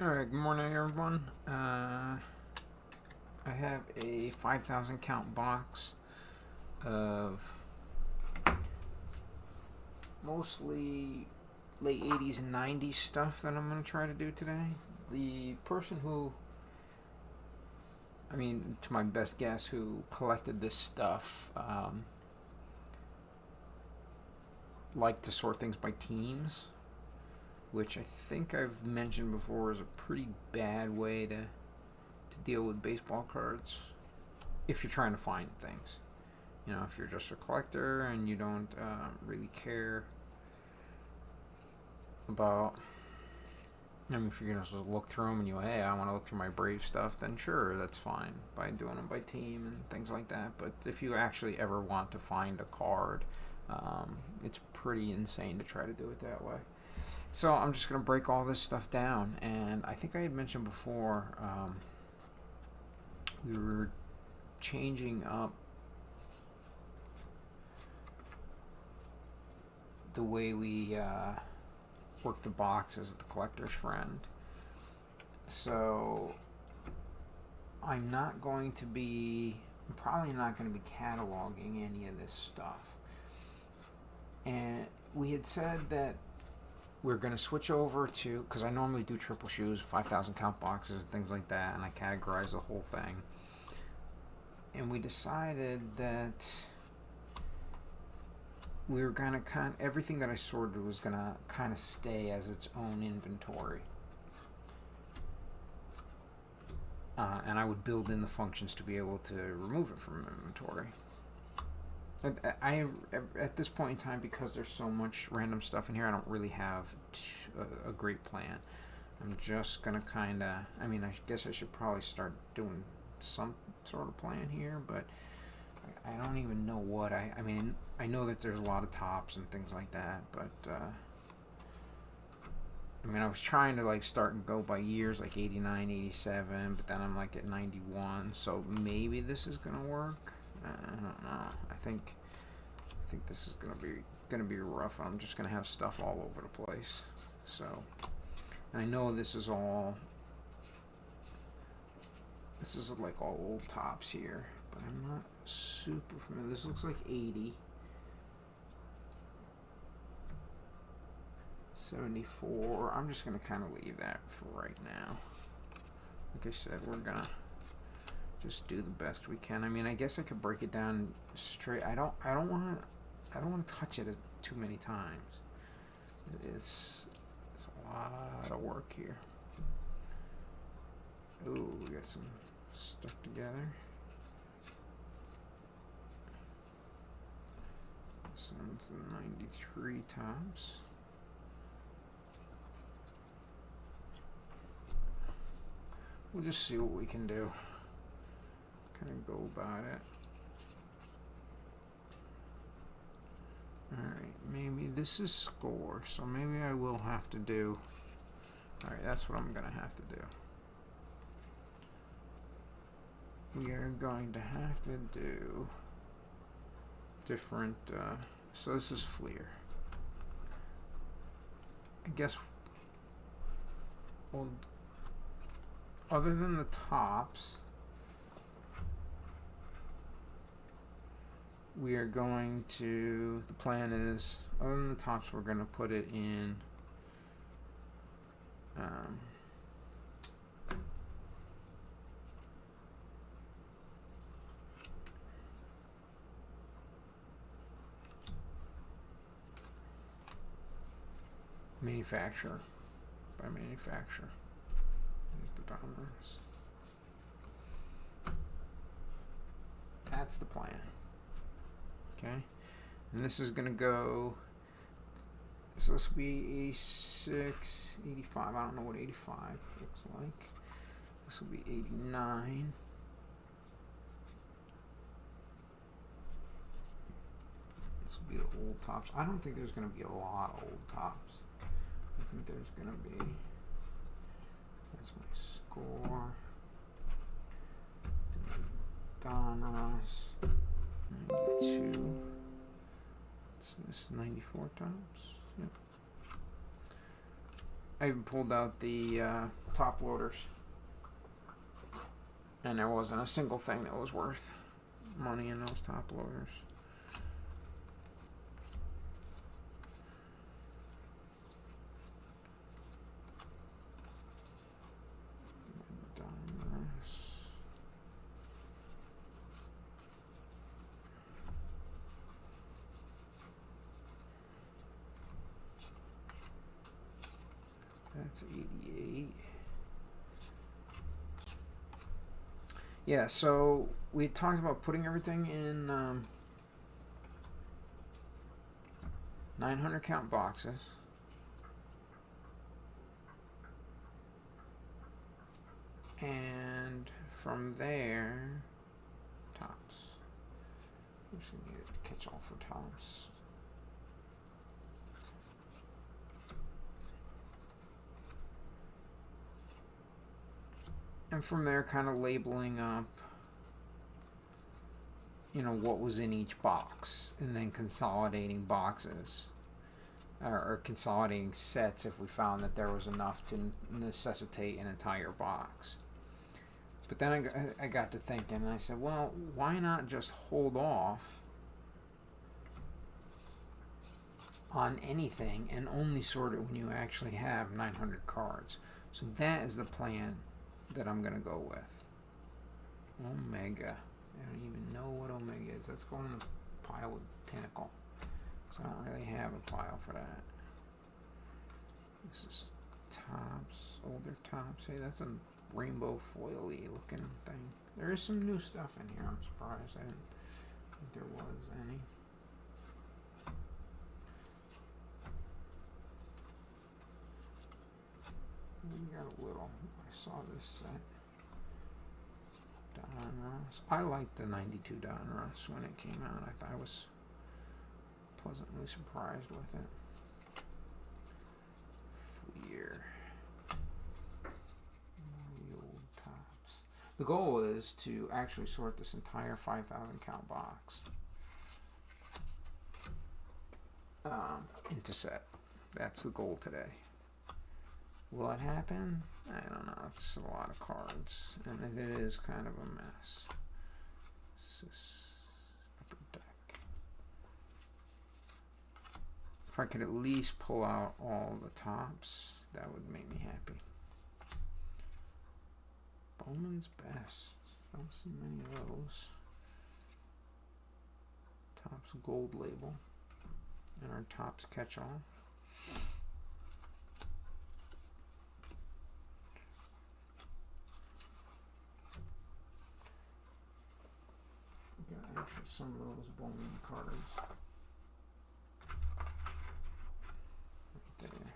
Alright, good morning everyone. I have a 5,000 count box of mostly late 80s and 90s stuff that I'm going to try to do today. The person who, to my best guess, who collected this stuff liked to sort things by teams, which I think I've mentioned before is a pretty bad way to deal with baseball cards if you're trying to find things. If you're just a collector and you don't really care about, if you're gonna just look through them and hey, I want to look through my Brave stuff, then sure, that's fine by doing them by team and things like that. But if you actually ever want to find a card, it's pretty insane to try to do it that way. So I'm just gonna break all this stuff down, and I think I had mentioned before we were changing up the way we work the box as the collector's friend. So I'm probably not going to be cataloging any of this stuff. And we had said that we're going to switch over to, because I normally do triple shoes, 5,000 count boxes and things like that, and I categorize the whole thing. And we decided that we were gonna everything that I sorted was gonna kind of stay as its own inventory, and I would build in the functions to be able to remove it from inventory. At this point in time, because there's so much random stuff in here, I don't really have a great plan. I'm just gonna I guess I should probably start doing some sort of plan here, but I don't even know what I know that there's a lot of tops and things like that, but I was trying to start and go by years, like 89, 87, but then I'm at 91, so maybe this is gonna work. I don't know. I think this is gonna be rough. I'm just gonna have stuff all over the place. So, and I know this is all old tops here, but I'm not super familiar. This looks like 80. 74. I'm just going to kind of leave that for right now. Like I said, we're going to just do the best we can. I guess I could break it down straight. I don't want to touch it too many times. It's a lot of work here. Ooh, we got some stuck together. This one's the 93 tops. We'll just see what we can do. Kind of go about it. Alright, maybe this is score, so maybe I will have to do... Alright, that's what I'm going to have to do. We are going to have to do different... so this is Fleer. I guess... Well, other than the tops, we are going to, the plan is, other than the tops, we're going to put it in manufacturer, by manufacturer. Dominance. That's the plan. Okay, and this is gonna go. So this will be 86, 85. I don't know what 85 looks like. This will be 89. This will be the old tops. I don't think there's gonna be a lot of old tops. I think there's gonna be. That's my score. Donruss 92. Is this 94 tops? Yep. I even pulled out the top loaders, and there wasn't a single thing that was worth money in those top loaders. That's 88. Yeah, so we talked about putting everything in 900 count boxes. And from there, tops. I'm just going to need a catch all for tops. And from there, kind of labeling up, you know, what was in each box, and then consolidating boxes, or consolidating sets if we found that there was enough to necessitate an entire box. But then I got to thinking, and I said, well, why not just hold off on anything and only sort it when you actually have 900 cards? So that is the plan that I'm going to go with. Omega. I don't even know what Omega is. Let's go in the pile with Tentacle. So I don't really have a file for that. This is tops, older tops. Hey, that's a rainbow foily looking thing. There is some new stuff in here. I'm surprised. I didn't think there was any. We got a little. I saw this set. Donruss. I liked the 92 Donruss when it came out. I was pleasantly surprised with it. Fleer. The old tops. The goal is to actually sort this entire 5,000 count box into set. That's the goal today. Will it happen? I don't know. It's a lot of cards, and it is kind of a mess. This is upper deck. If I could at least pull out all the tops, that would make me happy. Bowman's Best. Don't see many of those. Topps gold label. And our Topps catch-all. Got actually some of those Bowman cards. Right there.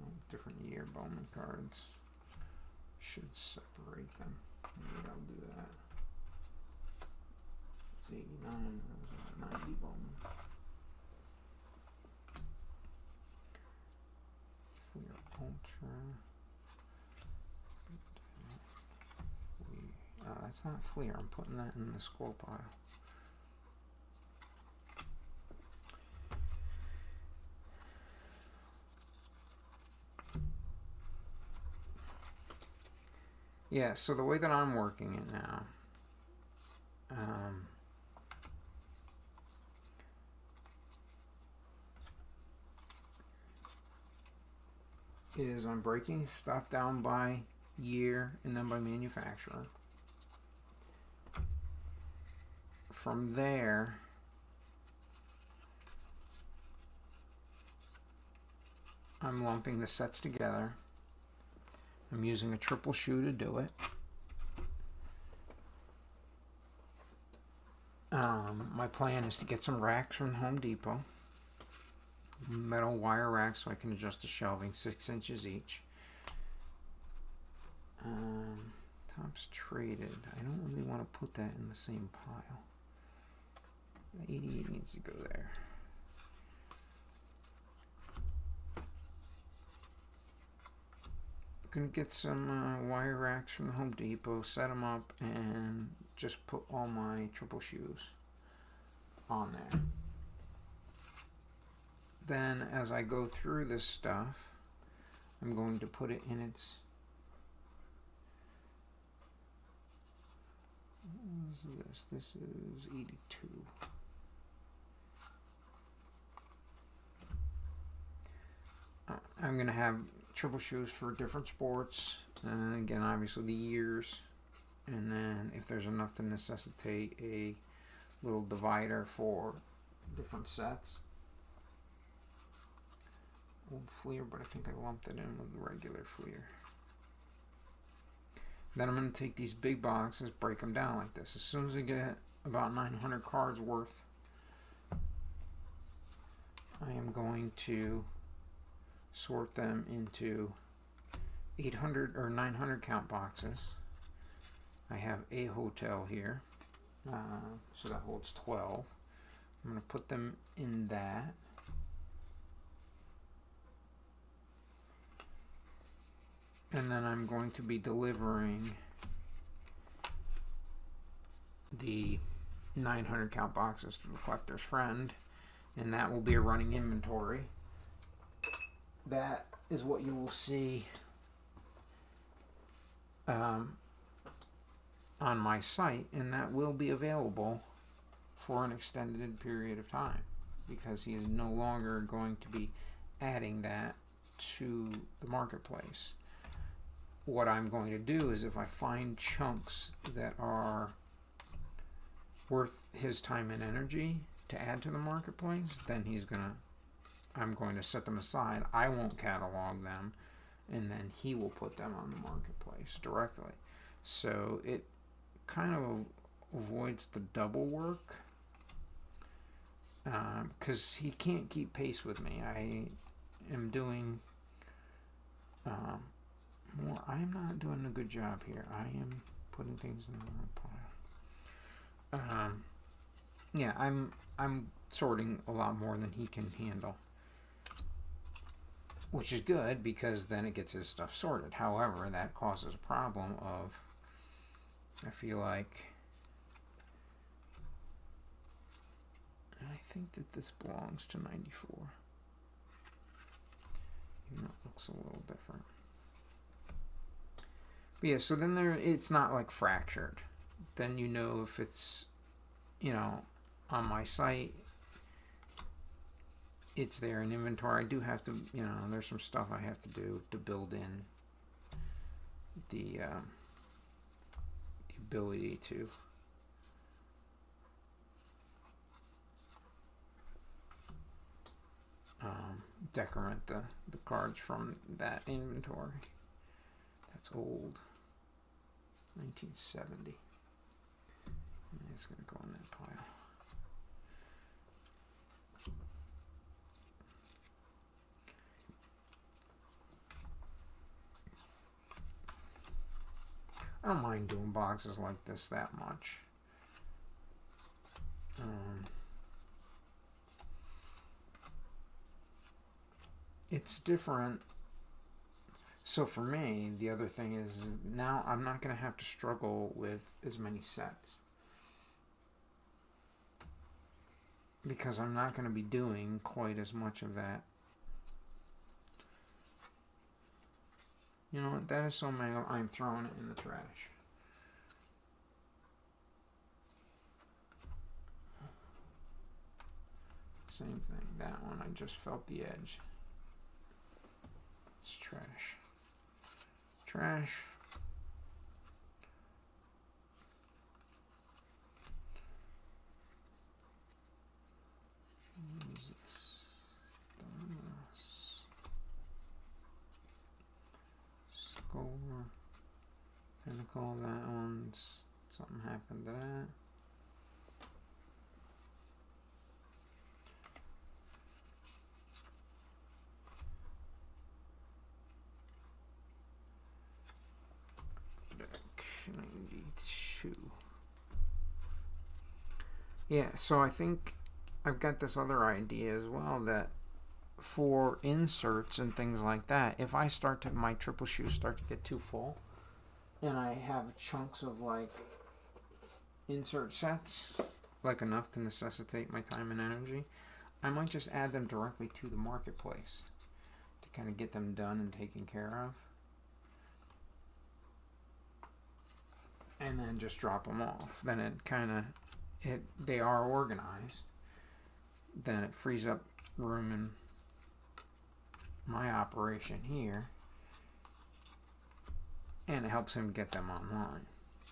Oh, different year Bowman cards. Should separate them. Maybe I'll do that. It's 89. There was a 90 Bowman. Fleer Ultra. That's not Fleer. I'm putting that in the score pile. Yeah, so the way that I'm working it now, is I'm breaking stuff down by year and then by manufacturer. From there, I'm lumping the sets together. I'm using a triple shoe to do it. My plan is to get some racks from Home Depot. Metal wire racks so I can adjust the shelving 6 inches each. Topps traded. I don't really want to put that in the same pile. The 88 needs to go there. Gonna get some wire racks from the Home Depot, set them up, and just put all my triple shoes on there. then as I go through this stuff, I'm going to put it in its... What is this? This is 82. I'm going to have triple shoes for different sports, and again, obviously the years, and then if there's enough to necessitate a little divider for different sets. Old Fleer, but I think I lumped it in with the regular Fleer. Then I'm going to take these big boxes, break them down like this. As soon as I get about 900 cards worth, I am going to sort them into 800 or 900 count boxes. I have a hotel here, so that holds 12. I'm going to put them in that. And then I'm going to be delivering the 900 count boxes to the collector's friend, and that will be a running inventory. That is what you will see on my site, and that will be available for an extended period of time because he is no longer going to be adding that to the marketplace. What I'm going to do is if I find chunks that are worth his time and energy to add to the marketplace, then I'm going to set them aside. I won't catalog them, and then he will put them on the marketplace directly. So it kind of avoids the double work because he can't keep pace with me. I am doing more. I am not doing a good job here. I am putting things in the wrong pile. Yeah, I'm sorting a lot more than he can handle, which is good because then it gets his stuff sorted. However, that causes a problem of, I feel like, I think that this belongs to 94. Even though it looks a little different. But yeah, so then it's not like fractured. Then you know if it's, on my site, it's there in inventory. I do have to, there's some stuff I have to do to build in the ability to decrement the cards from that inventory. That's old. 1970. It's going to go in that pile. I don't mind doing boxes like this that much. It's different. So for me, the other thing is now I'm not going to have to struggle with as many sets. Because I'm not going to be doing quite as much of that. You know what? That is so mega. I'm throwing it in the trash. Same thing. That one, I just felt the edge. It's trash. Trash. What is this? Score. Pinnacle. That one's something happened to that. Deck 92. Yeah, so I think I've got this other idea as well that for inserts and things like that, if I start to, my triple shoes start to get too full and I have chunks of like insert sets, like enough to necessitate my time and energy, I might just add them directly to the marketplace to kind of get them done and taken care of. And then just drop them off. Then they are organized. Then it frees up room in my operation here. And it helps him get them online.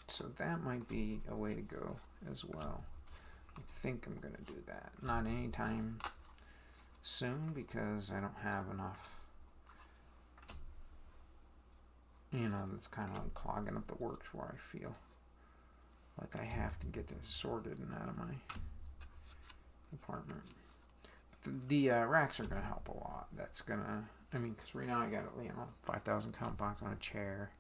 So that might be a way to go as well. I think I'm going to do that. Not anytime soon because I don't have enough. That's kind of like clogging up the works where I feel like I have to get this sorted and out of my apartment. The racks are going to help a lot. That's going to, because right now I got, 5,000 count box on a chair.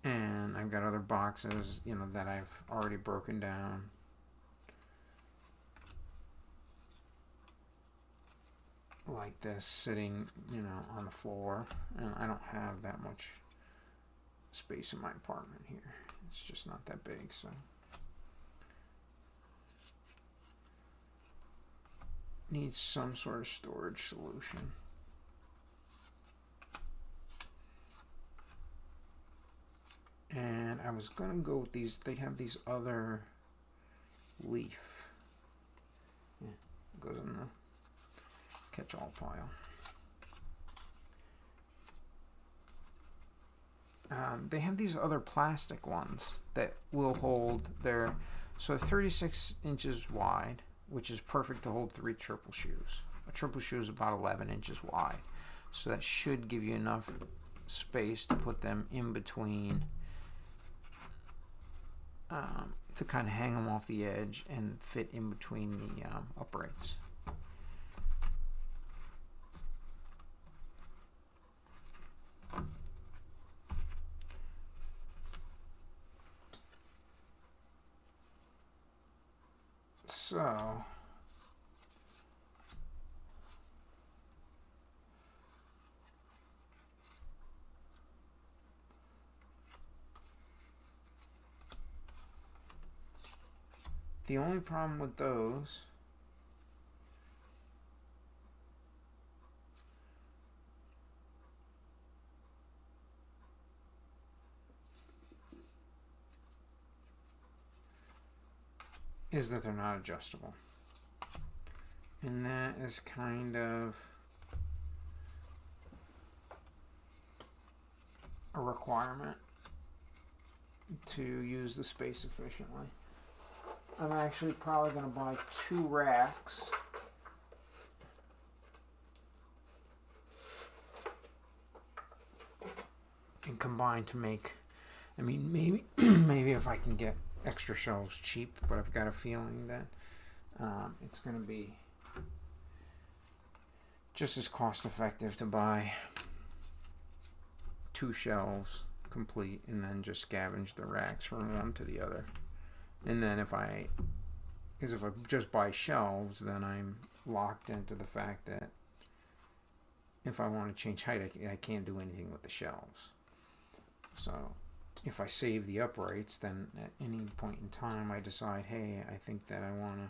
And I've got other boxes, that I've already broken down. Like this sitting, on the floor. And I don't have that much space in my apartment here. It's just not that big, so. Needs some sort of storage solution. And I was going to go with these. They have these other leaf. Yeah, goes in the catch-all pile. They have these other plastic ones that will hold their... So 36 inches wide, which is perfect to hold 3 triple shoes. A triple shoe is about 11 inches wide. So that should give you enough space to put them in between... to kind of hang them off the edge and fit in between the uprights. So the only problem with those is that they're not adjustable. And that is kind of a requirement to use the space efficiently. I'm actually probably going to buy 2 racks. And combine to make, maybe if I can get extra shelves cheap, but I've got a feeling that it's going to be just as cost effective to buy 2 shelves complete and then just scavenge the racks from one to the other. And then if I just buy shelves, then I'm locked into the fact that if I want to change height, I can't do anything with the shelves. So if I save the uprights, then at any point in time I decide, hey, I think that I want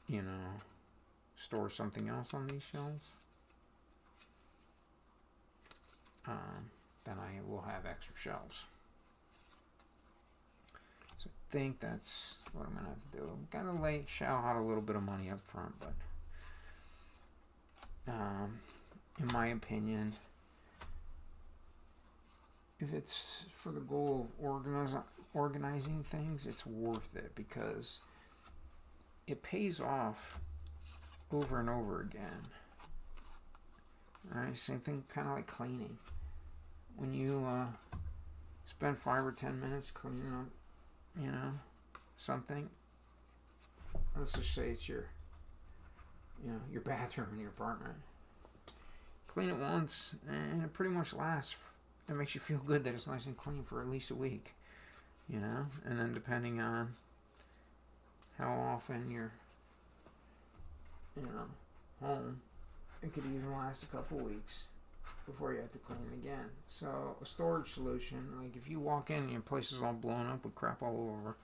to, store something else on these shelves, then I will have extra shelves. So I think that's what I'm going to have to do. I'm going to shell out a little bit of money up front, but in my opinion, if it's for the goal of organizing things, it's worth it because it pays off over and over again. Alright, same thing kind of like cleaning. When you spend 5 or 10 minutes cleaning up, something, let's just say it's your bathroom in your apartment. Clean it once and it pretty much lasts. It makes you feel good that it's nice and clean for at least a week, and then depending on how often you're, home, it could even last a couple weeks. before you have to clean it again. So a storage solution, like if you walk in and your place is all blown up with crap all over,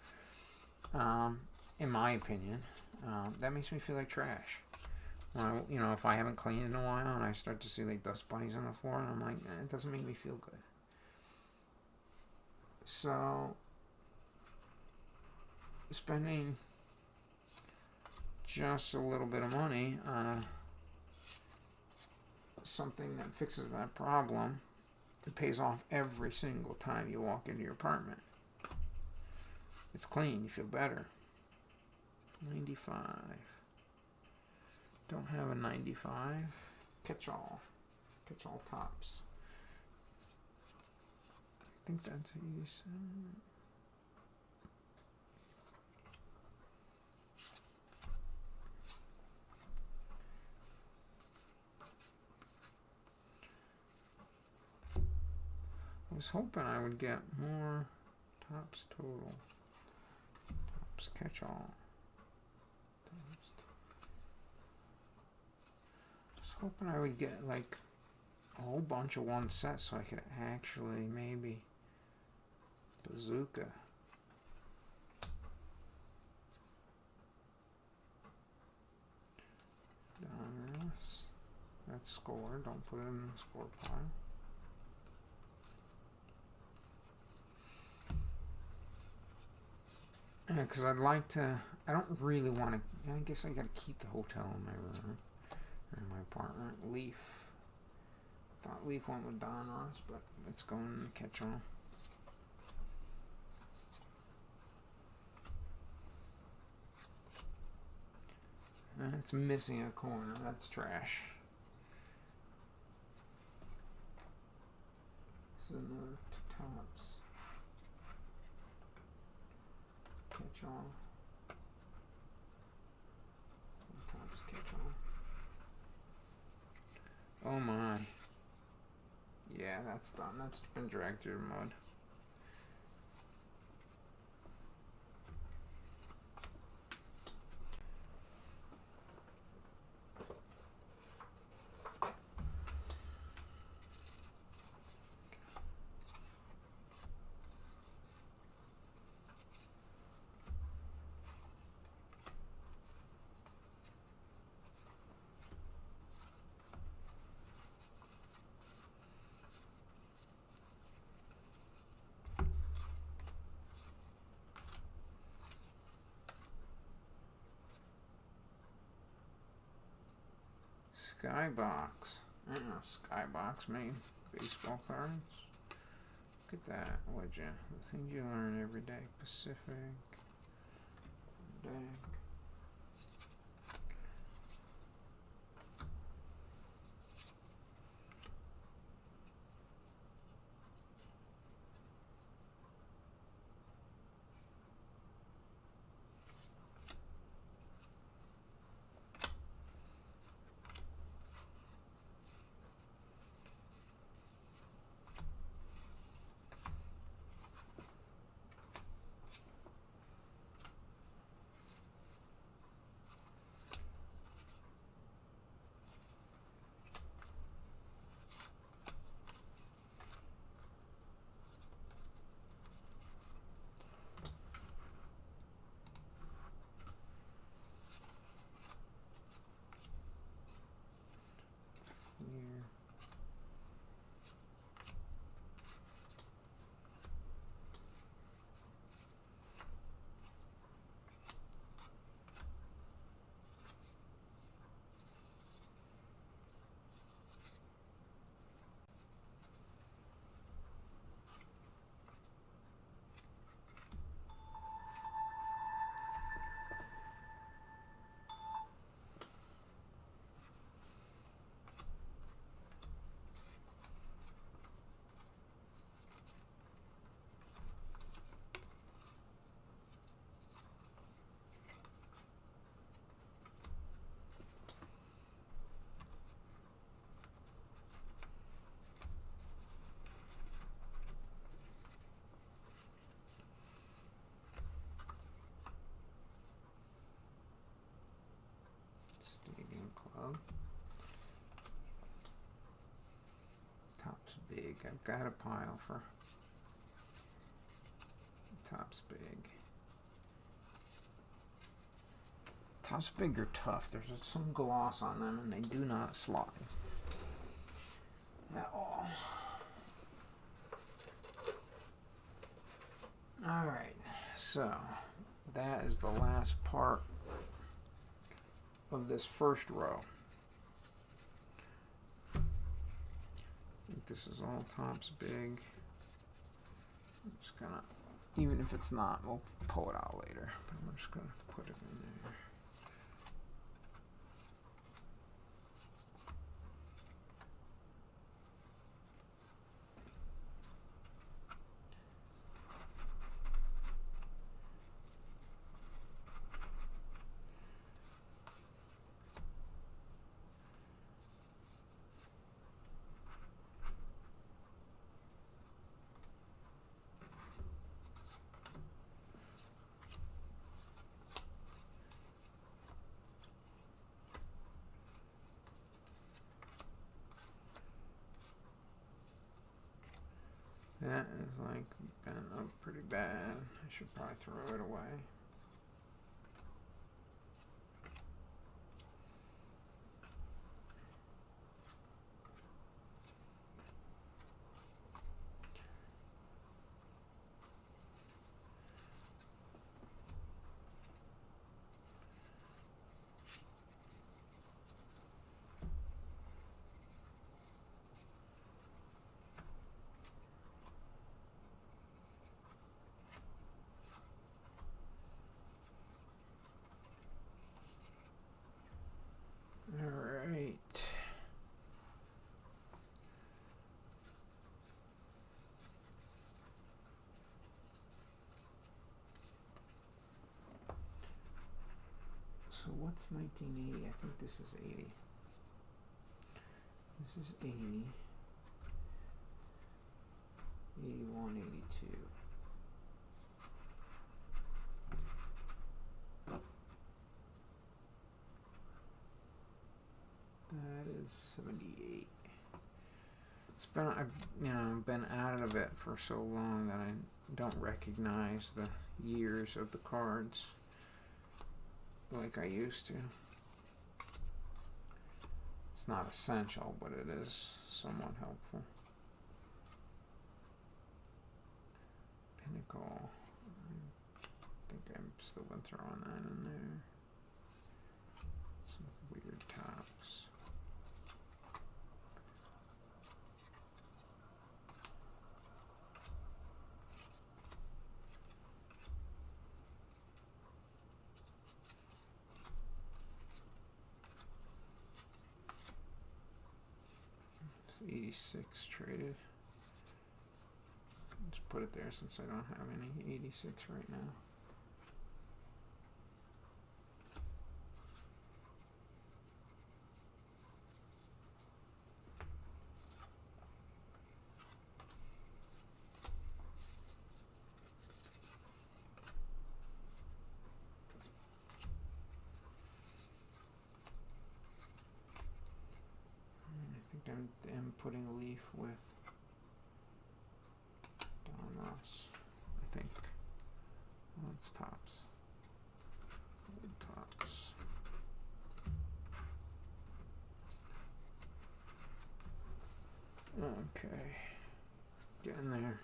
in my opinion, that makes me feel like trash. If I haven't cleaned in a while and I start to see like dust bunnies on the floor, and I'm like, it doesn't make me feel good. So spending just a little bit of money on something that fixes that problem, it pays off every single time you walk into your apartment. It's clean, you feel better. 95. Don't have a 95. Catch-all tops. I think that's 87. I was hoping I would get more tops total. Tops catch-all. I was hoping I would get like a whole bunch of one set so I could actually maybe bazooka. Donruss. That's score. Don't put it in the score pile. Yeah, because I'd like to. I don't really want to. I guess I gotta keep the hotel in my room or in my apartment. Leaf. Thought Leaf went with Donruss, but let's go and catch on. It's missing a corner. That's trash. So another tops. Catch all. Tops catch all. Oh my. Yeah, that's done. That's been dragged through the mud. Skybox. I don't know, Skybox made baseball cards. Look at that, would you? The things you learn every day. Pacific. Deck. Here. Stadium Club. Topps big. I've got a pile for Topps big. Topps big are tough. There's some gloss on them, and they do not slide at all. All right, so that is the last part of this first row. I think this is all Topps big. I'm just gonna, even if it's not, we'll pull it out later. But I'm just gonna put it in there. That is like bent up pretty bad. I should probably throw it away. Alright. So what's 1980? I think this is 80. This is 80. 81, 82. That is 78. It's been, I've been out of it for so long that I don't recognize the years of the cards like I used to. It's not essential, but it is somewhat helpful. Pinnacle. I think I'm still been throwing that in there. Some weird tops. It's 86 traded. Just put it there since I don't have any 86 right now. I'm putting a leaf with Don Ross, I think. Well, it's Topps. Topps. Okay. Getting there.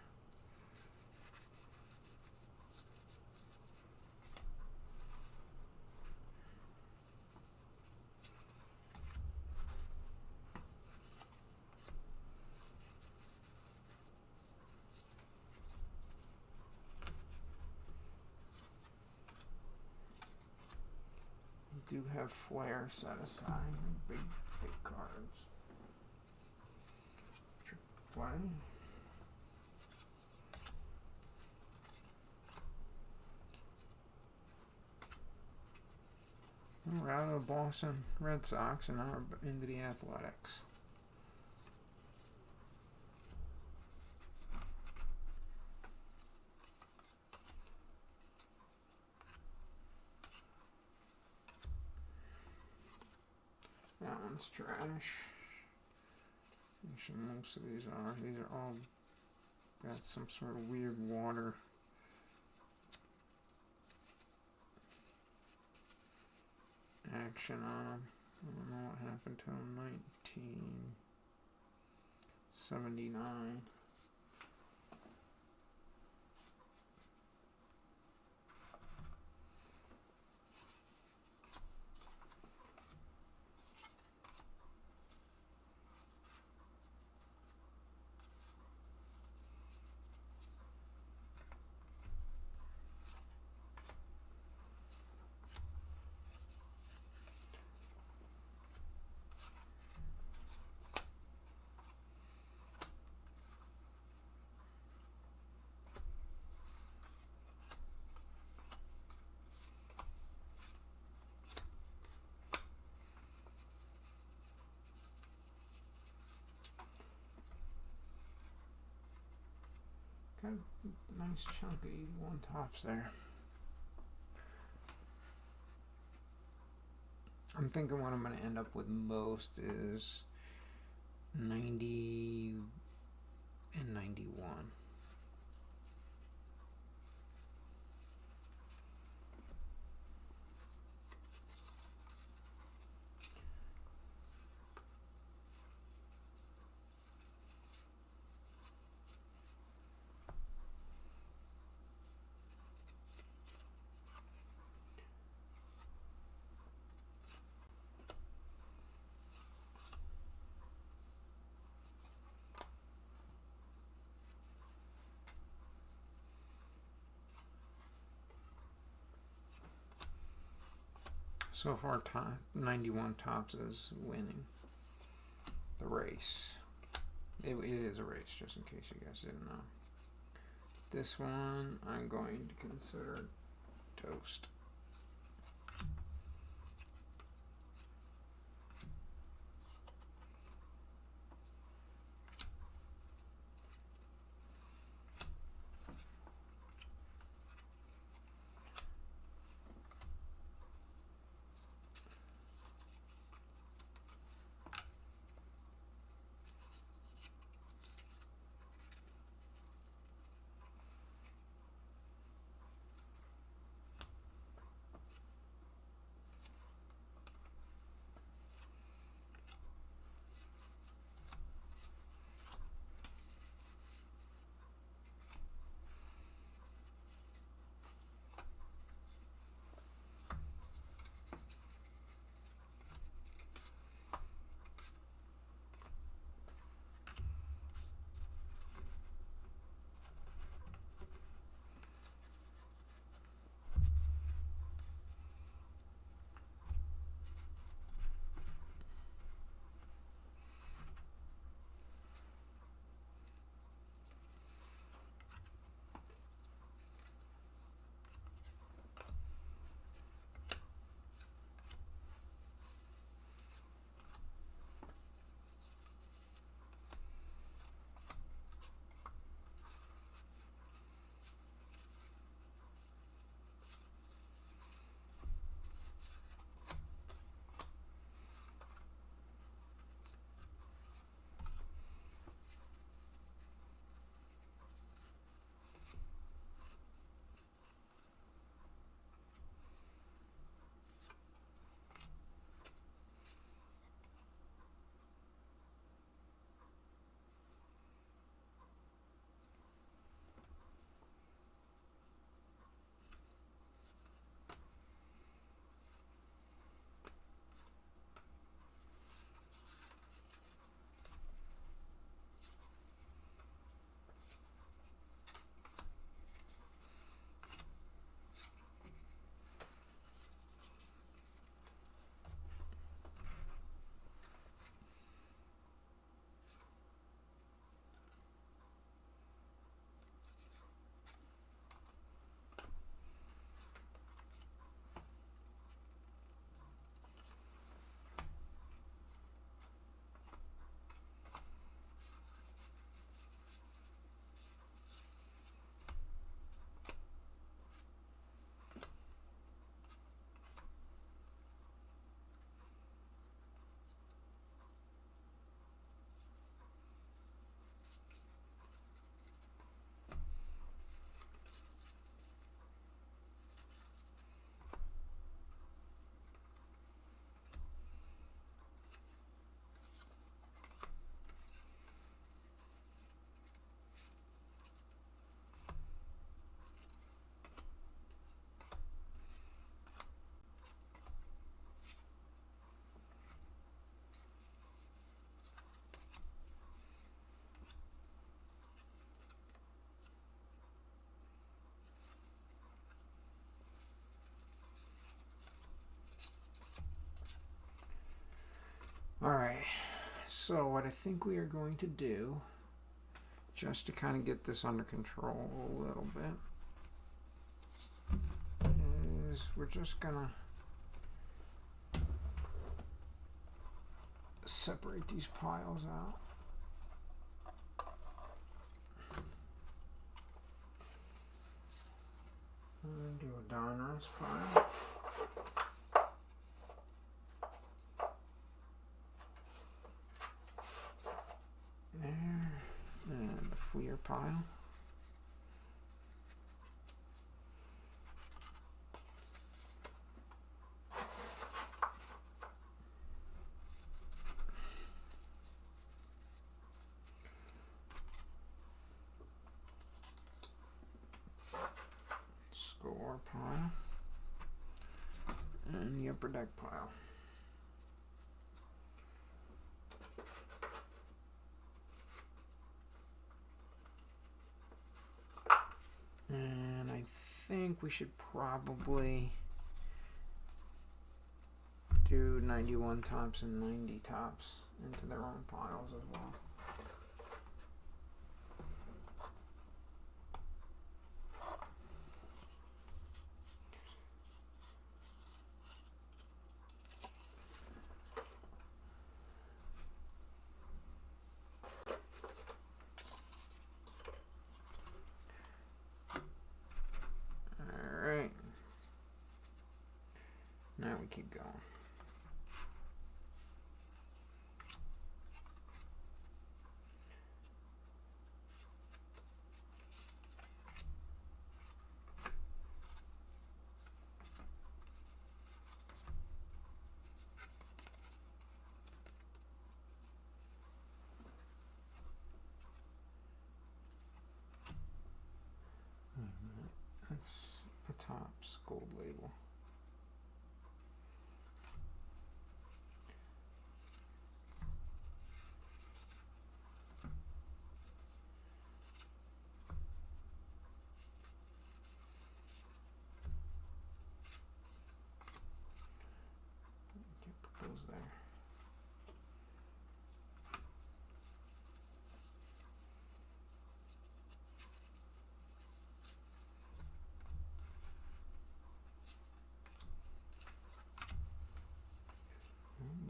Do have flair set aside, big cards. Play. We're out of the Boston Red Sox and now we're into the Athletics. That one's trash. Actually, most of these are. These are all got some sort of weird water action on them. I don't know what happened to them. 1979. Got a nice chunk of 81 tops there. I'm thinking what I'm going to end up with most is 90 and 91. So far, 91 tops is winning the race. It is a race, just in case you guys didn't know. This one I'm going to consider toast. So what I think we are going to do, just to kind of get this under control a little bit, is we're just gonna separate these piles out. And do a Donruss pile. There. And a Fleer pile. Score pile. And the Upper Deck pile. And I think we should probably do 91 tops and 90 tops into their own piles as well. Alright. Now we keep going. That's a Topps gold label. Okay, put those there.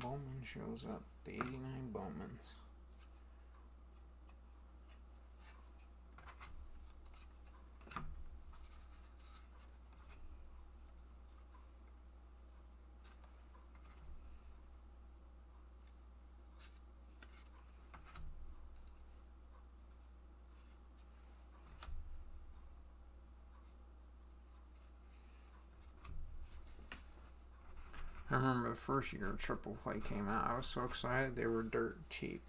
Bowman shows up, the 89 Bowmans. I remember the first year Triple Play came out, I was so excited. They were dirt cheap.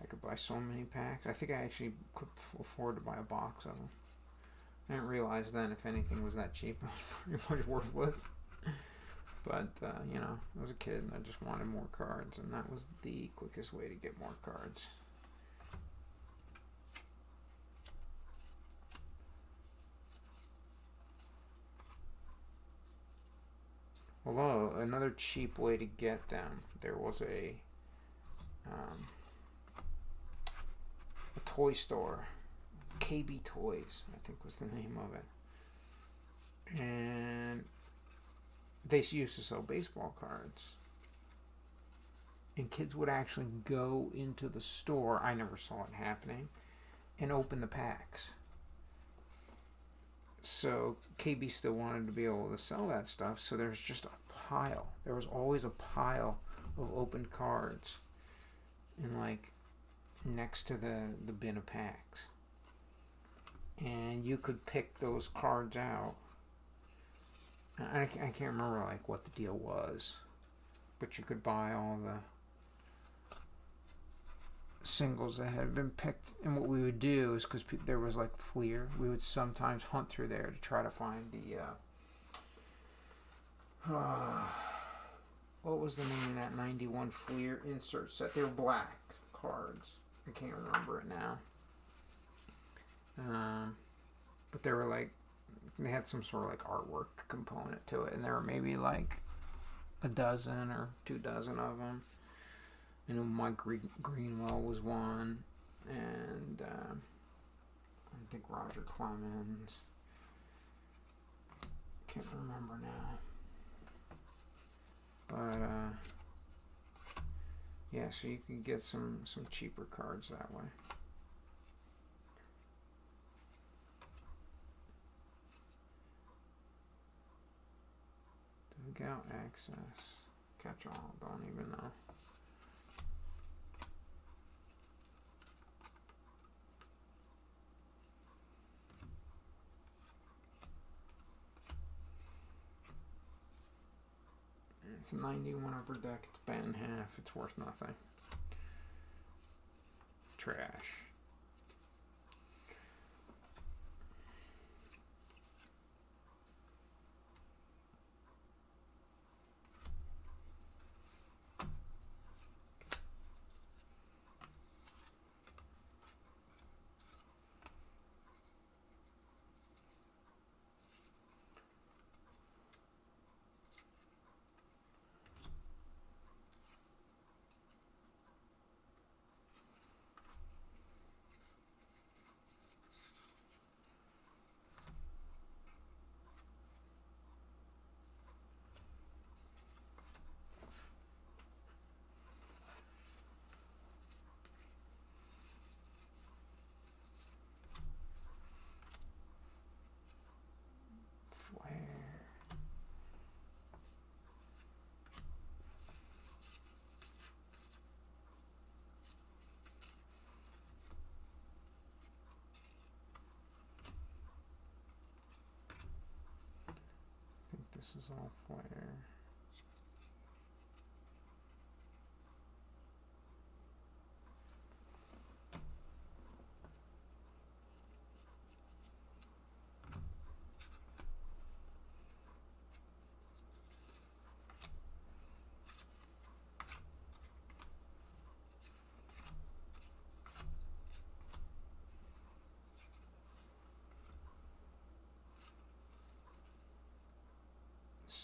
I could buy so many packs. I think I actually could afford to buy a box of them. I didn't realize then if anything was that cheap, it was pretty much worthless. But, you know, I was a kid and I just wanted more cards, and that was the quickest way to get more cards. Although, another cheap way to get them, there was a toy store, KB Toys, I think was the name of it. And they used to sell baseball cards. And kids would actually go into the store, I never saw it happening, and open the packs. So KB still wanted to be able to sell that stuff, so there's just a pile. There was always a pile of open cards, and like next to the bin of packs. And you could pick those cards out. I can't remember like what the deal was, but you could buy all the singles that had been picked. And what we would do is, because there was like Fleer, we would sometimes hunt through there to try to find the what was the name of that 91 Fleer insert set? They were black cards. I can't remember it now. But they were like, they had some sort of like artwork component to it, and there were maybe like a dozen or 2 dozen of them. I know Mike Greenwell was one, and I think Roger Clemens. Can't remember now. But yeah, so you can get some cheaper cards that way. Dugout access. Catch all, don't even know. It's 91 upper deck, it's bent in half, it's worth nothing. Trash. This is all flare.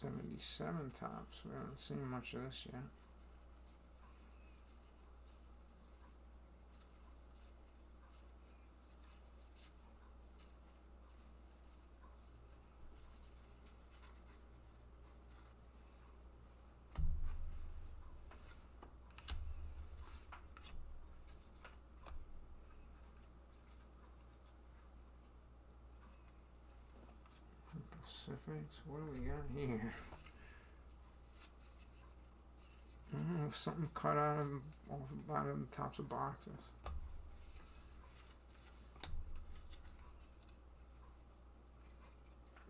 '77 tops. We haven't seen much of this yet. Pacifics. What do we got here? I don't know, something cut out of off the bottom of the tops of boxes.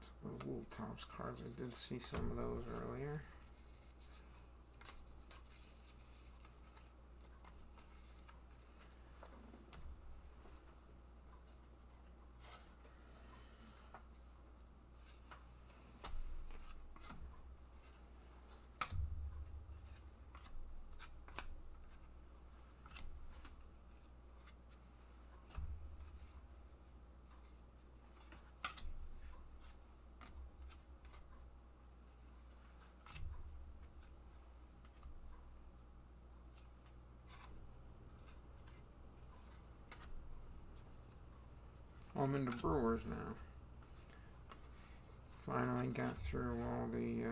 Some of the little tops cards. I did see some of those earlier. I'm into Brewers now. Finally got through all the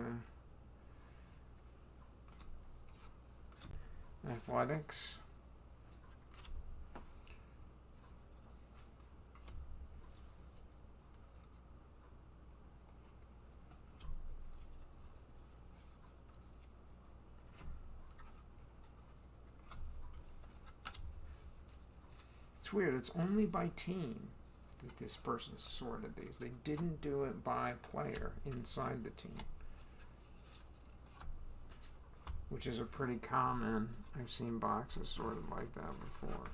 Athletics. It's weird, it's only by team that this person sorted these. They didn't do it by player inside the team, which is a pretty common. I've seen boxes sorted like that before.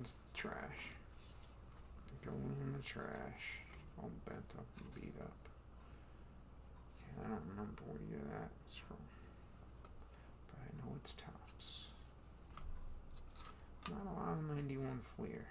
It's trash. Going in the trash. All bent up and beat up. I don't remember what year that's from, but I know it's tops. Not a lot of 91 Fleer.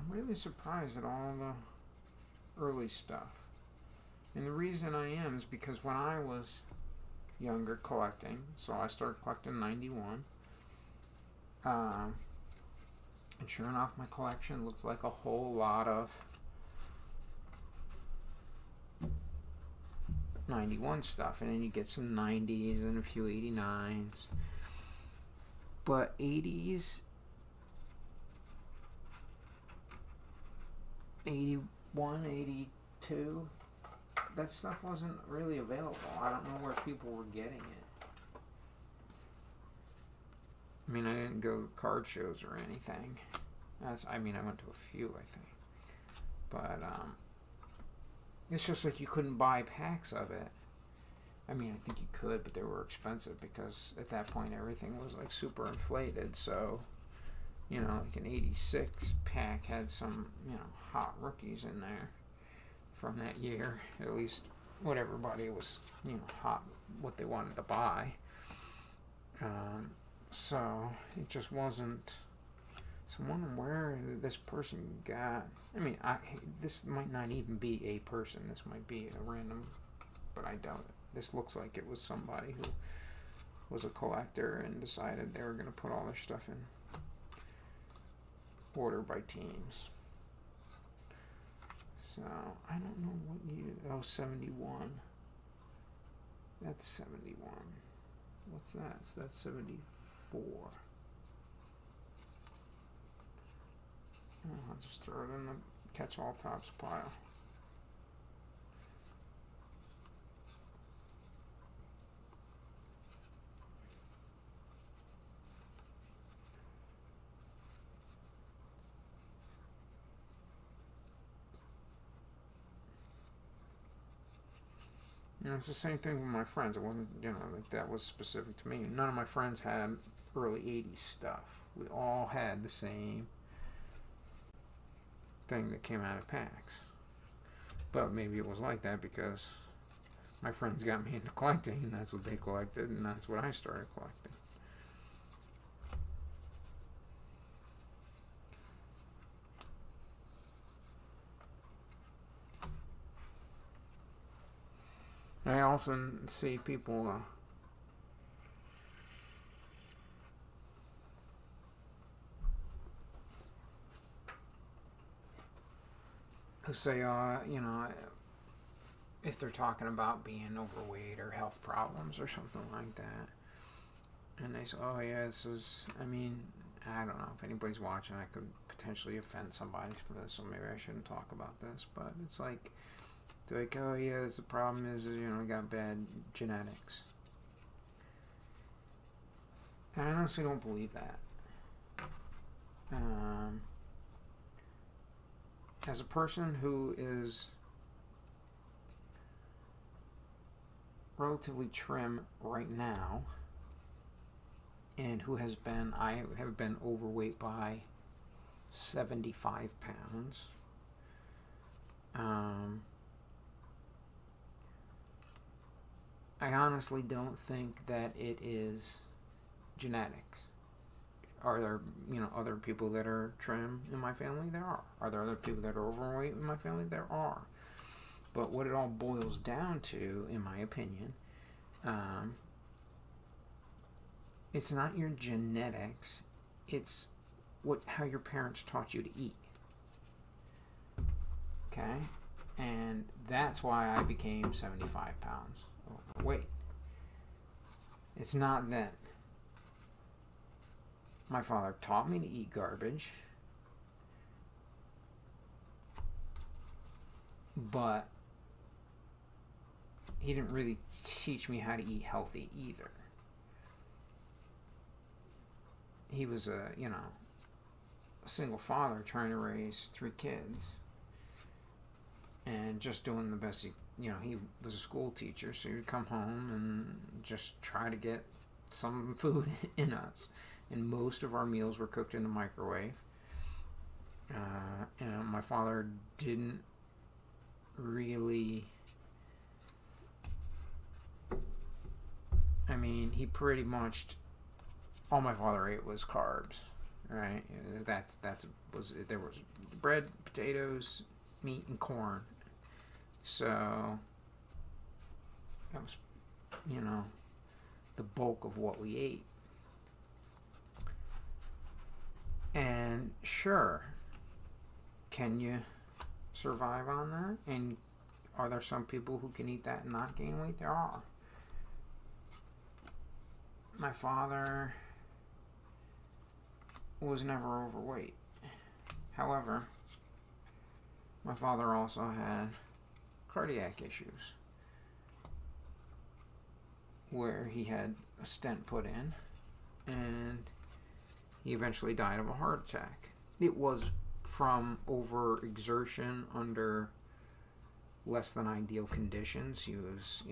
I'm really surprised at all the early stuff. And the reason I am is because when I was younger collecting, so I started collecting in 91, and sure enough my collection looked like a whole lot of 91 stuff, and then you get some 90s and a few 89s, but 80s, 81, 82, that stuff wasn't really available. I don't know where people were getting it. I mean, I didn't go to card shows or anything. I went to a few, I think. But, it's just like you couldn't buy packs of it. I mean, I think you could, but they were expensive because at that point everything was like super inflated. So, you know, like an 86 pack had some, you know, hot rookies in there from that year. At least what everybody was, you know, hot, what they wanted to buy. So it just wasn't. So I'm wondering where this person got. I mean, this might not even be a person. This might be a random, but I doubt it. This looks like it was somebody who was a collector and decided they were going to put all their stuff in order by teams. So I don't know what year. Oh, 71. That's 71. What's that? So that's 74. I'll just throw it in the catch-all tops pile. You know, it's the same thing with my friends. It wasn't, you know, like that was specific to me. None of my friends had early 80s stuff. We all had the same thing that came out of packs. But maybe it was like that because my friends got me into collecting, and that's what they collected, and that's what I started collecting. I often see people who say, you know, if they're talking about being overweight or health problems or something like that, and they say, oh yeah, this is, I mean, I don't know if anybody's watching, I could potentially offend somebody for this, so maybe I shouldn't talk about this, but it's like, they're like, oh yeah, the problem is, you know, I got bad genetics. And I honestly don't believe that. As a person who is relatively trim right now, and who has been, I have been overweight by 75 pounds. I honestly don't think that it is genetics. Are there, you know, other people that are trim in my family? There are. Are there other people that are overweight in my family? There are. But what it all boils down to, in my opinion, it's not your genetics. It's how your parents taught you to eat. Okay? And that's why I became 75 pounds overweight. It's not that my father taught me to eat garbage, but he didn't really teach me how to eat healthy either. He was a single father trying to raise 3 kids and just doing the best he was a school teacher, so he would come home and just try to get some food in us. And most of our meals were cooked in the microwave. And my father didn't really, he pretty much, all my father ate was carbs. right? That's was there was bread, potatoes, meat, and corn. So that was, you know, the bulk of what we ate. And sure, can you survive on that? And are there some people who can eat that and not gain weight? There are. My father was never overweight. However, my father also had cardiac issues where he had a stent put in and he eventually died of a heart attack. It was from overexertion under less than ideal conditions. He was,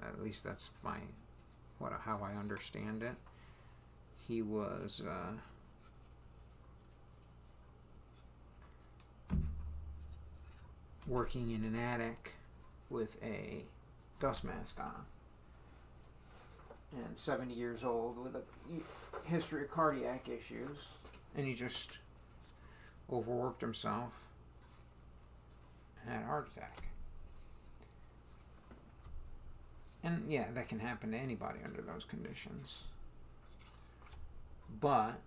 at least that's how I understand it. He was working in an attic with a dust mask on, and 70 years old with a history of cardiac issues, and he just overworked himself and had a heart attack. And yeah, that can happen to anybody under those conditions. But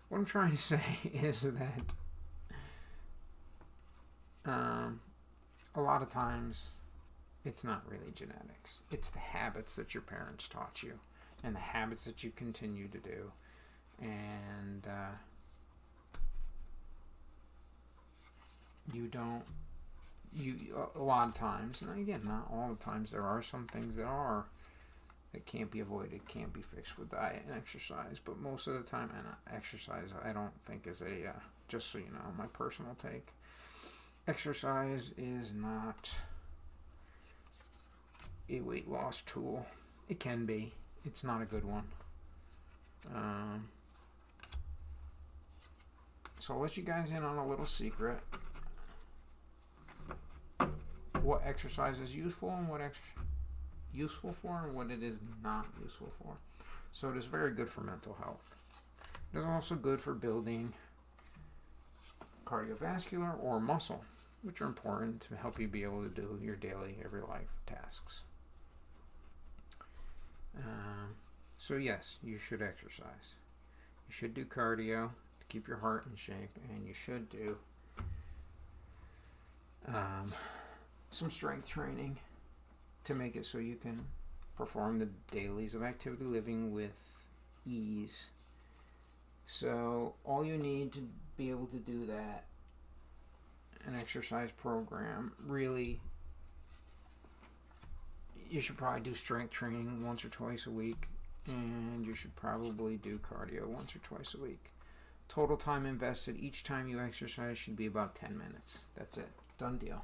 what I'm trying to say is that a lot of times it's not really genetics. It's the habits that your parents taught you and the habits that you continue to do. And a lot of times, and again, not all the times, there are some things that can't be avoided, can't be fixed with diet and exercise, but most of the time, and exercise I don't think is just so you know, my personal take, exercise is not a weight loss tool. It can be. It's not a good one. So I'll let you guys in on a little secret. What exercise is useful and what useful for and what it is not useful for. So it is very good for mental health. It is also good for building cardiovascular or muscle, which are important to help you be able to do your daily, every life tasks. So yes, you should exercise. You should do cardio to keep your heart in shape, and you should do some strength training to make it so you can perform the dailies of activity living with ease. So all you need to be able to do that, an exercise program, really, you should probably do strength training once or twice a week, and you should probably do cardio once or twice a week. Total time invested each time you exercise should be about 10 minutes. That's it. Done deal.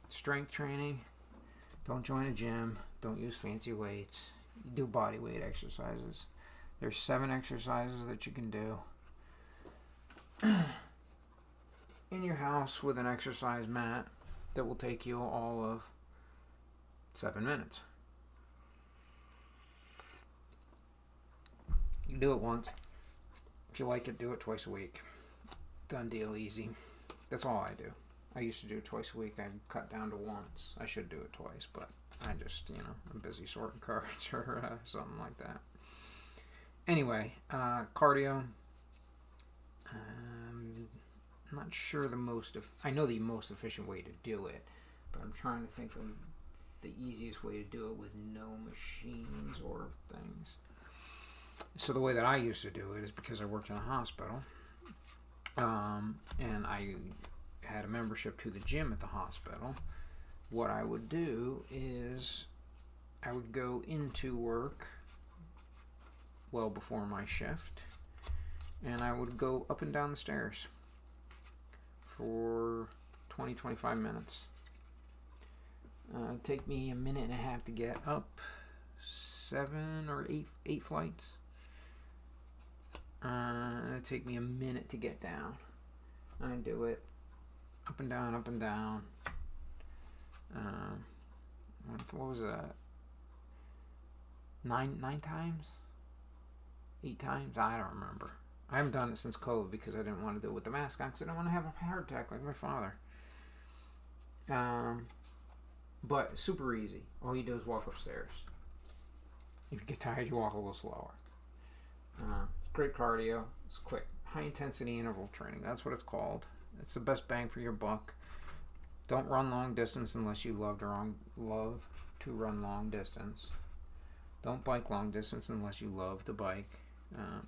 Strength training, don't join a gym, don't use fancy weights, do body weight exercises. There's 7 exercises that you can do in your house with an exercise mat that will take you all of 7 minutes. You can do it once. If you like it, do it twice a week. Done deal, easy. That's all I do. I used to do it twice a week. I cut down to once. I should do it twice, but I just, I'm busy sorting cards or something like that. Anyway, cardio. I'm not sure I know the most efficient way to do it, but I'm trying to think of the easiest way to do it with no machines or things. So the way that I used to do it is because I worked in a hospital, and I had a membership to the gym at the hospital. What I would do is I would go into work well before my shift, and I would go up and down the stairs for 20-25 minutes. It'd take me a minute and a half to get up 7 or 8 flights. It'd take me a minute to get down. I do it up and down, up and down. What was that? Nine times? 8 times? I don't remember. I haven't done it since COVID because I didn't want to do it with the mask on because I didn't want to have a heart attack like my father. But super easy. All you do is walk upstairs. If you get tired, you walk a little slower. Great cardio. It's quick. High intensity interval training. That's what it's called. It's the best bang for your buck. Don't run long distance unless you love to run long distance. Don't bike long distance unless you love to bike.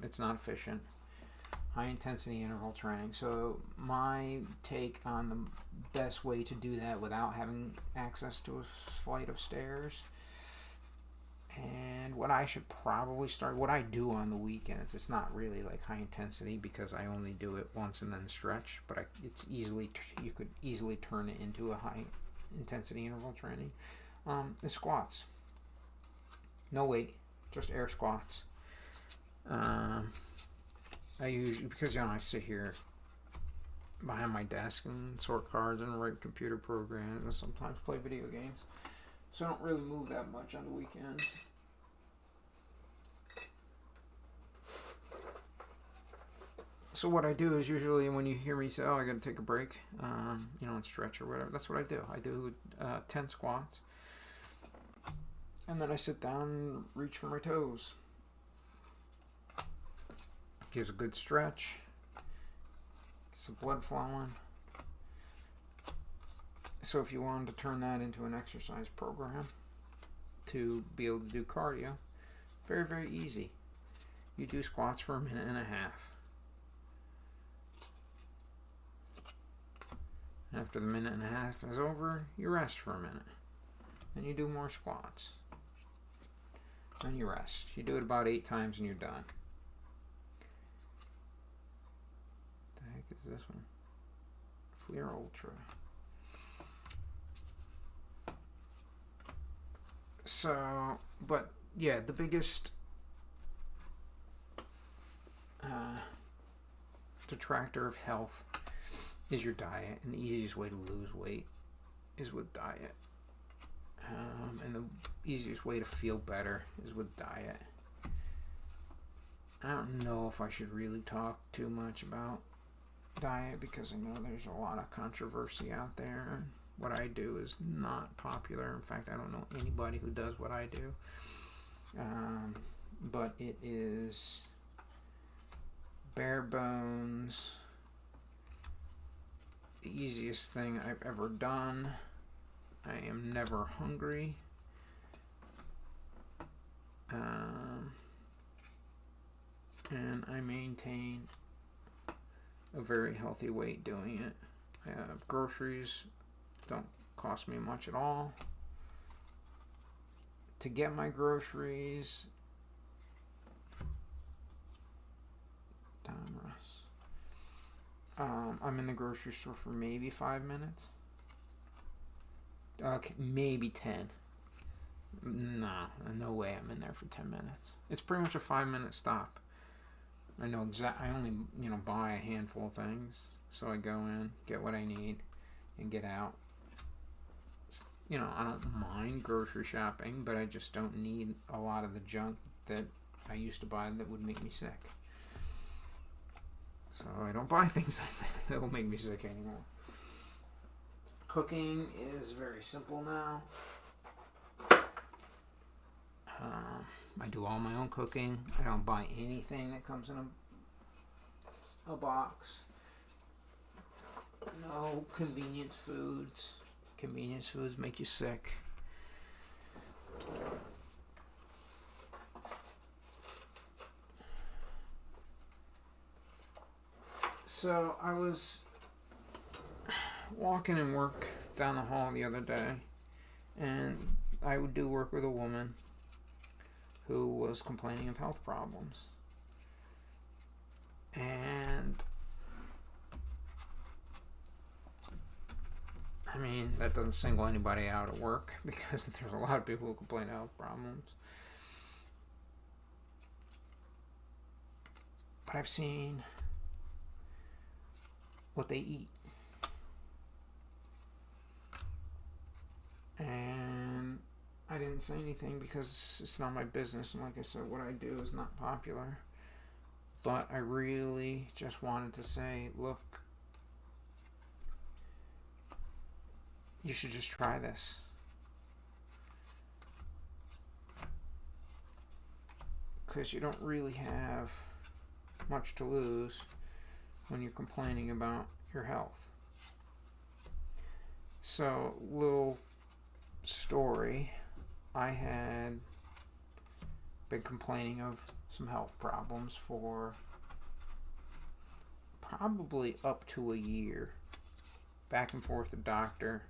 It's not efficient. High intensity interval training. So my take on the best way to do that without having access to a flight of stairs, and what I should probably start, what I do on the weekends, it's not really like high intensity because I only do it once and then stretch, but you could easily turn it into a high intensity interval training. The squats. No weight, just air squats. I usually, because I sit here behind my desk and sort cards and write computer programs and sometimes play video games, so I don't really move that much on the weekend. So what I do is usually when you hear me say, "Oh, I got to take a break," and stretch or whatever, that's what I do. I do 10 squats, and then I sit down and reach for my toes. Gives a good stretch. Gets some blood flowing. So if you wanted to turn that into an exercise program to be able to do cardio, very, very easy. You do squats for a minute and a half. After the minute and a half is over, you rest for a minute. Then you do more squats. Then you rest. You do it about 8 times and you're done. What the heck is this one? Fleer Ultra. So, but yeah, the biggest detractor of health is your diet, and the easiest way to lose weight is with diet. And the easiest way to feel better is with diet. I don't know if I should really talk too much about diet because I know there's a lot of controversy out there. What I do is not popular. In fact, I don't know anybody who does what I do. But it is bare bones the easiest thing I've ever done. I am never hungry. And I maintain a very healthy weight doing it. Groceries don't cost me much at all. To get my groceries, I'm in the grocery store for maybe 5 minutes. Okay, maybe 10. No way I'm in there for 10 minutes. It's pretty much a 5-minute stop. I know I only, buy a handful of things. So I go in, get what I need, and get out. I don't mind grocery shopping, but I just don't need a lot of the junk that I used to buy that would make me sick. So I don't buy things like that will make me sick anymore. Cooking is very simple now. I do all my own cooking. I don't buy anything that comes in a box. No convenience foods. Convenience foods make you sick. So I was walking in work down the hall the other day, and I would do work with a woman who was complaining of health problems. And I mean, that doesn't single anybody out at work because there's a lot of people who complain of health problems. But I've seen what they eat. And I didn't say anything because it's not my business, and like I said, what I do is not popular. But I really just wanted to say, look, you should just try this. Because you don't really have much to lose when you're complaining about your health. So, little story, I had been complaining of some health problems for probably up to a year. Back and forth to doctor,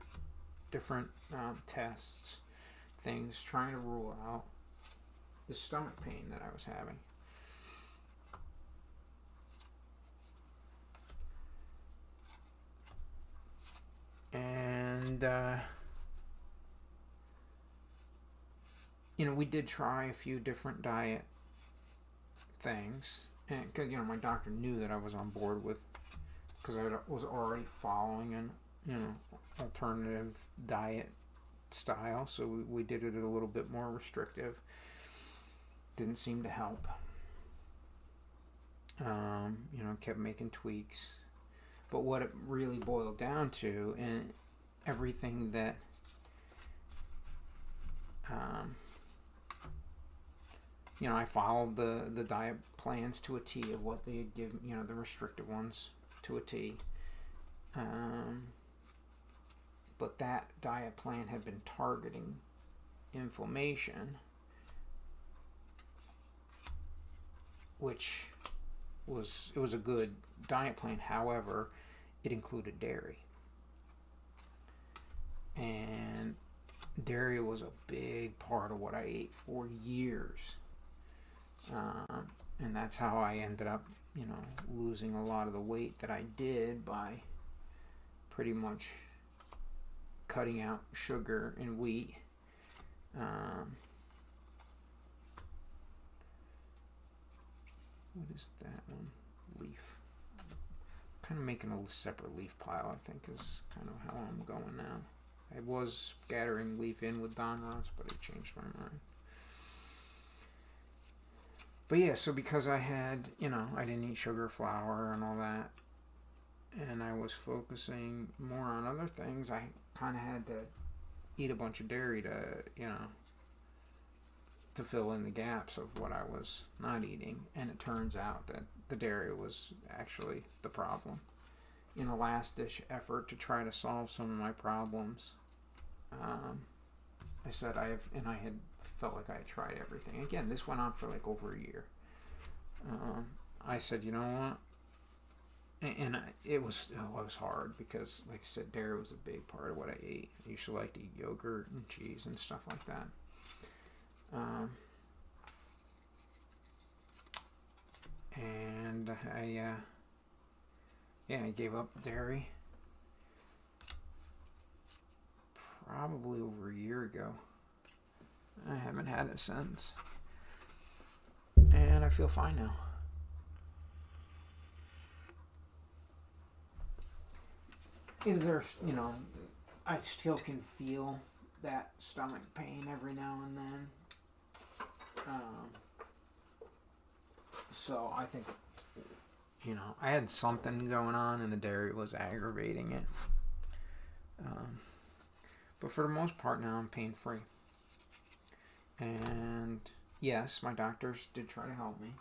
different tests, things, trying to rule out the stomach pain that I was having. And we did try a few different diet things, and cause, my doctor knew that I was on board with, because I was already following an alternative diet style, so we did it a little bit more restrictive. Didn't seem to help. Kept making tweaks. But what it really boiled down to, and everything that I followed the diet plans to a T of what they had given, the restricted ones to a T. But that diet plan had been targeting inflammation, which was a good diet plan. However, it included dairy, and dairy was a big part of what I ate for years, and that's how I ended up losing a lot of the weight that I did, by pretty much cutting out sugar and wheat. What is that one? Leaf. Kind of making a separate leaf pile, I think, is kind of how I'm going now. I was scattering leaf in with Donruss, but I changed my mind. But yeah, so because I had, I didn't eat sugar, flour, and all that, and I was focusing more on other things, I kind of had to eat a bunch of dairy to, to fill in the gaps of what I was not eating. And it turns out that the dairy was actually the problem. In a last-ditch effort to try to solve some of my problems, I said I had felt like I had tried everything. Again, this went on for like over a year. I said, you know what? And it was hard because, like I said, dairy was a big part of what I ate. I used to like to eat yogurt and cheese and stuff like that. And I gave up dairy probably over a year ago. I haven't had it since, and I feel fine now. Is there, I still can feel that stomach pain every now and then. So I think, I had something going on, and the dairy was aggravating it. But for the most part now, I'm pain-free. And yes, my doctors did try to help me.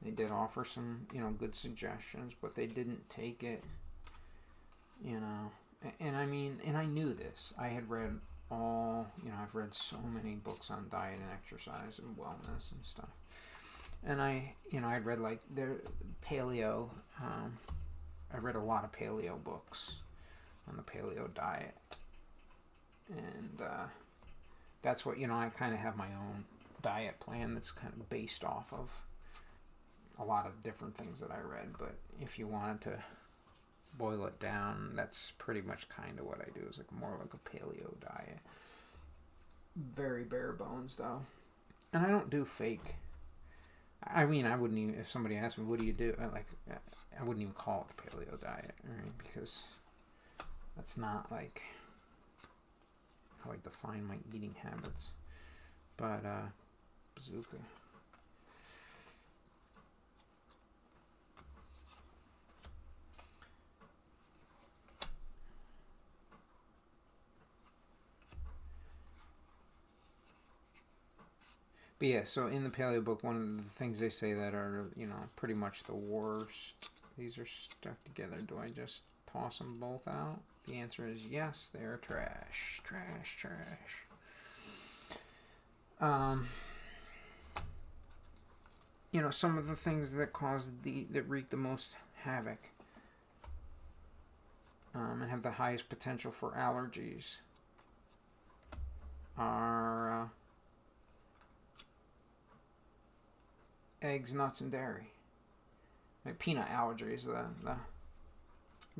They did offer some, good suggestions, but they didn't take it, And I mean, and I knew this. I had read I've read so many books on diet and exercise and wellness and stuff. And I'd read like paleo. I read a lot of paleo books on the paleo diet. And that's what, I kind of have my own diet plan that's kind of based off of a lot of different things that I read. But if you wanted to boil it down, that's pretty much kind of what I do, is like more like a paleo diet. Very bare bones though. And I don't do fake. I mean, I wouldn't even, if somebody asked me, what do you do? I wouldn't even call it a paleo diet, right? Because that's not like how I define my eating habits. But, bazooka. But yeah, so in the paleo book, one of the things they say that are, pretty much the worst, these are stuck together. Do I just toss them both out? The answer is yes, they are trash. Trash, trash. Some of the things that that wreak the most havoc and have the highest potential for allergies are eggs, nuts, and dairy. Peanut allergy is I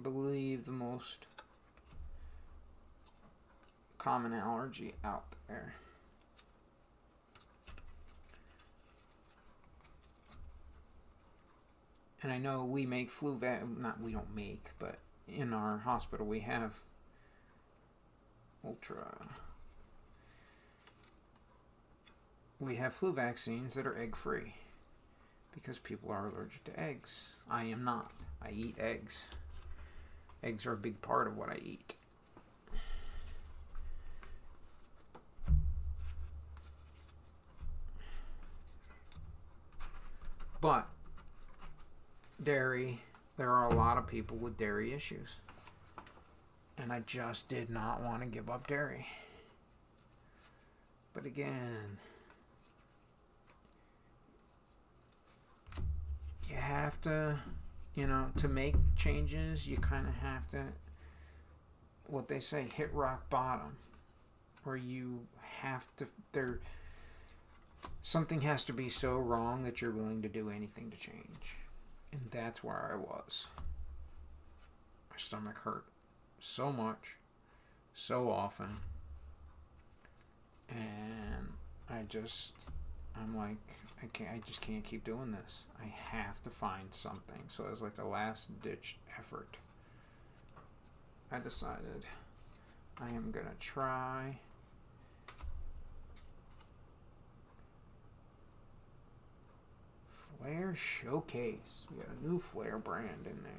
believe the most common allergy out there. And I know we make not we don't make, but in our hospital we have we have flu vaccines that are egg free because people are allergic to eggs. I am not. I eat eggs. Eggs are a big part of what I eat. But dairy, there are a lot of people with dairy issues. And I just did not want to give up dairy. But again, you have to, to make changes, you kind of have to, what they say, hit rock bottom. Or you have to, something has to be so wrong that you're willing to do anything to change. And that's where I was. My stomach hurt so much, so often. And I'm like, I just can't keep doing this. I have to find something. So it was like the last ditch effort. I decided I am gonna try Flair Showcase. We got a new Flair brand in there.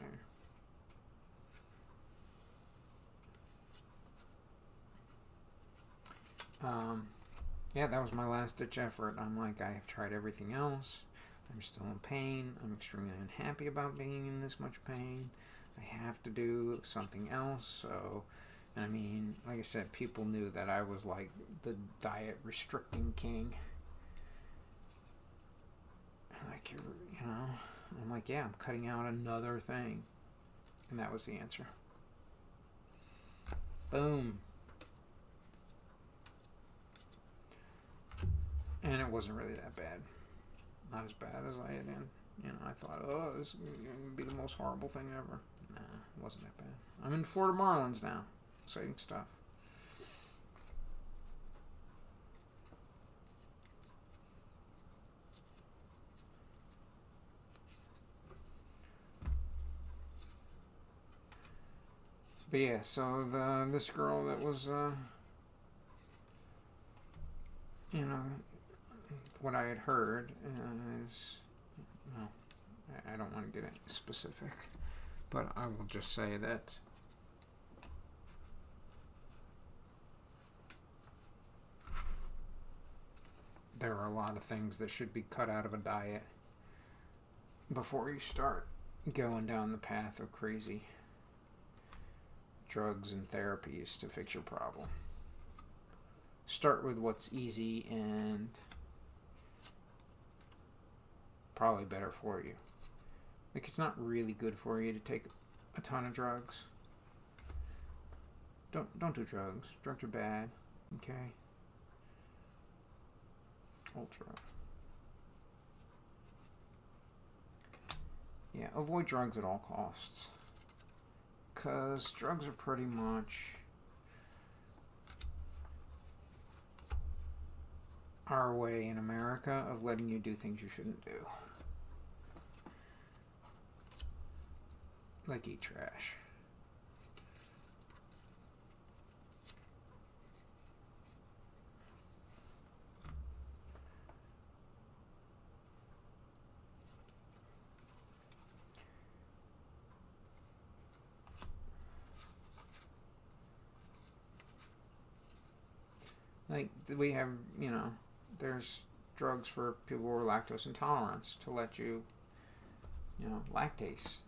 Yeah, that was my last ditch effort. I'm like, I have tried everything else. I'm still in pain. I'm extremely unhappy about being in this much pain. I have to do something else. So, and I mean, like I said, people knew that I was like the diet restricting king. Like, I'm like, yeah, I'm cutting out another thing. And that was the answer. Boom. And it wasn't really that bad. Not as bad as I had I thought, oh, this is going to be the most horrible thing ever. Nah, it wasn't that bad. I'm in Florida Marlins now. Exciting stuff. But yeah, so this girl that was, what I had heard is, no, I don't want to get specific, but I will just say that there are a lot of things that should be cut out of a diet before you start going down the path of crazy drugs and therapies to fix your problem. Start with what's easy and probably better for you. Like, it's not really good for you to take a ton of drugs. Don't do drugs. Drugs are bad. Okay? Ultra. Yeah, avoid drugs at all costs. Because drugs are pretty much our way in America of letting you do things you shouldn't do. Like eat trash. Like, we have, there's drugs for people who are lactose intolerant to let you, lactase.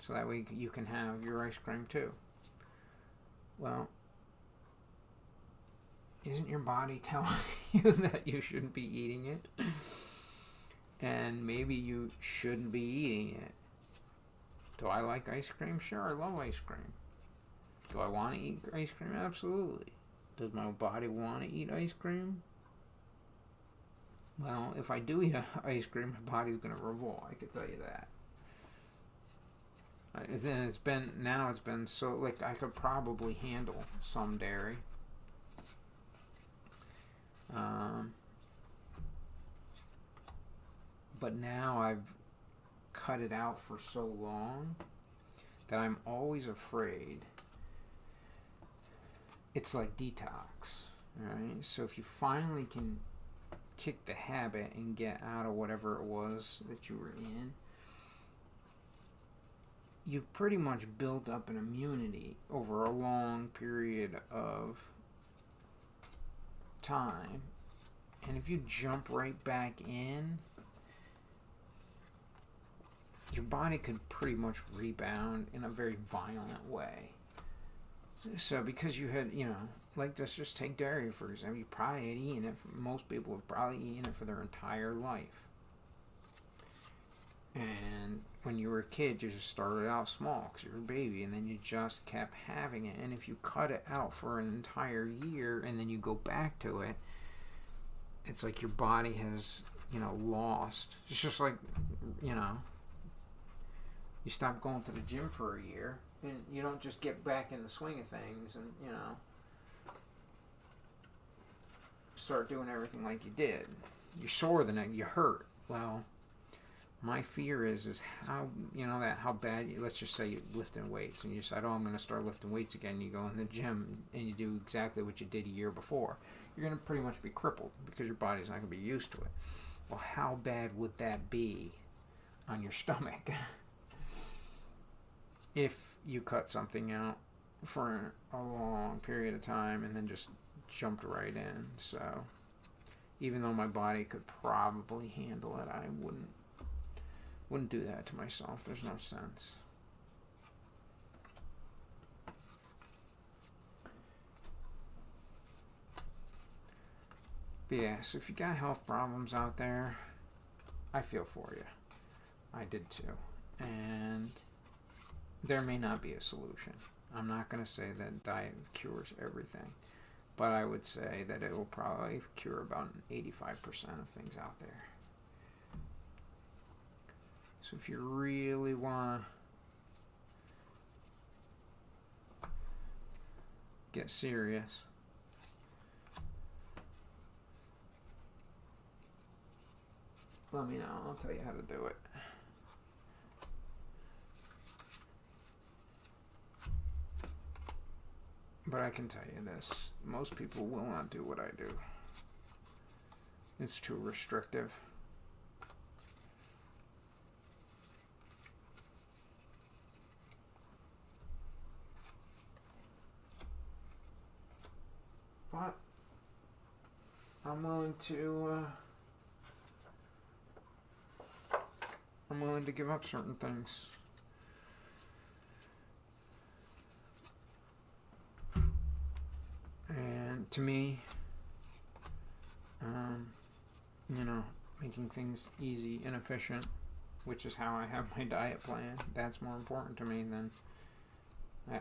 So that way you can have your ice cream too. Well, isn't your body telling you that you shouldn't be eating it? And maybe you shouldn't be eating it. Do I like ice cream? Sure, I love ice cream. Do I want to eat ice cream? Absolutely. Does my body want to eat ice cream? Well, if I do eat ice cream, my body's going to revolt. I can tell you that. Then it's been so, like, I could probably handle some dairy. But now I've cut it out for so long that I'm always afraid. It's like detox, right? So if you finally can kick the habit and get out of whatever it was that you were in, you've pretty much built up an immunity over a long period of time. And if you jump right back in, your body could pretty much rebound in a very violent way. So because you had, like, let's just take dairy for example. You probably had eaten it. Most people have probably eaten it for their entire life. And when you were a kid, you just started out small because you were a baby, and then you just kept having it. And if you cut it out for an entire year and then you go back to it, it's like your body has, lost. It's just like, you stop going to the gym for a year, and you don't just get back in the swing of things and, start doing everything like you did. You're sore the next, you hurt. Well, my fear is how, how bad, let's just say you're lifting weights, and you decide, I'm going to start lifting weights again, and you go in the gym, and you do exactly what you did a year before. You're going to pretty much be crippled, because your body's not going to be used to it. Well, how bad would that be on your stomach? If you cut something out for a long period of time and then just jumped right in. So even though my body could probably handle it, I wouldn't do that to myself. There's no sense. But yeah, so if you got health problems out there, I feel for you. I did too. And there may not be a solution. I'm not going to say that diet cures everything, but I would say that it will probably cure about 85% of things out there. So if you really want to get serious, let me know. I'll tell you how to do it. But I can tell you this, most people will not do what I do. It's too restrictive. But I'm willing to give up certain things. And to me, making things easy and efficient, which is how I have my diet plan, that's more important to me than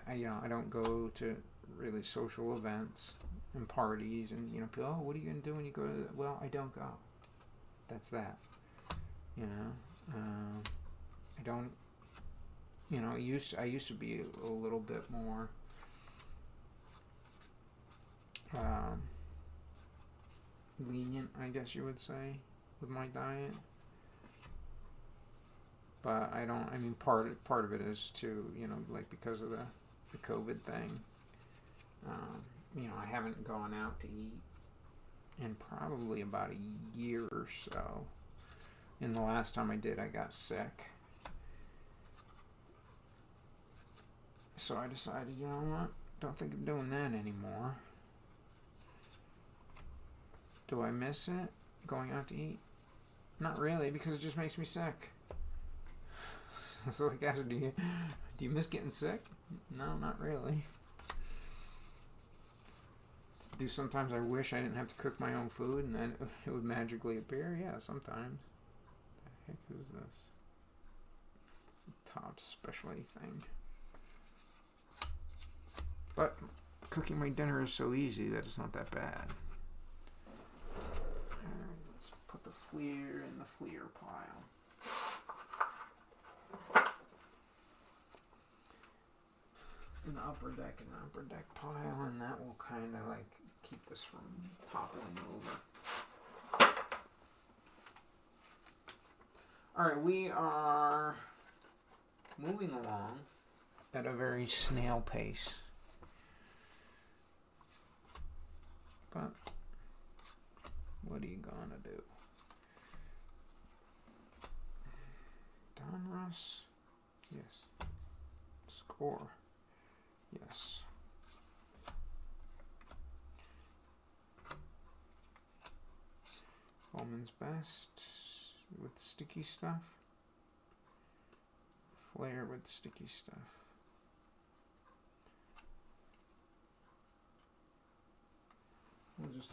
I don't go to really social events and parties and people, oh, what are you gonna do when you go to well, I don't go. That's that. I don't. I used to be a little bit more. lenient, I guess you would say, with my diet. But I don't. I mean, part of it is too, like because of the COVID thing. I haven't gone out to eat in probably about a year or so. And the last time I did, I got sick. So I decided, you know what? Don't think of doing that anymore. Do I miss it? Going out to eat? Not really, because it just makes me sick. So I guess, do you miss getting sick? No, not really. Do sometimes I wish I didn't have to cook my own food and then it would magically appear? Yeah, sometimes. What the heck is this? It's a Topps specialty thing. But cooking my dinner is so easy that it's not that bad. Alright, let's put the Fleer in the Fleer pile. In the upper deck pile, and that will kind of like keep this from toppling over. Alright, we are moving along at a very snail pace. But what are you gonna do? Donruss? Yes. Score? Yes. Bowman's Best with sticky stuff. Flair with sticky stuff. We'll just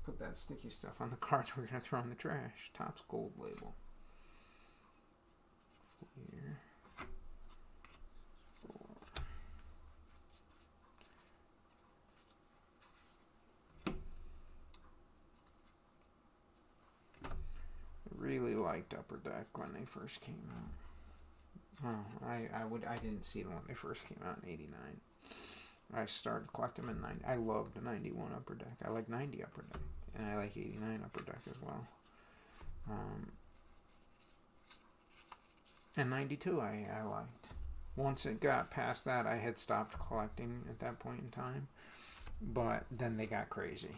put that sticky stuff on the cards we're going to throw in the trash. Topps Gold Label. Flair. Really liked Upper Deck when they first came out. Oh, I didn't see them when they first came out in '89. I started collecting them in '90. I loved 91 Upper Deck. I like 90 Upper Deck, and I like 89 Upper Deck as well. And 92 I liked. Once it got past that, I had stopped collecting at that point in time. But then they got crazy.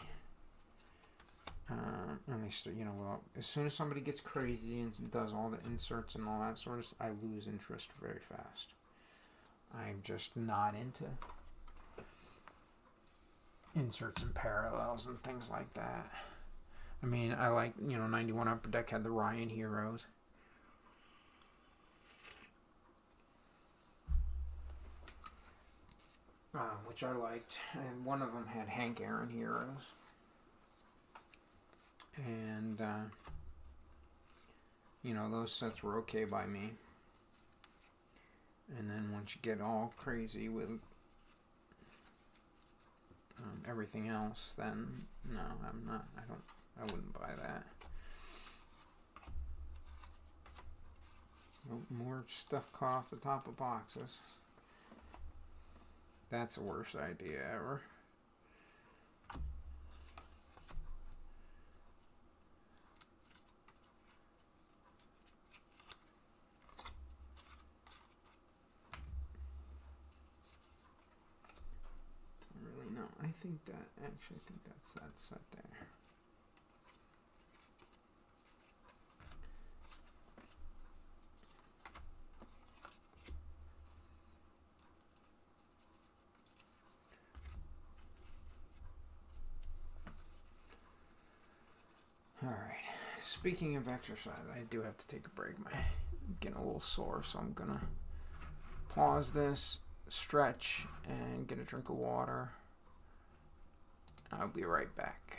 And they well, as soon as somebody gets crazy and does all the inserts and all that sort of stuff, I lose interest very fast. I'm just not into inserts and parallels and things like that. I mean, I like, 91 Upper Deck had the Ryan Heroes. Which I liked. And one of them had Hank Aaron Heroes. And, those sets were okay by me. And then once you get all crazy with everything else, then no, I wouldn't buy that. More stuff caught off the top of boxes. That's the worst idea ever. I think that's that set there. Alright, speaking of exercise, I do have to take a break. I'm getting a little sore, so I'm gonna pause this, stretch, and get a drink of water. I'll be right back.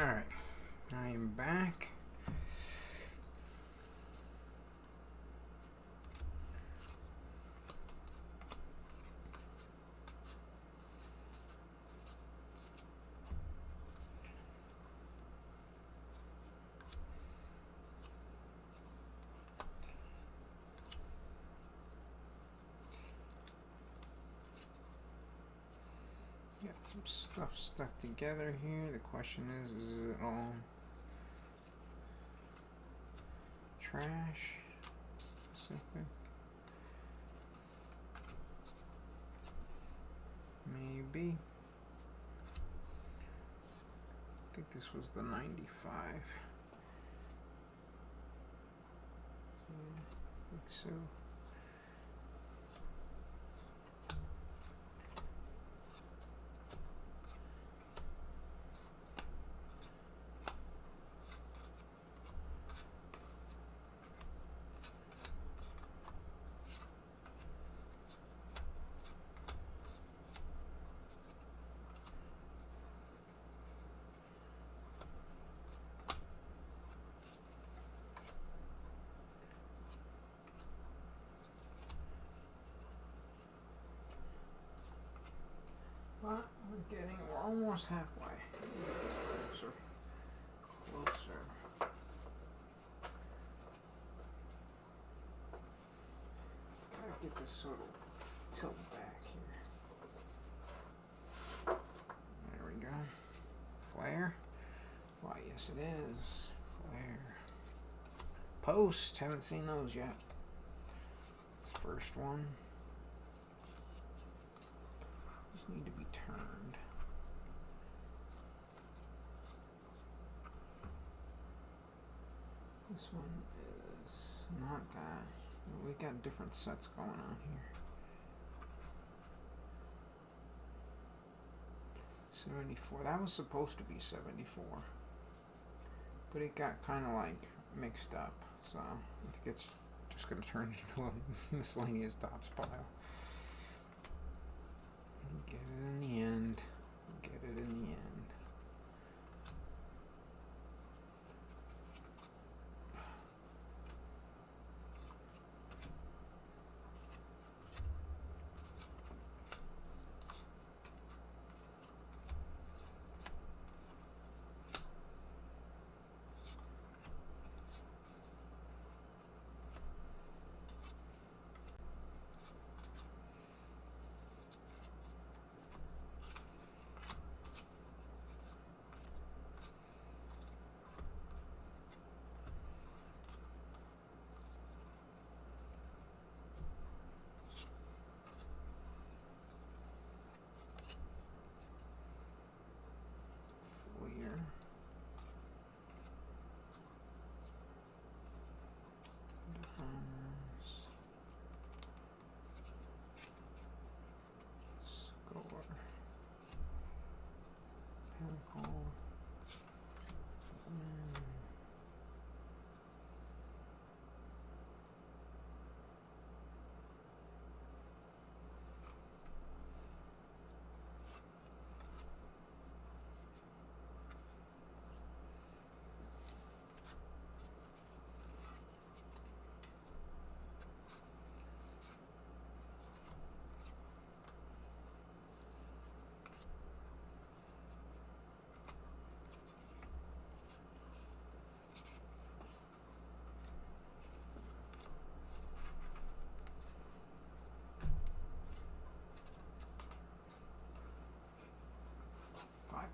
Alright, I am back. Got some stuff stuck together here. The question is it all trash? Specific? Maybe. I think this was the 95. I think so. But we're almost halfway. Closer. Closer. Gotta get this sort of tilt back here. There we go. Flare. Why, yes it is. Flare. Post. Haven't seen those yet. It's the first one. Need to be turned. This one is not that. We got different sets going on here. 74. That was supposed to be 74. But it got kind of like mixed up. So I think it's just going to turn into a miscellaneous tops pile. Get it in the end. Get it in the end.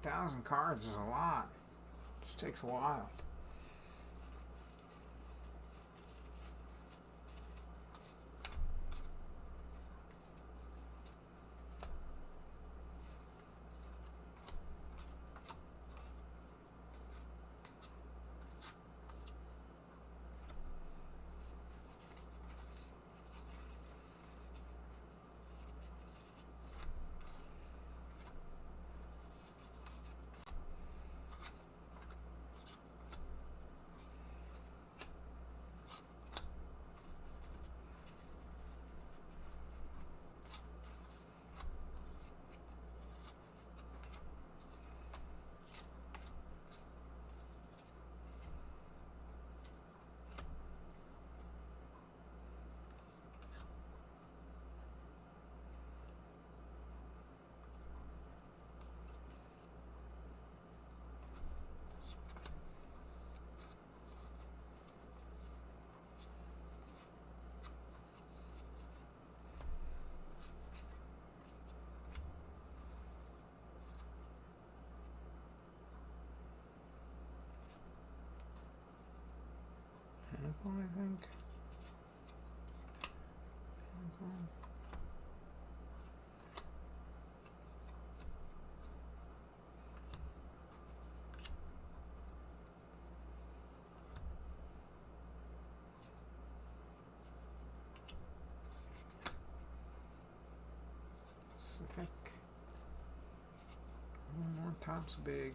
$5,000 cards is a lot. Just takes a while. I think. Pacific. One more top's big.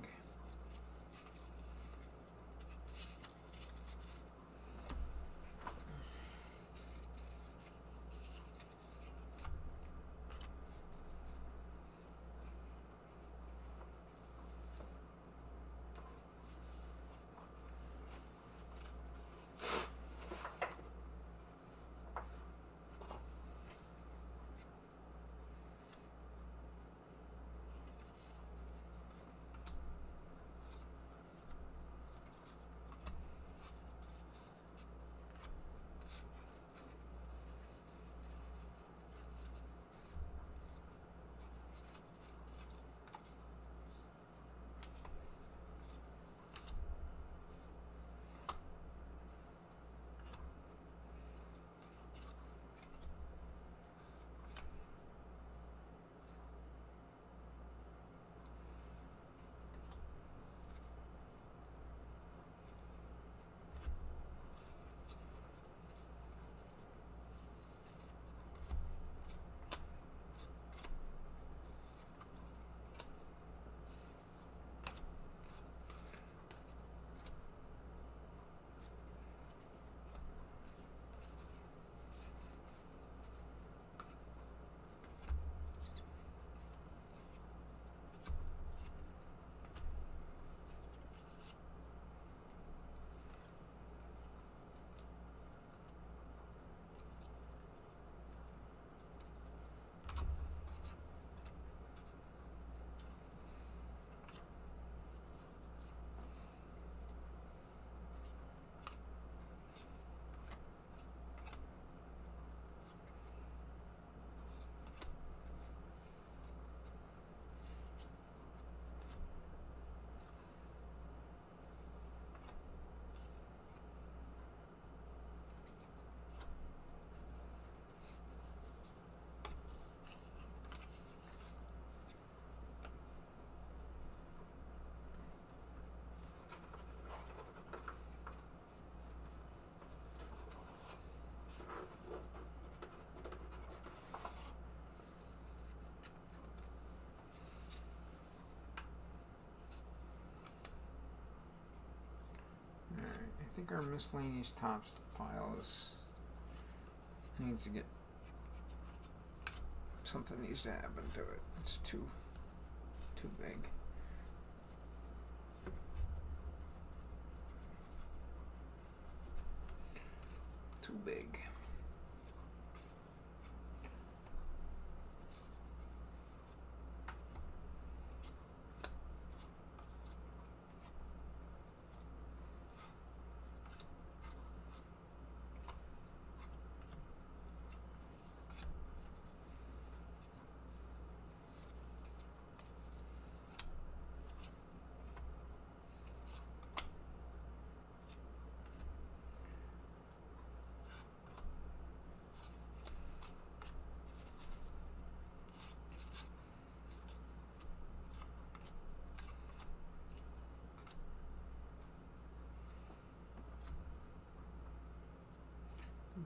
I think our miscellaneous tops pile needs to get something needs to happen to it. It's too big. Too big.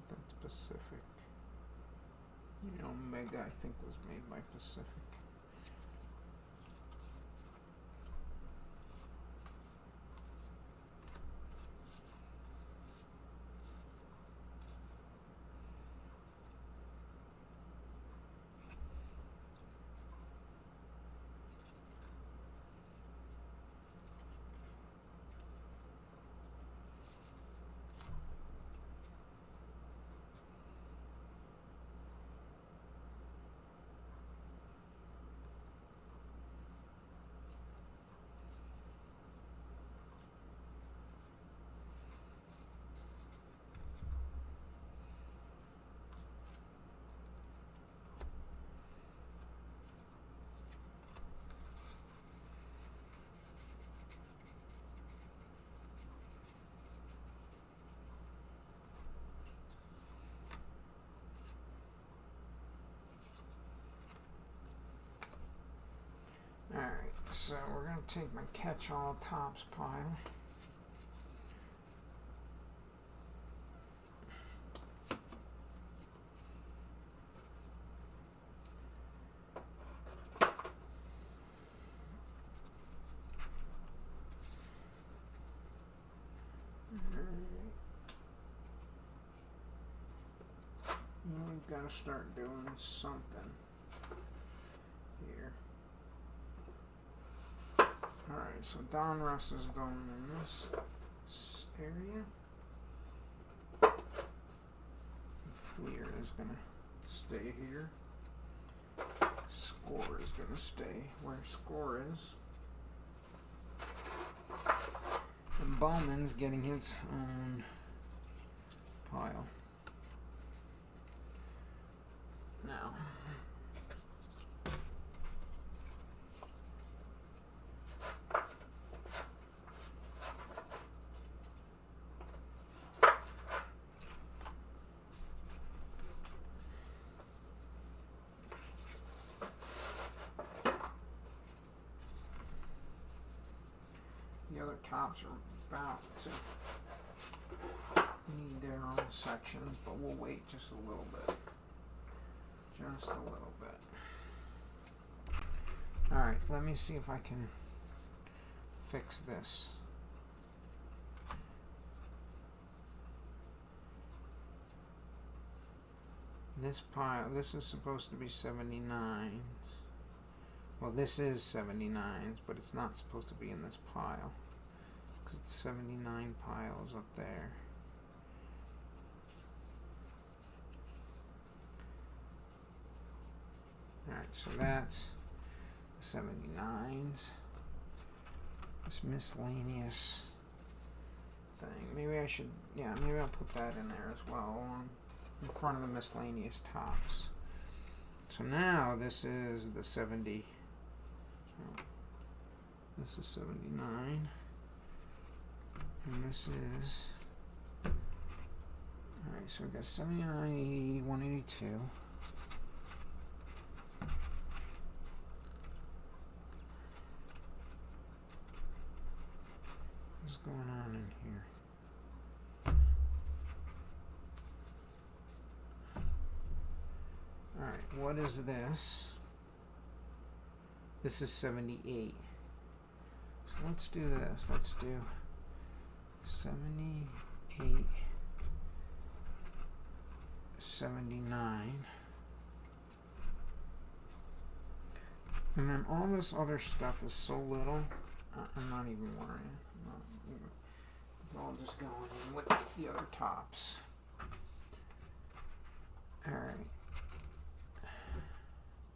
That's Pacific. Omega, I think, was made by Pacific. Alright, so we're going to take my catch-all tops pile. We've got to start doing something here. Alright, so Donruss is going in this area. Fleer is going to stay here. Score is going to stay where Score is. And Bowman's getting his own pile. Now, the other tops are about to need their own sections, but we'll wait just a little bit. Just a little bit. Alright, let me see if I can fix this. This pile, this is supposed to be 79s. Well, this is 79s, but it's not supposed to be in this pile. Because the 79 pile is up there. Alright, so that's the 79s. This miscellaneous thing. Maybe I should, yeah, maybe I'll put that in there as well, in front of the miscellaneous tops. So now this is the 70. Oh, this is 79. And this is, alright, so we got 79, 80, 182. What's going on in here? Alright, what is this? This is 78. So let's do this. Let's do 78, 79. And then all this other stuff is so little, I'm not even worrying. It's all just going in with the other tops. Alright.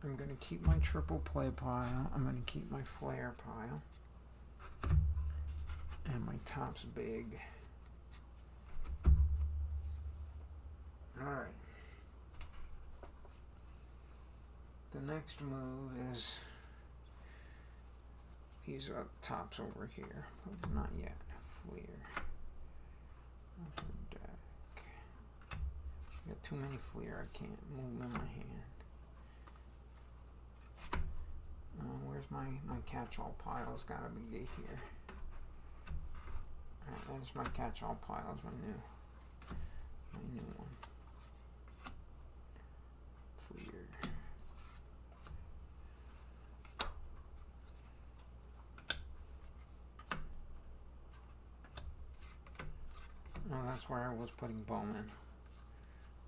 I'm going to keep my triple play pile. I'm going to keep my flare pile. And my top's big. Alright. The next move is these are tops over here, but not yet. Fleer. Deck. I got too many fleer, I can't move them in my hand. Where's my catch-all pile's gotta be here. Alright, there's my catch-all pile, is my new one. Fleer. Oh, that's where I was putting Bowman.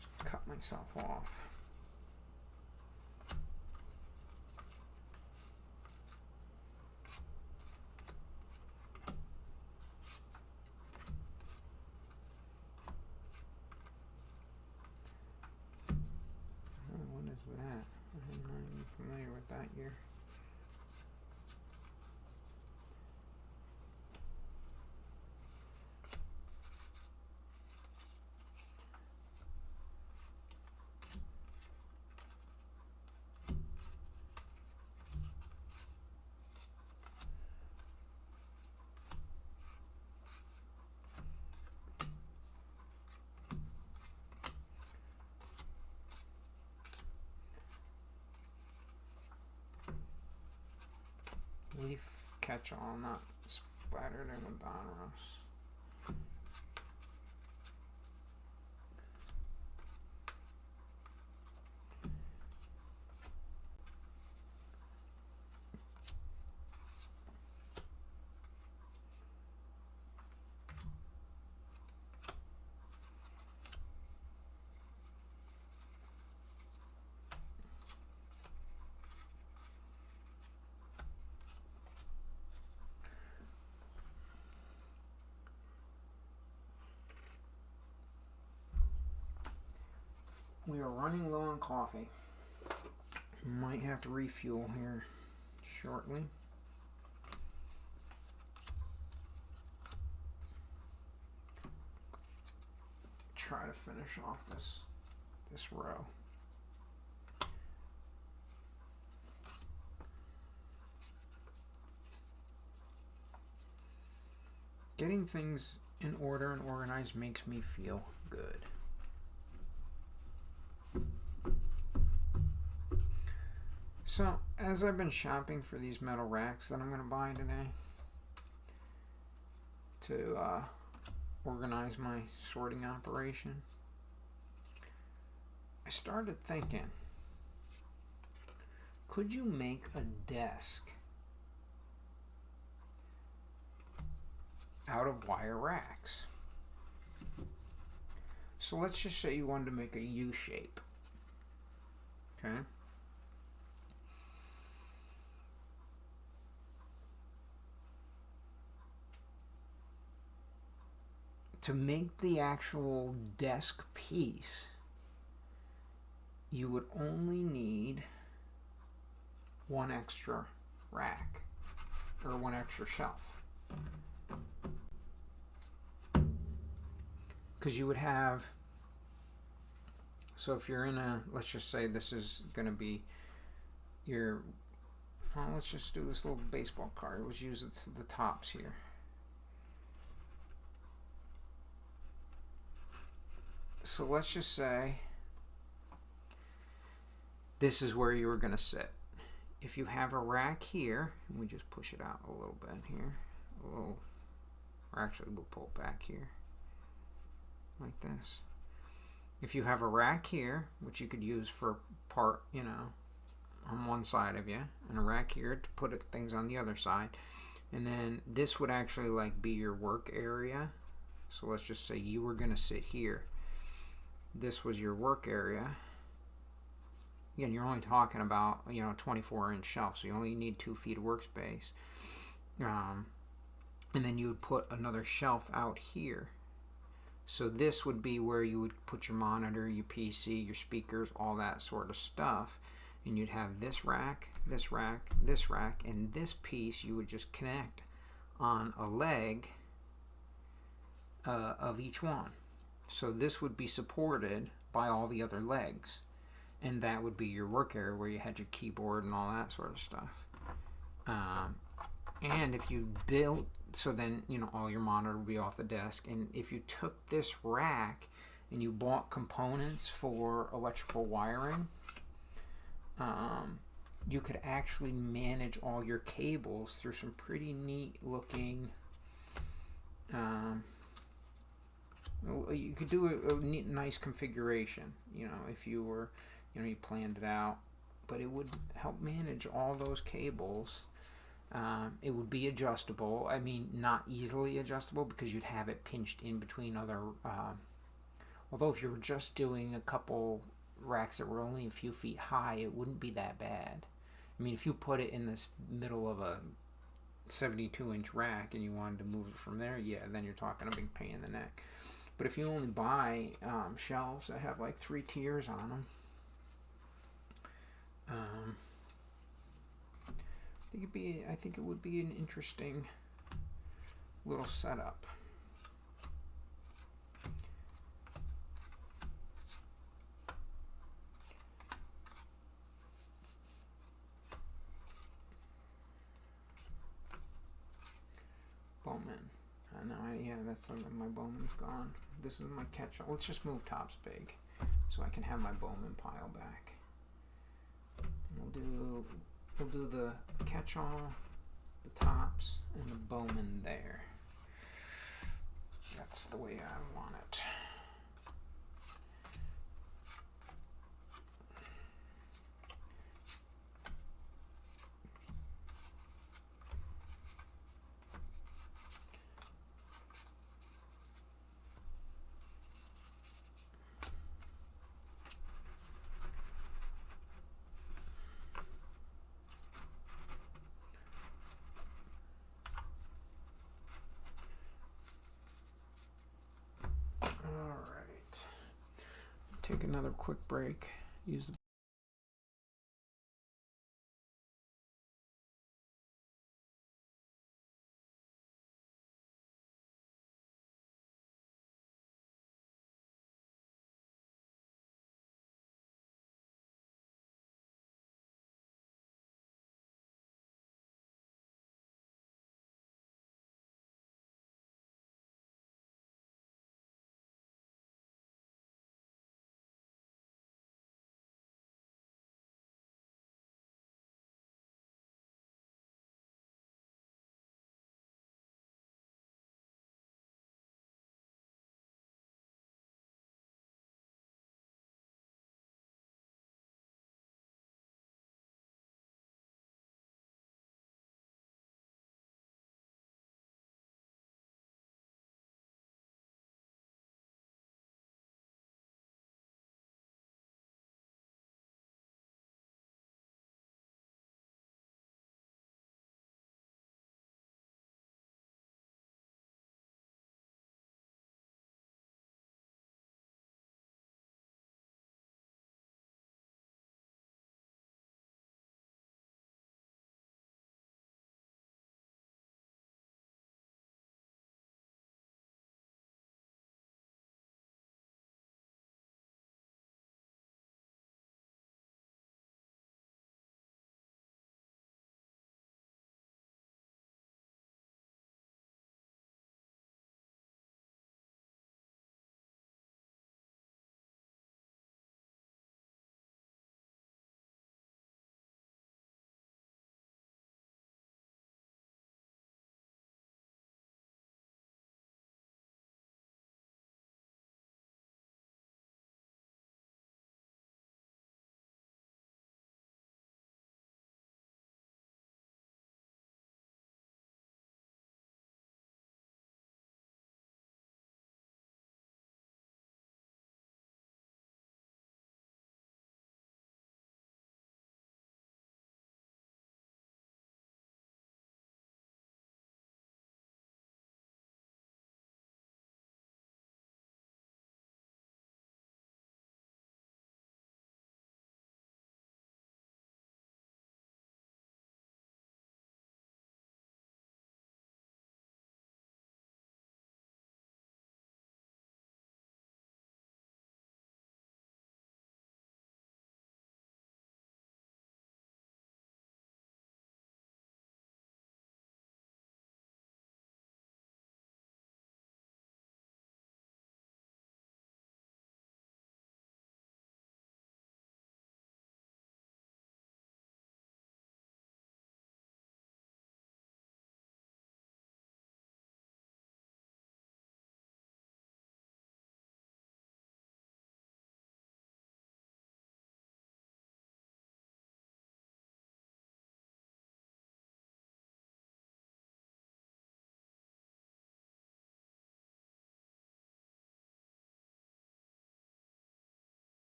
Just cut myself off. What is that? I'm not even familiar with that here. catch-all, not splattered in with Donruss. We are running low on coffee. Might have to refuel here shortly. Try to finish off this row. Getting things in order and organized makes me feel good. So, as I've been shopping for these metal racks that I'm going to buy today to organize my sorting operation, I started thinking, could you make a desk out of wire racks? So let's just say you wanted to make a U shape. Okay? To make the actual desk piece, you would only need one extra rack or one extra shelf. Because you would have, so if you're in a, let's just say this is going to be your, well, let's just do this little baseball card. Let's use the tops here. So let's just say this is where you were going to sit. If you have a rack here, and we just push it out a little bit here, or actually we'll pull it back here, like this. If you have a rack here, which you could use for part, you know, on one side of you, and a rack here to put things on the other side, and then this would actually like be your work area. So let's just say you were going to sit here. This was your work area. Again, you're only talking about, you know, 24-inch shelf, so you only need 2 feet of workspace. And then you would put another shelf out here. So this would be where you would put your monitor, your PC, your speakers, all that sort of stuff. And you'd have this rack, this rack, this rack, and this piece you would just connect on a leg of each one. So this would be supported by all the other legs. And that would be your work area where you had your keyboard and all that sort of stuff. And if you built, so then, you know, all your monitor would be off the desk. And if you took this rack and you bought components for electrical wiring, you could actually manage all your cables through some pretty neat looking, you could do a neat, nice configuration, you know, if you were, you know, you planned it out, but it would help manage all those cables. It would be adjustable. I mean, not easily adjustable because you'd have it pinched in between other, although if you were just doing a couple racks that were only a few feet high, it wouldn't be that bad. I mean, if you put it in this middle of a 72-inch rack and you wanted to move it from there, yeah, then you're talking a big pain in the neck. But if you only buy shelves that have like 3 tiers on them, I think it would be an interesting little setup. Bowman. No, yeah, that's my Bowman's gone. This is my catch-all. Let's just move tops big so I can have my Bowman pile back. We'll do the catch-all the tops and the Bowman there. That's the way I want it. Alright. Take another quick break. Use the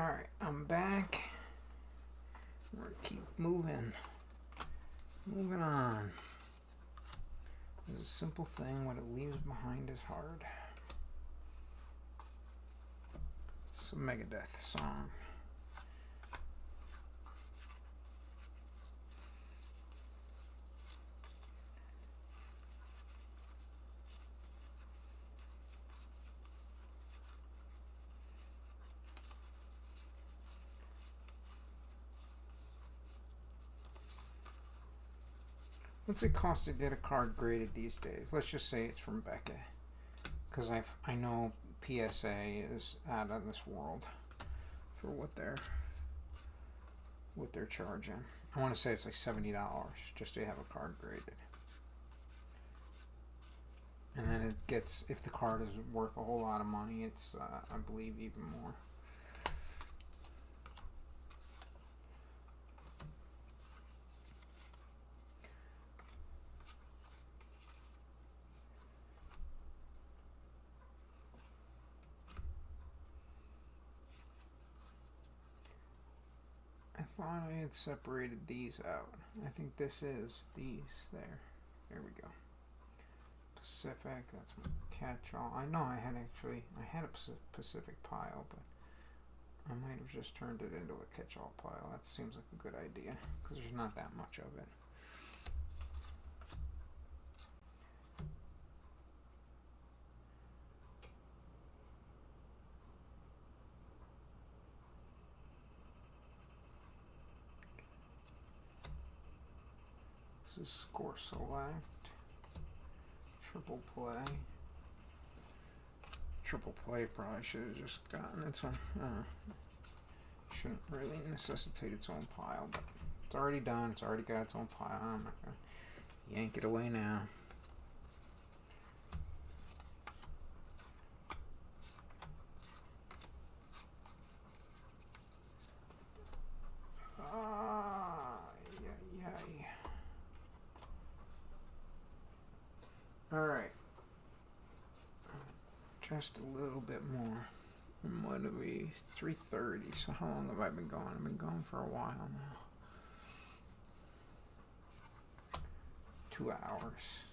Alright, I'm back. We're gonna keep moving. Moving on. It's a simple thing. What it leaves behind is hard. It's a Megadeth song. What's it cost to get a card graded these days? Let's just say it's from Beckett, because I know PSA is out of this world for what they're charging. I want to say it's like $70 just to have a card graded, and then it gets, if the card is worth a whole lot of money, it's I believe even more. I thought I had separated these out. I think this is these there. There we go. Pacific, that's my catch-all. I know I had a Pacific pile, but I might have just turned it into a catch-all pile. That seems like a good idea, because there's not that much of it. This is score select, triple play. Triple play probably should have just gotten its own. Shouldn't really necessitate its own pile, but it's already done. It's already got its own pile. I'm not gonna yank it away now. Alright. Just a little bit more. And what do we? 3:30. So how long have I been going? I've been going for a while now. 2 hours.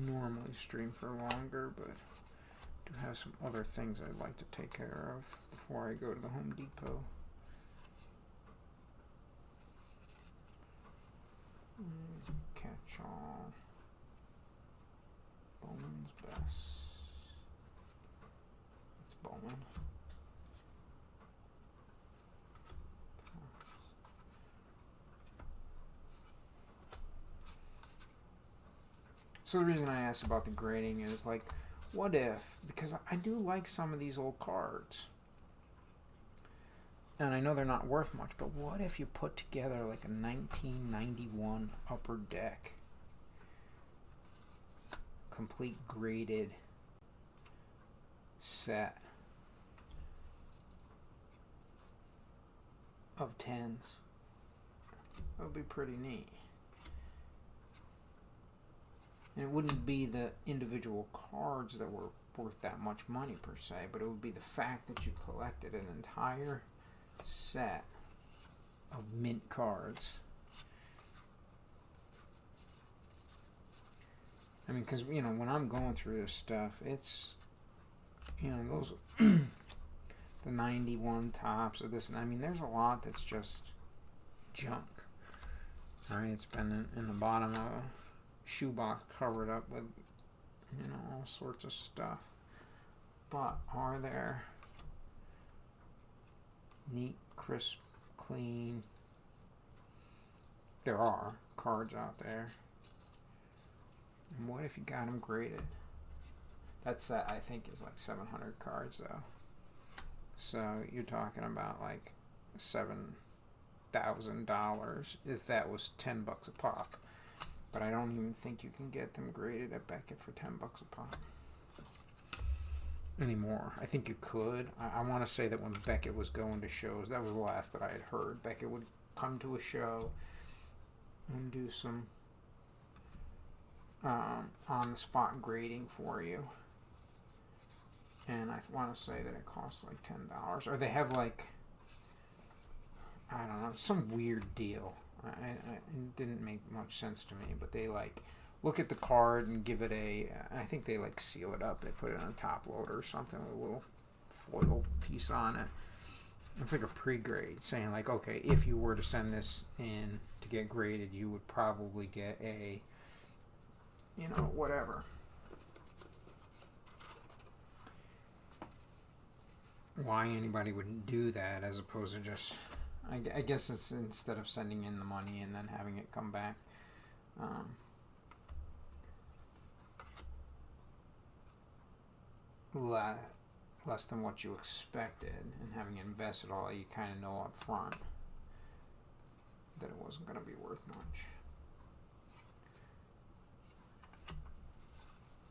Normally stream for longer, but I do have some other things I'd like to take care of before I go to the Home Depot. Catch all. Bowman's best. It's Bowman. So the reason I asked about the grading is like, what if, because I do like some of these old cards, and I know they're not worth much, but what if you put together like a 1991 Upper Deck complete graded set of 10s? That would be pretty neat. And it wouldn't be the individual cards that were worth that much money per se, but it would be the fact that you collected an entire set of mint cards. I mean, because, you know, when I'm going through this stuff, it's, you know, those, the 91 tops of this, and I mean, there's a lot that's just junk. Alright, it's been in the bottom of a shoebox covered up with, you know, all sorts of stuff. But are there neat, crisp, clean? There are cards out there. And what if you got them graded? That set, I think, is like 700 cards though. So you're talking about like $7,000 if that was $10 a pop. But I don't even think you can get them graded at Beckett for $10 a pop anymore. I think you could. I want to say that when Beckett was going to shows, that was the last that I had heard. Beckett would come to a show and do some on the spot grading for you. and I want to say that it costs like $10, or they have like, I don't know, some weird deal. It didn't make much sense to me, but they like look at the card and give it a. I think they like seal it up. They put it on a top loader or something with a little foil piece on it. It's like a pre-grade, saying like, okay, if you were to send this in to get graded, you would probably get a, you know, whatever. Why anybody would do that as opposed to just, I guess it's instead of sending in the money and then having it come back. Less than what you expected, and having invested all, you kind of know up front that it wasn't going to be worth much.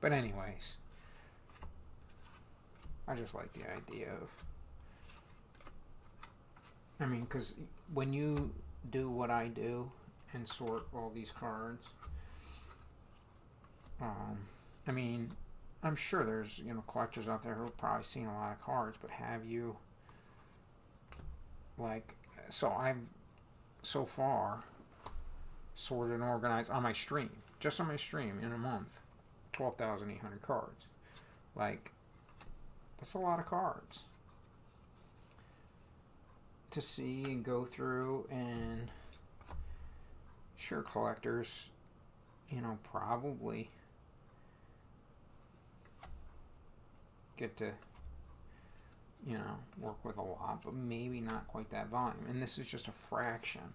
But anyways, I just like the idea of, I mean, because when you do what I do and sort all these cards, I mean, I'm sure there's, you know, collectors out there who have probably seen a lot of cards, but have you, like, so I've so far sorted and organized on my stream, just on my stream in a month, 12,800 cards. Like, that's a lot of cards to see and go through. And sure, collectors, you know, probably get to, you know, work with a lot, but maybe not quite that volume. And this is just a fraction,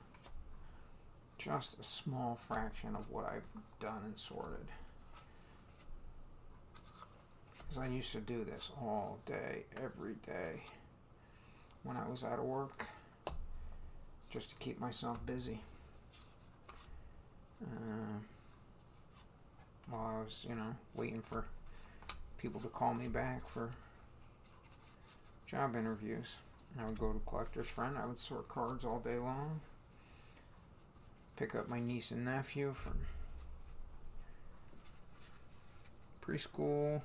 just a small fraction of what I've done and sorted. Because I used to do this all day, every day, when I was out of work, just to keep myself busy. While I was, you know, waiting for people to call me back for job interviews. I would go to Collector's Friend. I would sort cards all day long. Pick up my niece and nephew from preschool.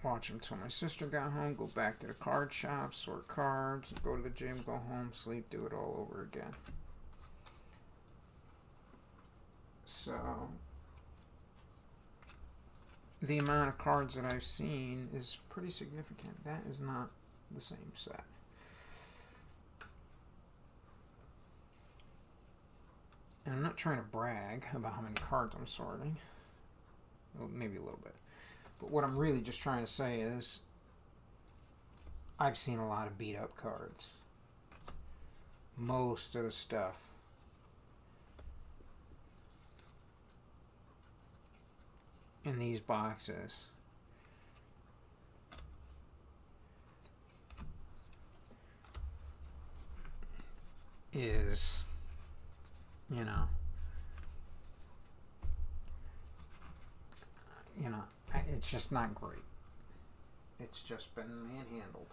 Watch them till my sister got home. Go back to the card shop, sort cards, go to the gym, go home, sleep, do it all over again. So the amount of cards that I've seen is pretty significant. That is not the same set. And I'm not trying to brag about how many cards I'm sorting. Well, maybe a little bit. But what I'm really just trying to say is I've seen a lot of beat up cards. Most of the stuff in these boxes is, you know, it's just not great. It's just been manhandled.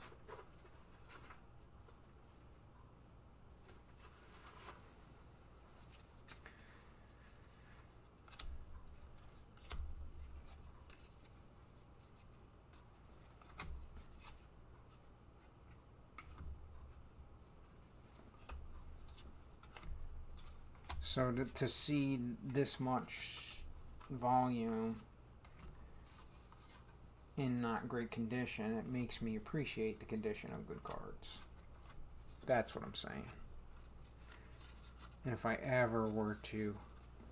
So to see this much volume in not great condition, it makes me appreciate the condition of good cards. That's what I'm saying. And if I ever were to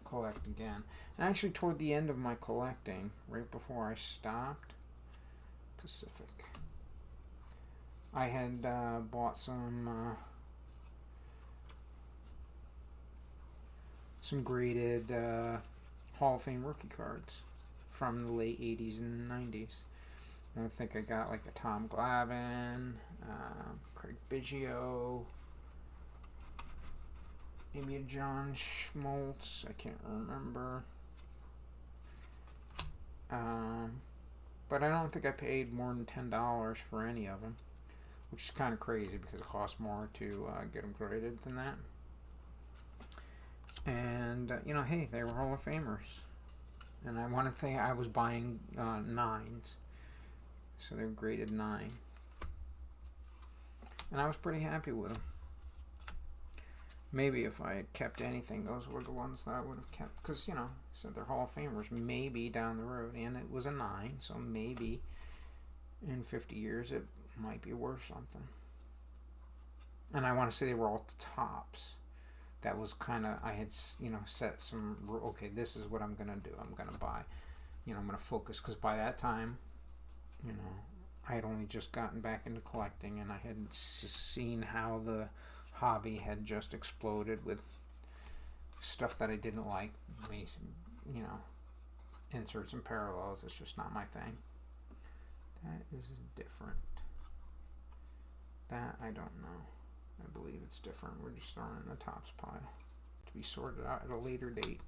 collect again, and actually toward the end of my collecting, right before I stopped, Pacific, I had bought some graded Hall of Fame rookie cards from the late 80s and 90s. And I think I got like a Tom Glavine, Craig Biggio, maybe a John Schmaltz, I can't remember. But I don't think I paid more than $10 for any of them, which is kind of crazy because it costs more to get them graded than that. And, you know, hey, they were Hall of Famers. And I want to think I was buying 9s, so they're graded 9, and I was pretty happy with them. Maybe if I had kept anything, those were the ones that I would have kept, because said they're Hall of Famers. Maybe down the road, and it was a 9, so maybe in 50 years it might be worth something. And I want to say they were all Topps. That was kind of, I had set some, okay, this is what I'm gonna do. I'm gonna buy, I'm gonna focus, because by that time, I had only just gotten back into collecting, and I had seen how the hobby had just exploded with stuff that I didn't like. Inserts and parallels. It's just not my thing. That is different. That I don't know. I believe it's different. We're just throwing in the Topps pile to be sorted out at a later date.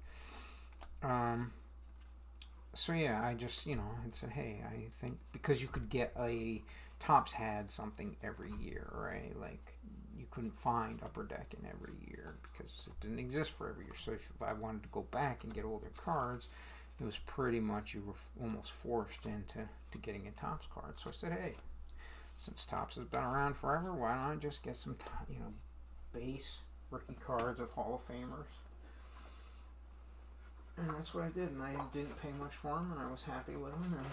So yeah, I just had said, hey, I think because you could get a Topps had something every year, right? Like you couldn't find Upper Deck in every year because it didn't exist for every year. So if I wanted to go back and get older cards, it was pretty much you were almost forced into getting a Topps card. So I said, hey, since Topps has been around forever, why don't I just get some base rookie cards of Hall of Famers? And that's what I did, and I didn't pay much for them, and I was happy with them. And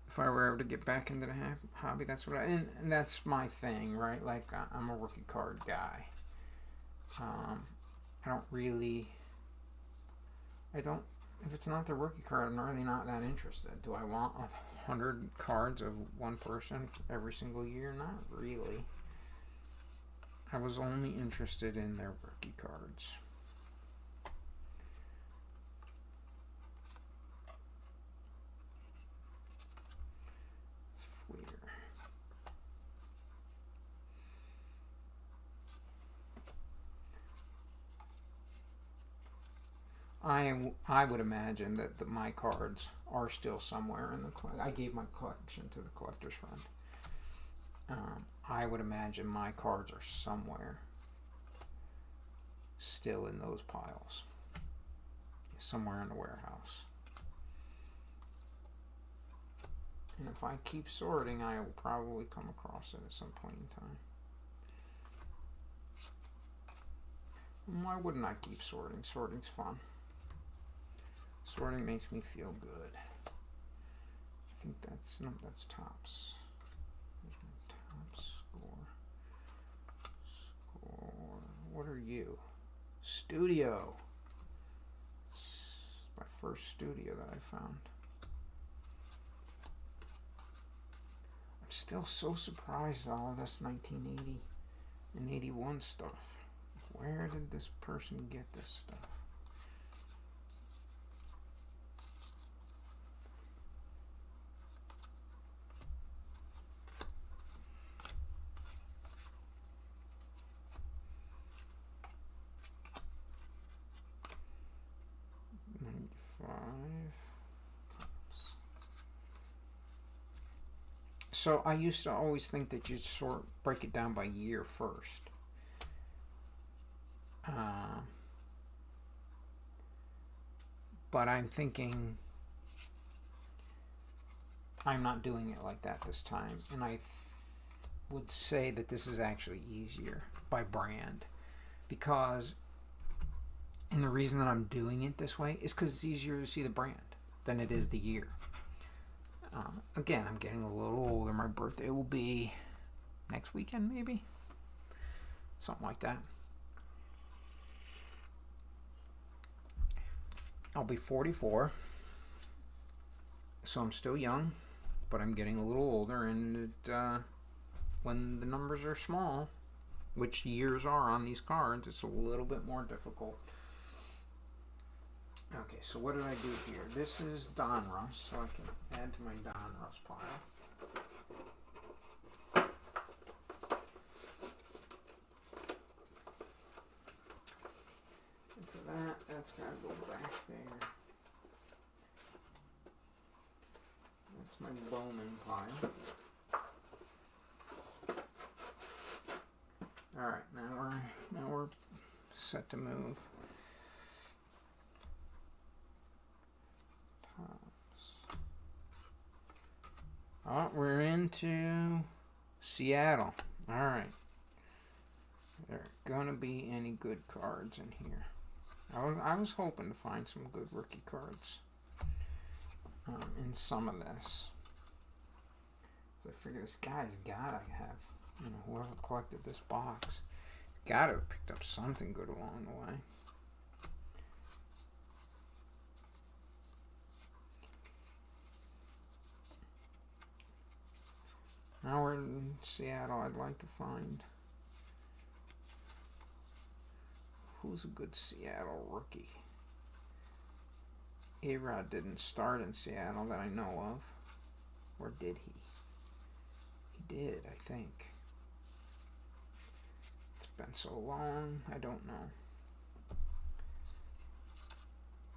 if I were ever to get back into the hobby, that's what and that's my thing, right? Like I'm a rookie card guy. If it's not the rookie card, I'm really not that interested. Do I want 100 cards of one person every single year? Not really. I was only interested in their rookie cards. It's Fleer. I would imagine that my cards are still somewhere in the collection. I gave my collection to the collector's friend. I would imagine my cards are somewhere still in those piles, somewhere in the warehouse. And if I keep sorting, I will probably come across it at some point in time. And why wouldn't I keep sorting? Sorting's fun. Sorting makes me feel good. I think that's Topps. There's my Topps score. What are you? Studio. It's my first studio that I found. I'm still so surprised at all this 1980 and 81 stuff. Where did this person get this stuff? So I used to always think that you'd break it down by year first. But I'm thinking I'm not doing it like that this time, and I would say that this is actually easier by brand, because, and the reason that I'm doing it this way is because it's easier to see the brand than it is the year. Again, I'm getting a little older. My birthday will be next weekend, maybe, something like that. I'll be 44, so I'm still young, but I'm getting a little older, and when the numbers are small, which years are on these cards, it's a little bit more difficult. Okay, so what did I do here? This is Donruss, so I can add to my Donruss pile. And for that, that's got to go back there. That's my Bowman pile. Alright, now we're set to move. Oh, we're into Seattle. All right. There gonna be any good cards in here. I was hoping to find some good rookie cards in some of this. So I figure this guy's gotta have, whoever collected this box, gotta have picked up something good along the way. Now we're in Seattle. I'd like to find who's a good Seattle rookie. A-Rod didn't start in Seattle that I know of. Or did he? He did, I think. It's been so long, I don't know.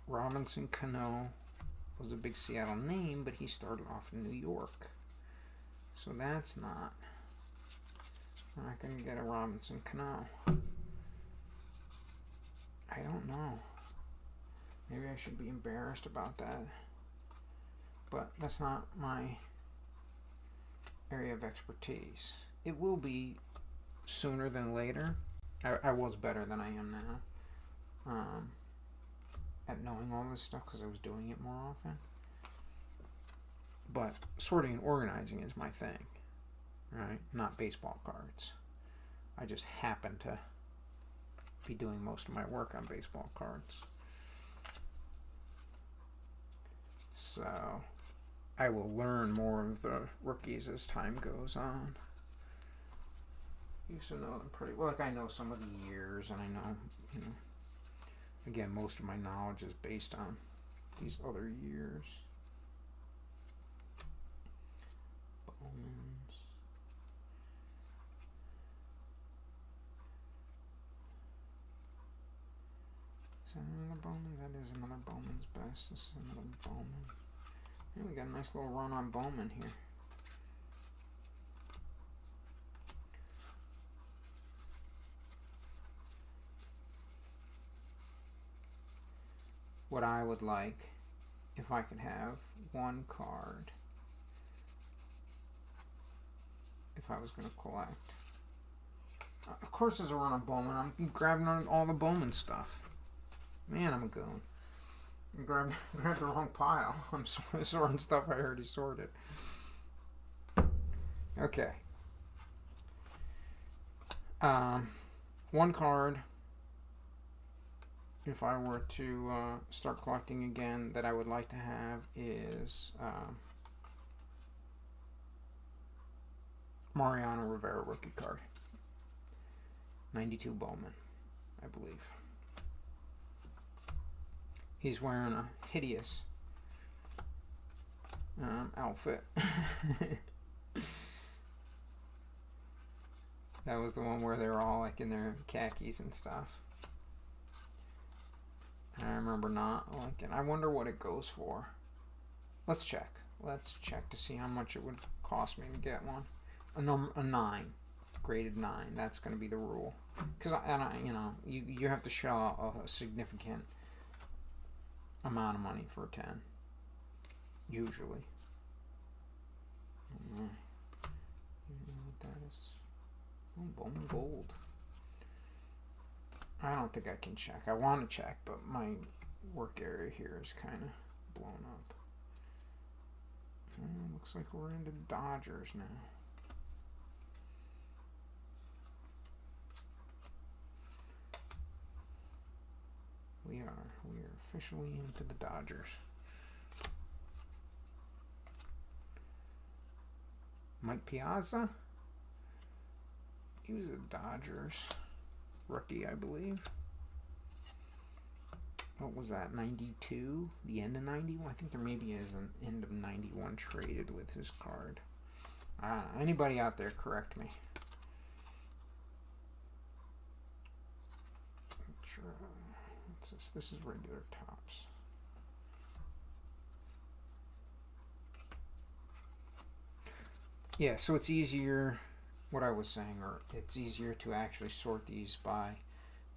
Robinson Cano was a big Seattle name, but he started off in New York. So that's not. I'm not going to get a Robinson Cano. I don't know. Maybe I should be embarrassed about that. But that's not my area of expertise. It will be sooner than later. I was better than I am now at knowing all this stuff because I was doing it more often. But sorting and organizing is my thing, right? Not baseball cards. I just happen to be doing most of my work on baseball cards. So I will learn more of the rookies as time goes on. Used to know them pretty well. Like I know some of the years, and I know, again, most of my knowledge is based on these other years. Bowman's. Is that another Bowman? That is another Bowman's best. This is another Bowman. And we got a nice little run on Bowman here. What I would like, if I could have one card, if I was going to collect. Of course there's a run on Bowman. I'm grabbing all the Bowman stuff. Man, I'm a goon. I grabbed the wrong pile. I'm sorting stuff I already sorted. Okay. One card, if I were to start collecting again, that I would like to have is Mariano Rivera rookie card. 92 Bowman, I believe. He's wearing a hideous outfit. That was the one where they were all like in their khakis and stuff. I remember not liking. I wonder what it goes for. Let's check. Let's check to see how much it would cost me to get one. A 9, graded 9. That's going to be the rule. Because you have to shell a significant amount of money for a 10. Usually. You know what that is? Oh, Bowman Gold. I don't think I can check. I want to check, but my work area here is kind of blown up. Looks like we're into Dodgers now. We are officially into the Dodgers. Mike Piazza? He was a Dodgers rookie, I believe. What was that, 92? The end of 91? I think there maybe is an end of 91 traded with his card. Anybody out there, correct me. What's this? This is regular Topps. Yeah, so it's easier, what I was saying, or it's easier to actually sort these by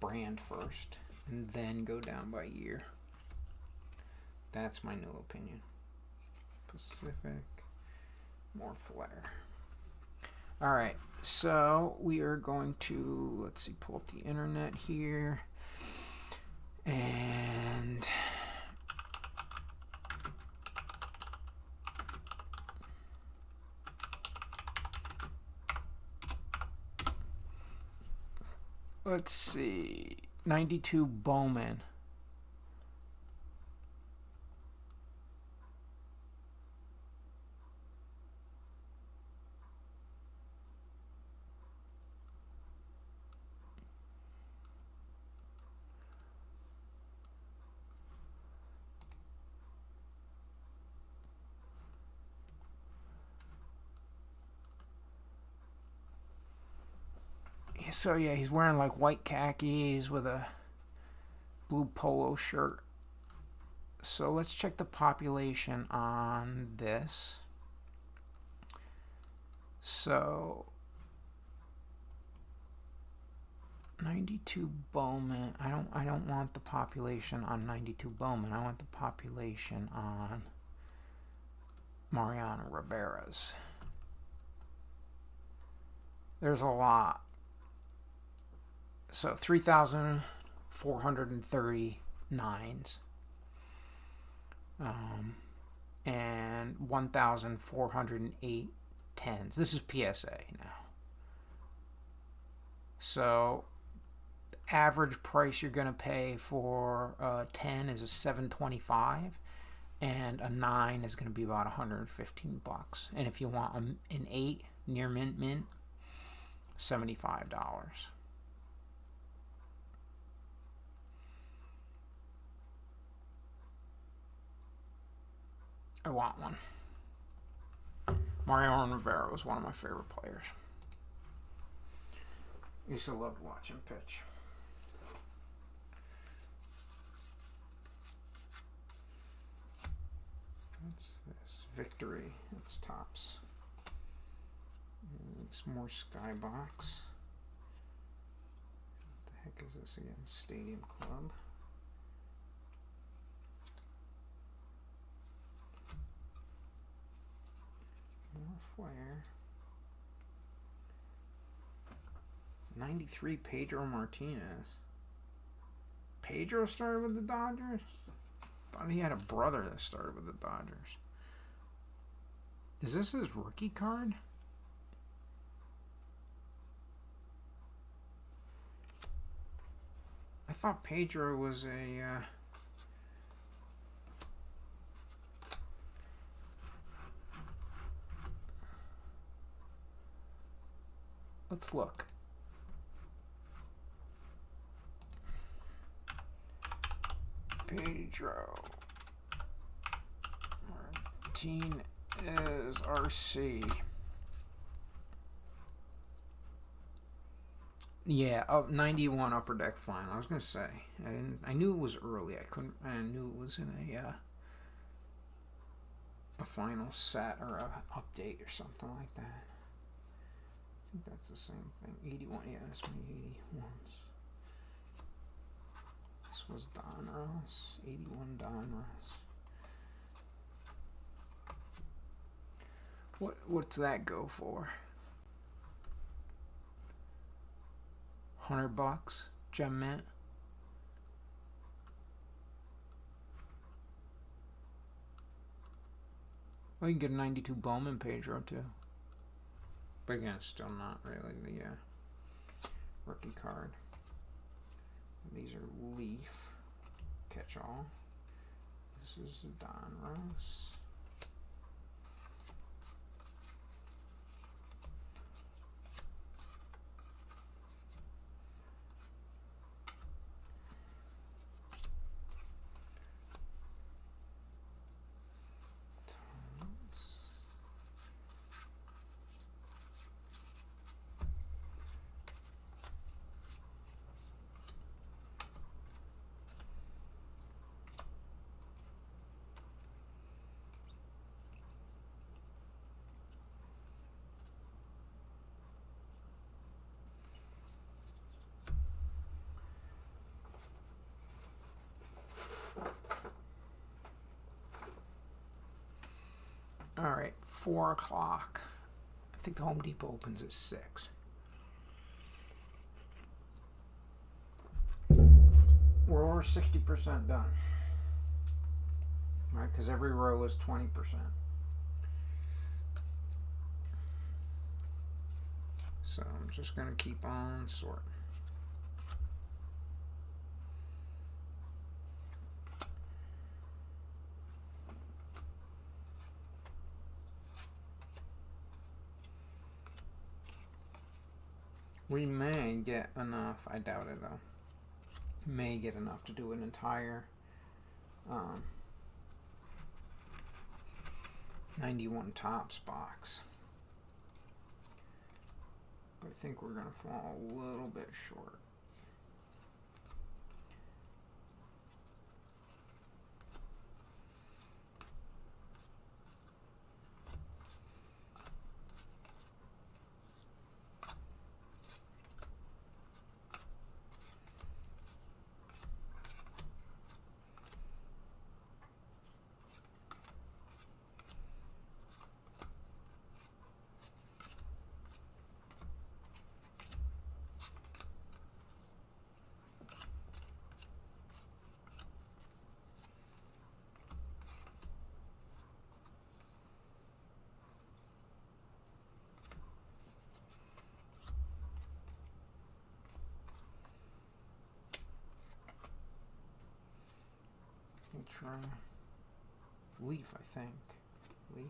brand first and then go down by year. That's my new opinion. Pacific, more flare. All right, so we are going to, let's see, pull up the internet here. And let's see, 92 Bowman. So yeah, he's wearing like white khakis with a blue polo shirt. So let's check the population on this. So 92 Bowman. I don't want the population on 92 Bowman. I want the population on Mariano Rivera's. There's a lot. So 3,439s. And 1,408 10s. This is PSA now. So average price you're going to pay for a 10 is a $725, and a 9 is going to be about $115. And if you want an 8 near mint, $75. I want one. Mariano Rivera was one of my favorite players. Used to love watching pitch. What's this? Victory. It's tops. It's more Skybox. What the heck is this again? Stadium Club. More flare. 93 Pedro Martinez. Pedro started with the Dodgers? Thought he had a brother that started with the Dodgers. Is this his rookie card? I thought Pedro was a... Let's look. Pedro Martinez RC. Yeah, 91 Upper Deck final. I was gonna say I knew it was early. I knew it was in a final set or a update or something like that. I think that's the same thing. 81. Yeah, that's my 81s. This was Donruss. 81 Donruss. What's that go for? $100, Gem Mint. Well, you can get a 92 Bowman Pedro too. But again, still not really the rookie card. These are Leaf catch-all. This is Donruss. All right, 4 o'clock. I think the Home Depot opens at 6. We're over 60% done. All right, because every row is 20%. So I'm just going to keep on sorting. We may get enough, I doubt it though, may get enough to do an entire 91 tops box. But I think we're going to fall a little bit short. Try leaf, I think. Leaf.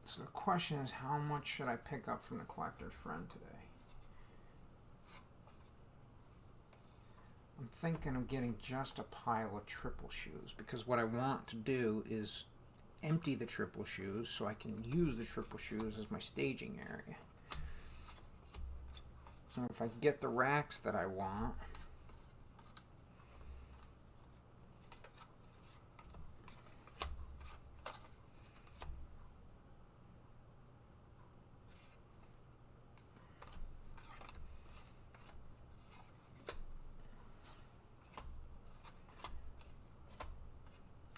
So the question is, how much should I pick up from the collector's friend today? I'm thinking of getting just a pile of triple shoes, because what I want to do is empty the triple shoes so I can use the triple shoes as my staging area. So if I get the racks that I want,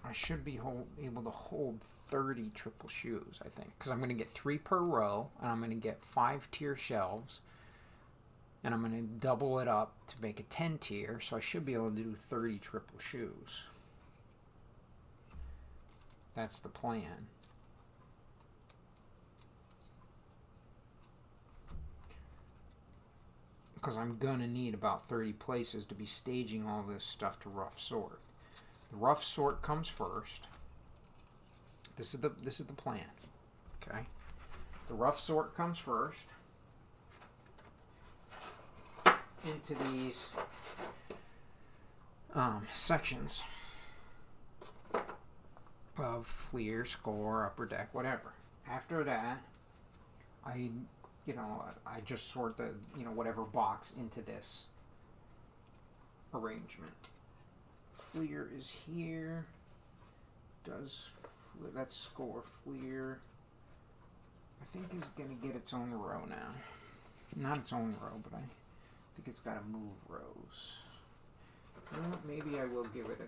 I should be able to hold 30 triple shoes, I think, because I'm going to get 3 per row, and I'm going to get 5 tier shelves, and I'm going to double it up to make a 10 tier, so I should be able to do 30 triple shoes. That's the plan. Because I'm going to need about 30 places to be staging all this stuff to rough sort. The rough sort comes first. This is the plan. Okay. The rough sort comes first into these sections of Fleer, Score, Upper Deck, whatever. After that, I just sort the whatever box into this arrangement. Fleer is here. That's Score Fleer. I think is going to get its own row now. Not its own row, but I think it's got to move rows. Well, maybe I will give it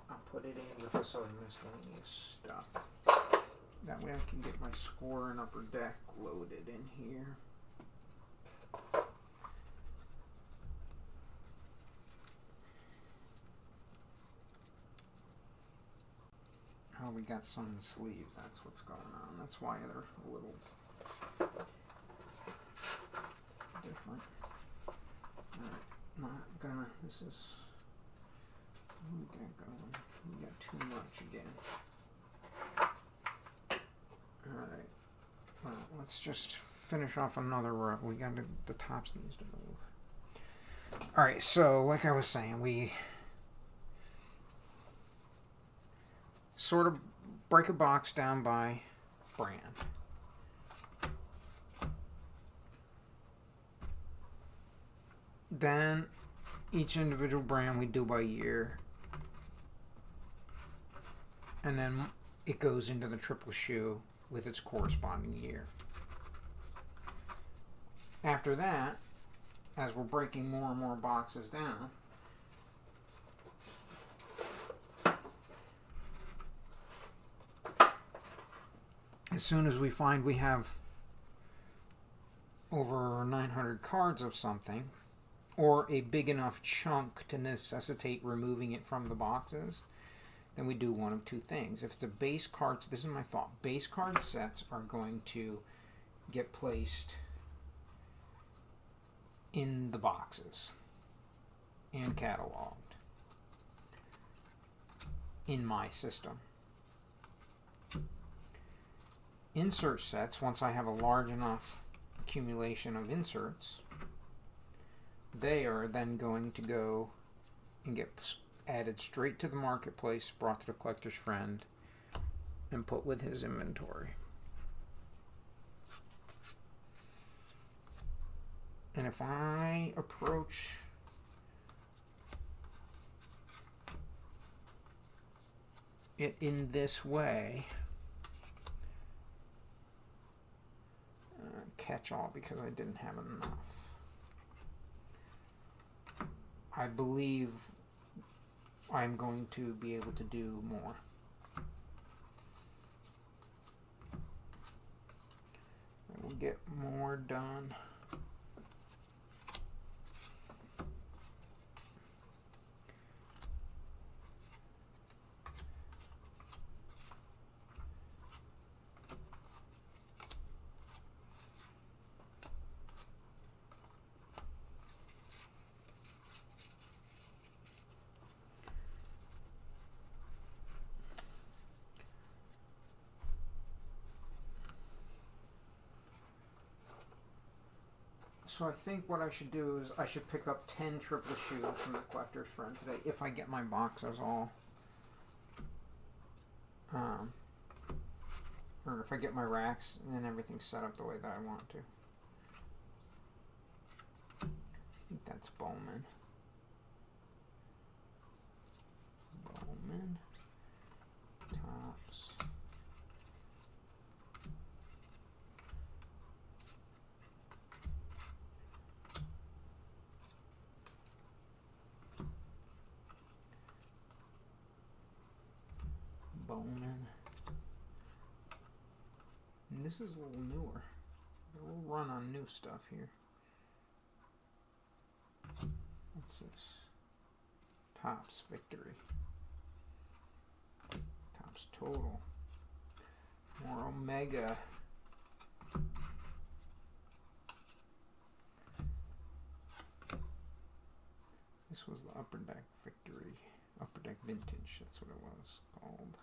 I'll put it in with this other miscellaneous stuff. That way I can get my Score and Upper Deck loaded in here. Oh, we got some in the sleeves. That's what's going on. That's why they're a little different. Not gonna. This is. We got going. We got too much again. Alright. Well, let's just finish off another row. We got the tops needs to move. Alright, so like I was saying, we sort of break a box down by brand. Then each individual brand we do by year. And then it goes into the triple shoe with its corresponding year. After that, as we're breaking more and more boxes down, as soon as we find we have over 900 cards of something, or a big enough chunk to necessitate removing it from the boxes, then we do one of two things. If it's a base cards, this is my thought, base card sets are going to get placed in the boxes and cataloged in my system. Insert sets, once I have a large enough accumulation of inserts, they are then going to go and get added straight to the marketplace, brought to the collector's friend, and put with his inventory. And if I approach it in this way, catch all because I didn't have enough, I believe I'm going to be able to do more. I will get more done. So I think what I should do is I should pick up 10 triple shoes from the collector's friend today if I get my boxes all, or if I get my racks and everything set up the way that I want to. I think that's Bowman. Bowman. Topps. Bowman. And this is a little newer. We'll run on new stuff here. What's this? Topps Victory. Topps Total. More Omega. This was the Upper Deck Victory. Upper Deck Vintage, that's what it was called.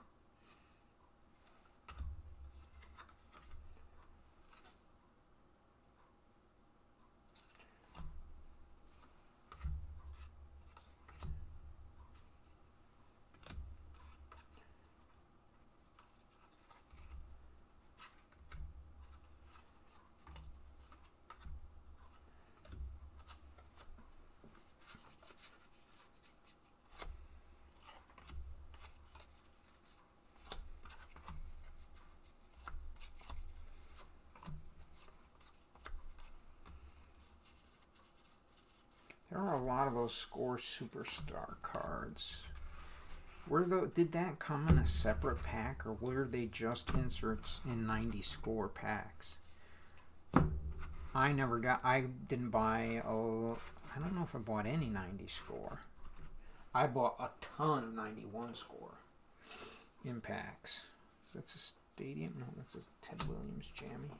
There are a lot of those Score Superstar cards. Did that come in a separate pack, or were they just inserts in 90 Score packs? I didn't buy, I don't know if I bought any 90 Score. I bought a ton of 91 Score in packs. That's a Stadium? No, that's a Ted Williams jammy.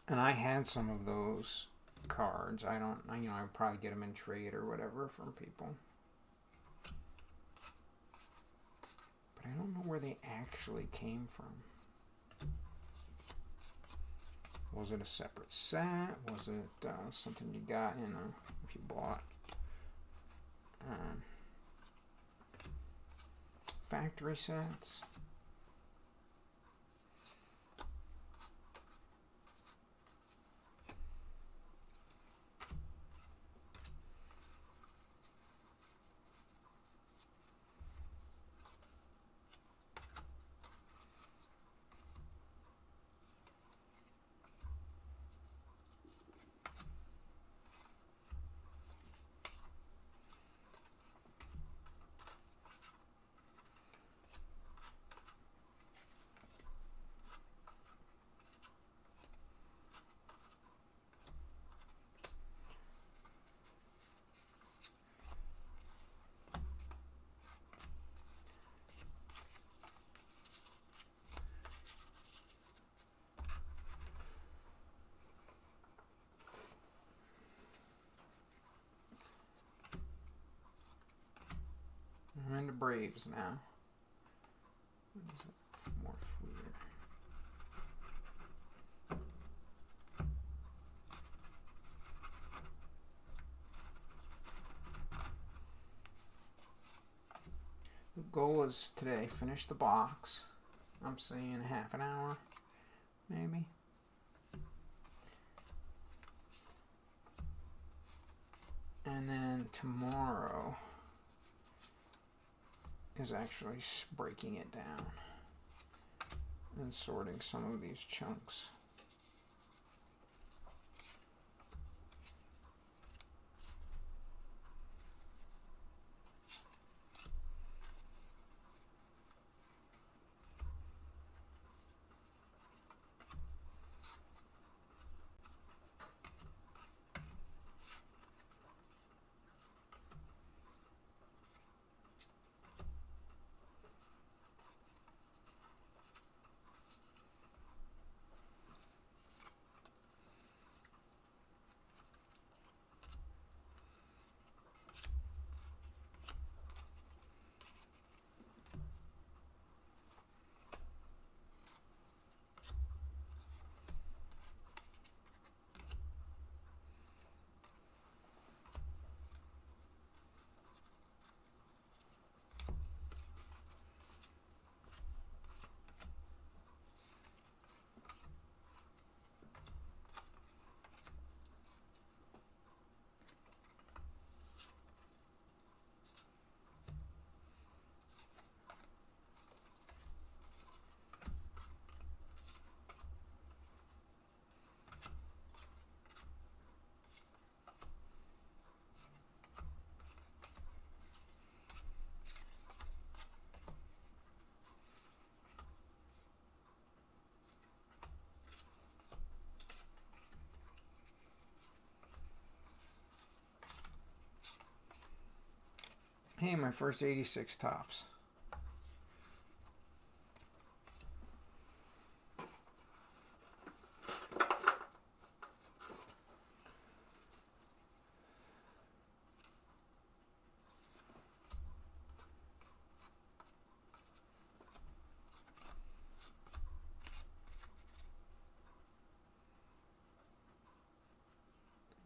And I had some of those cards. I would probably get them in trade or whatever from people. But I don't know where they actually came from. Was it a separate set? Was it something you got if you bought factory sets? Braves now. What is it? More Fleer. The goal is today, finish the box. I'm saying half an hour, maybe. And then tomorrow is actually breaking it down and sorting some of these chunks. Hey, my first 86 tops.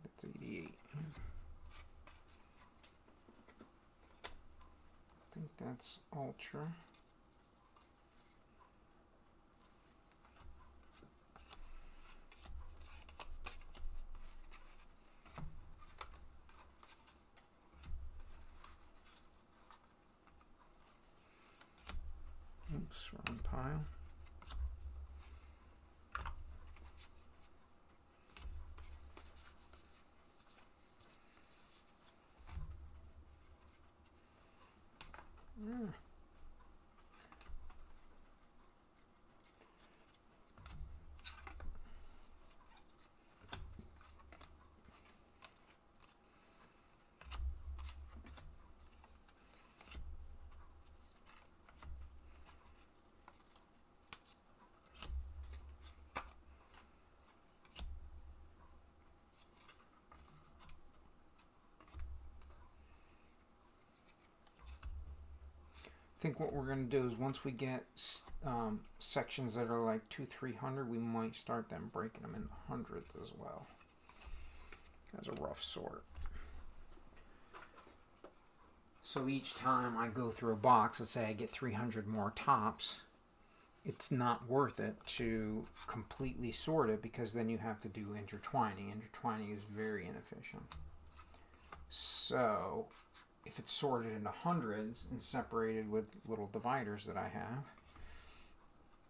That's 88. I think that's Ultra. Oops, wrong pile. Yeah. I think what we're going to do is once we get sections that are like 200-300, we might start them breaking them in the hundredths as well as a rough sort. So each time I go through a box, let's say I get 300 more tops, it's not worth it to completely sort it because then you have to do intertwining. Intertwining is very inefficient. So if it's sorted into hundreds and separated with little dividers that I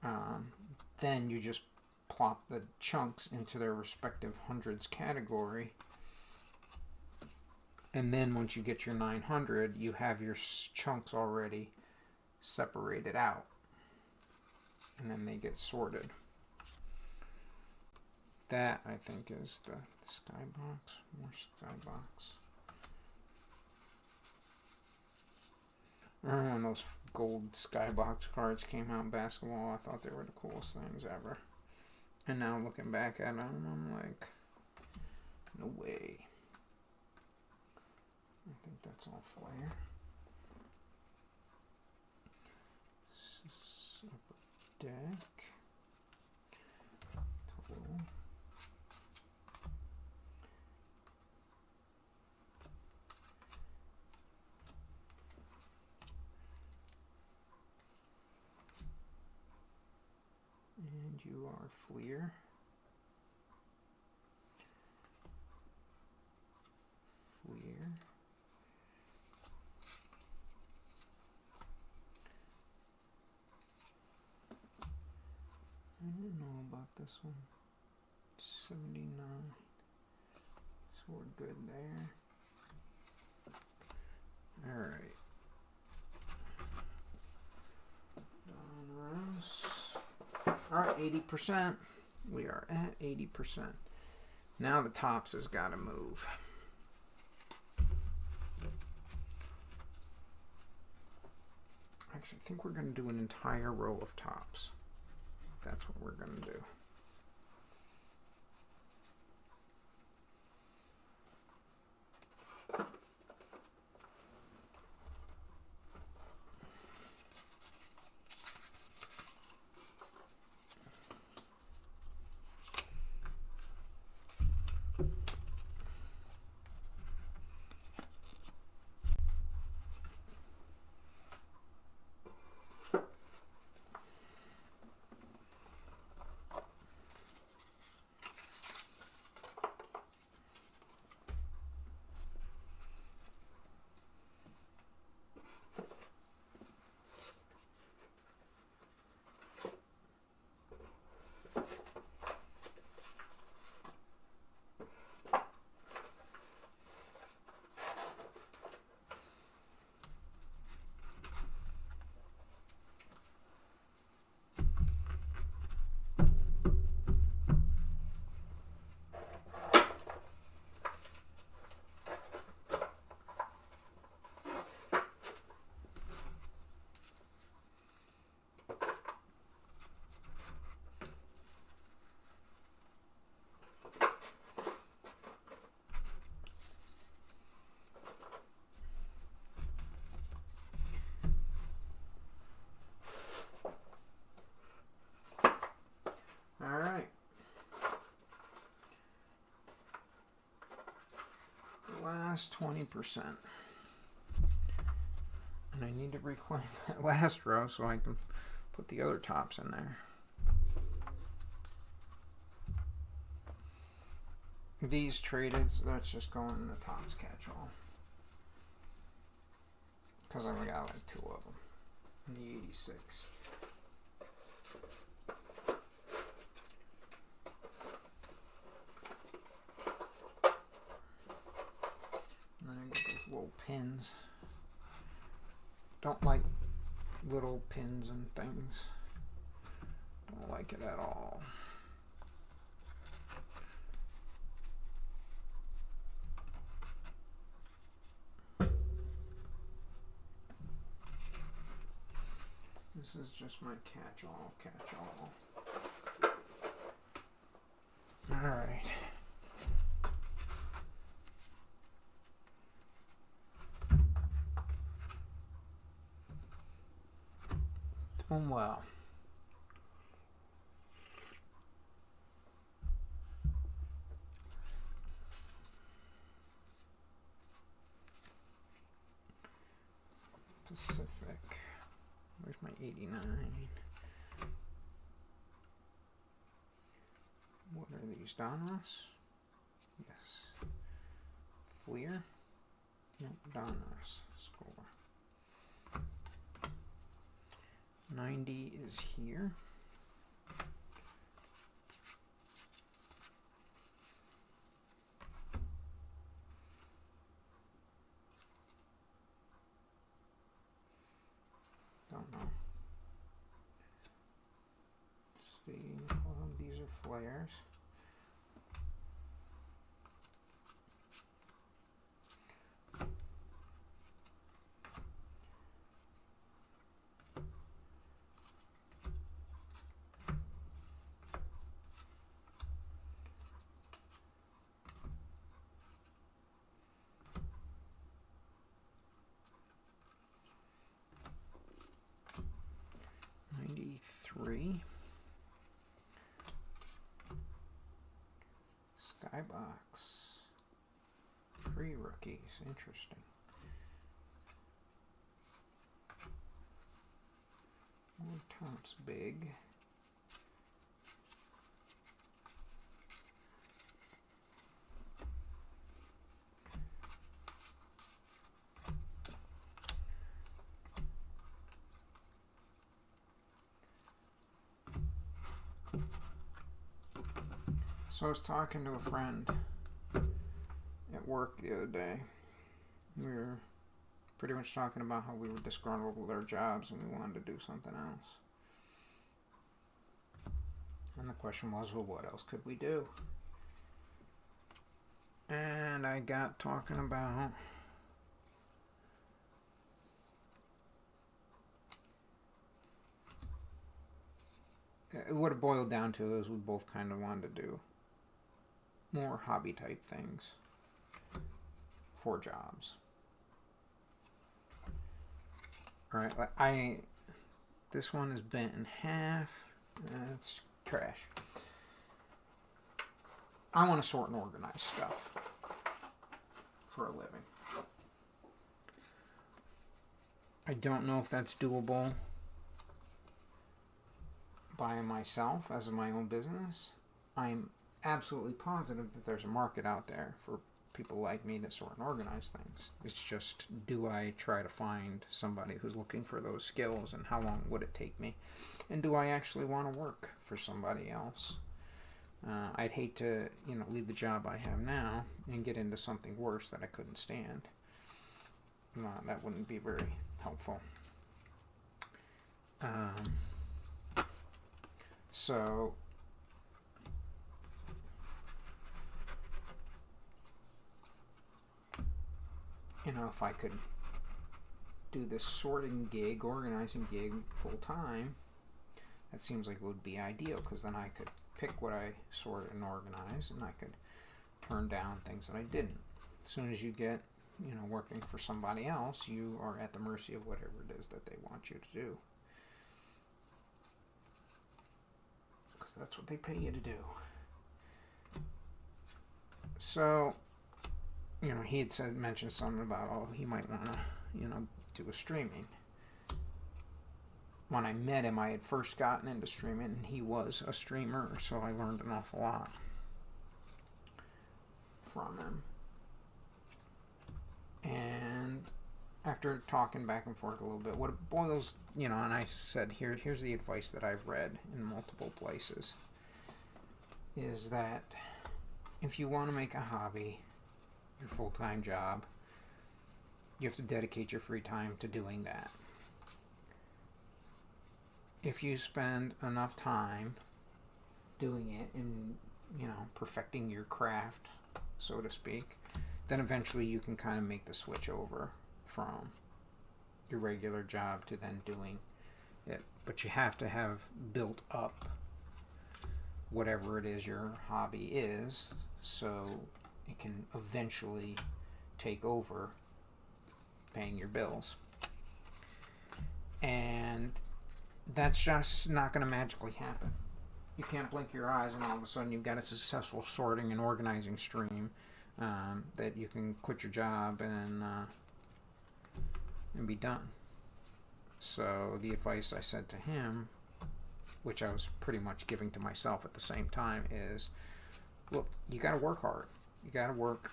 have, then you just plop the chunks into their respective hundreds category. And then once you get your 900, you have your chunks already separated out. And then they get sorted. That, I think, is the skybox. More skybox. Remember when those gold skybox cards came out in basketball? I thought they were the coolest things ever. And now looking back at them, I'm like, no way. I think that's all flare. deck. Total. And you are Fleer. Fleer. I don't know about this one. 79. So we're good there. Alright. Donruss. Alright, 80%. We are at 80%. Now the tops has got to move. Actually, I think we're going to do an entire row of tops. That's what we're going to do. Alright. The last 20%. And I need to reclaim that last row so I can put the other tops in there. These traded, so that's just going in the tops catch-all. Because I've got like 2 of them. In the 86. And then I get these little pins. Don't like little pins and things. Don't like it at all. This is just my catch-all, catch-all. Alright. Doing well. Pacific. Where's my 89? What are these? Donruss? Yes. Fleer? Nope, Donruss. Score. 90 is here. Don't know. See, these are flares. Three. Skybox. 3 rookies. Interesting. More Topps big. So I was talking to a friend at work the other day. We were pretty much talking about how we were disgruntled with our jobs and we wanted to do something else. And the question was, well, what else could we do? And I got talking about what it boiled down to is we both kind of wanted to do more hobby type things for jobs. Alright, this one is bent in half. It's trash. I want to sort and organize stuff for a living. I don't know if that's doable by myself as my own business. I'm absolutely positive that there's a market out there for people like me that sort and organize things. It's just, do I try to find somebody who's looking for those skills, and how long would it take me? And do I actually want to work for somebody else? I'd hate to, leave the job I have now and get into something worse that I couldn't stand. That wouldn't be very helpful. So if I could do this sorting gig, organizing gig full time, that seems like it would be ideal, because then I could pick what I sort and organize, and I could turn down things that I didn't. As soon as you get, working for somebody else, you are at the mercy of whatever it is that they want you to do. Because that's what they pay you to do. So, he had mentioned something about, he might want to, do a streaming. When I met him, I had first gotten into streaming, and he was a streamer, so I learned an awful lot from him. And after talking back and forth a little bit, what it boils, and I said, here's the advice that I've read in multiple places, is that if you want to make a hobby your full-time job, you have to dedicate your free time to doing that. If you spend enough time doing it and, perfecting your craft, so to speak, then eventually you can kind of make the switch over from your regular job to then doing it. But you have to have built up whatever it is your hobby is, so it can eventually take over paying your bills. And that's just not going to magically happen. You can't blink your eyes and all of a sudden you've got a successful sorting and organizing stream that you can quit your job and be done. So the advice I said to him, which I was pretty much giving to myself at the same time, is, look, you got to work hard. You got to work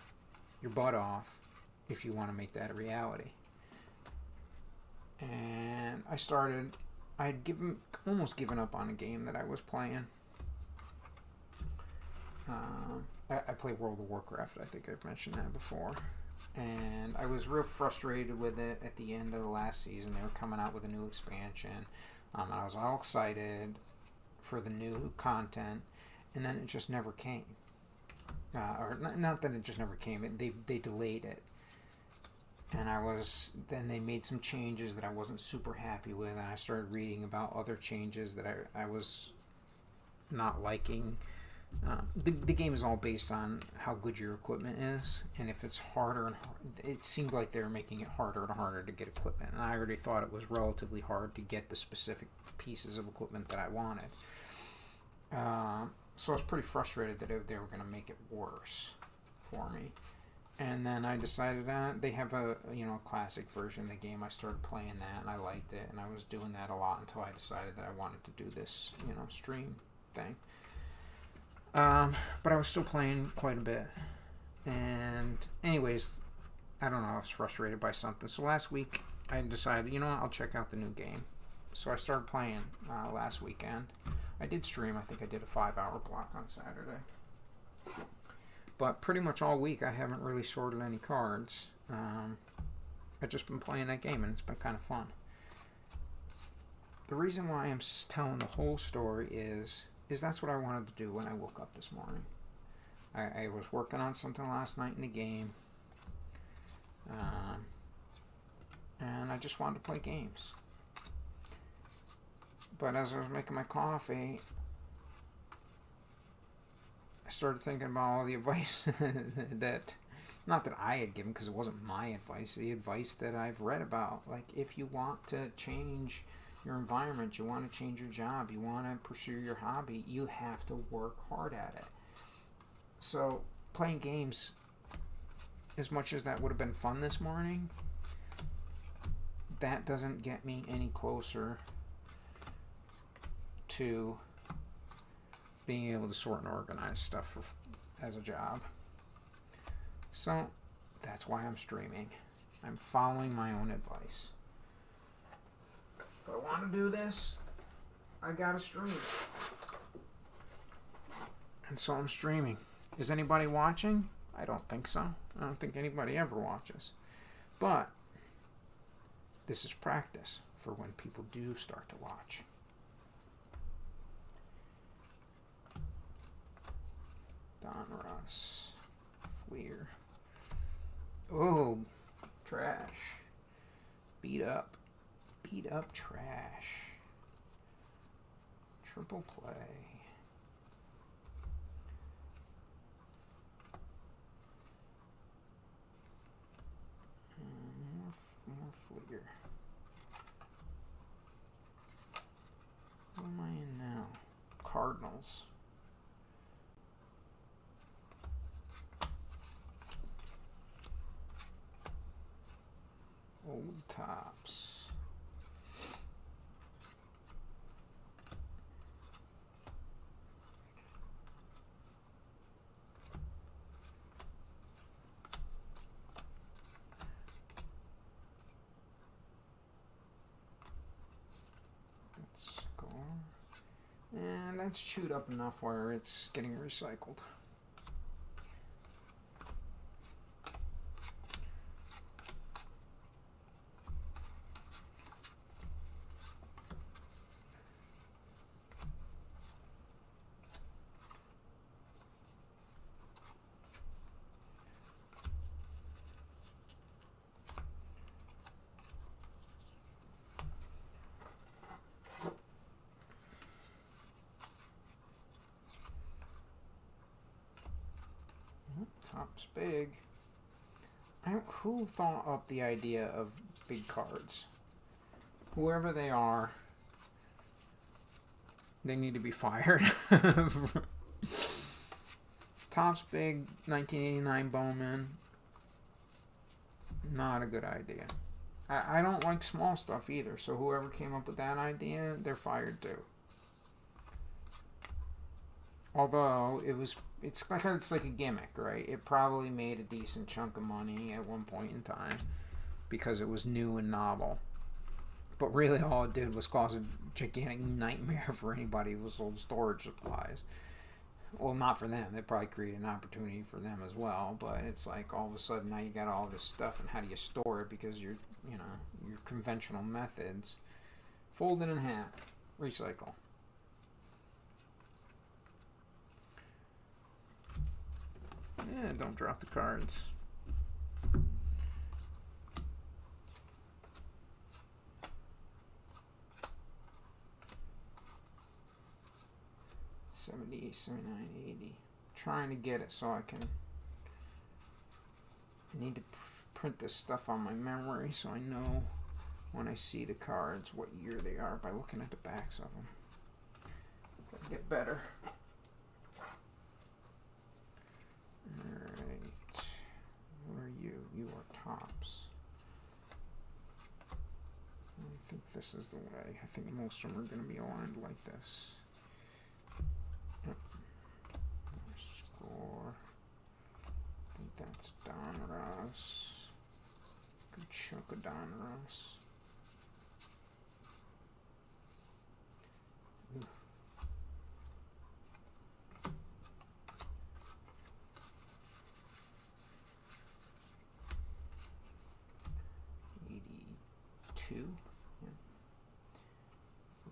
your butt off if you want to make that a reality. And I had almost given up on a game that I was playing. I play World of Warcraft. I think I've mentioned that before. And I was real frustrated with it at the end of the last season. They were coming out with a new expansion. And I was all excited for the new content. And then it just never came. Or not that it just never came. They delayed it. And then they made some changes that I wasn't super happy with, and I started reading about other changes that I was not liking. The game is all based on how good your equipment is, and if it's harder and it seemed like they were making it harder and harder to get equipment, and I already thought it was relatively hard to get the specific pieces of equipment that I wanted. So I was pretty frustrated that they were going to make it worse for me. And then I decided they have a classic version of the game. I started playing that and I liked it, and I was doing that a lot until I decided that I wanted to do this stream thing. But I was still playing quite a bit. And anyways, I don't know, I was frustrated by something. So last week I decided, I'll check out the new game. So I started playing last weekend. I did stream. I think I did a 5-hour block on Saturday. But pretty much all week I haven't really sorted any cards. I've just been playing that game and it's been kind of fun. The reason why I'm telling the whole story is that's what I wanted to do when I woke up this morning. I was working on something last night in the game. And I just wanted to play games. But as I was making my coffee, I started thinking about all the advice that, not that I had given, because it wasn't my advice, the advice that I've read about. Like, if you want to change your environment, you want to change your job, you want to pursue your hobby, you have to work hard at it. So, playing games, as much as that would have been fun this morning, that doesn't get me any closer to being able to sort and organize stuff as a job. So that's why I'm streaming. I'm following my own advice. If I want to do this, I gotta stream. And so I'm streaming. Is anybody watching? I don't think so. I don't think anybody ever watches. But this is practice for when people do start to watch. Donruss. Fleer. Oh, trash. Beat up. Beat up trash. Triple play. More Fleer. What am I in now? Cardinals. Old Tops. Let's score. And that's chewed up enough where it's getting recycled. Top's big. Who thought up the idea of big cards? Whoever they are, they need to be fired. Top's big, 1989 Bowman. Not a good idea. I don't like small stuff either, so whoever came up with that idea, they're fired too. Although it's like a gimmick, right? It probably made a decent chunk of money at one point in time because it was new and novel. But really all it did was cause a gigantic nightmare for anybody who sold storage supplies. Well, not for them. It probably created an opportunity for them as well. But it's like all of a sudden now you got all this stuff, and how do you store it? Because your conventional methods, fold it in half, recycle. Yeah, don't drop the cards. $78, $79, $80. Trying to get it so I need to print this stuff on my memory so I know when I see the cards what year they are by looking at the backs of them. Gotta get better. this is the way. I think most of them are going to be aligned like this. Yep. Score. I think that's Donruss. Good chunk of Donruss. Ooh. 82. Yeah.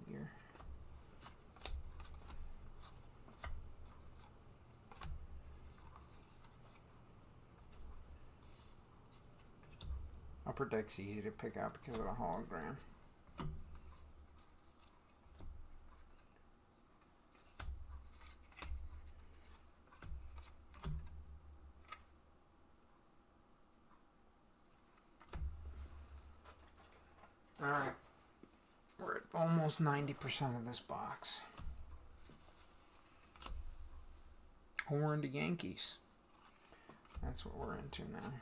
Here. Upper deck's easy to pick out because of the hologram. Alright. We're at almost 90% of this box. Oh, we're into Yankees. That's what we're into now.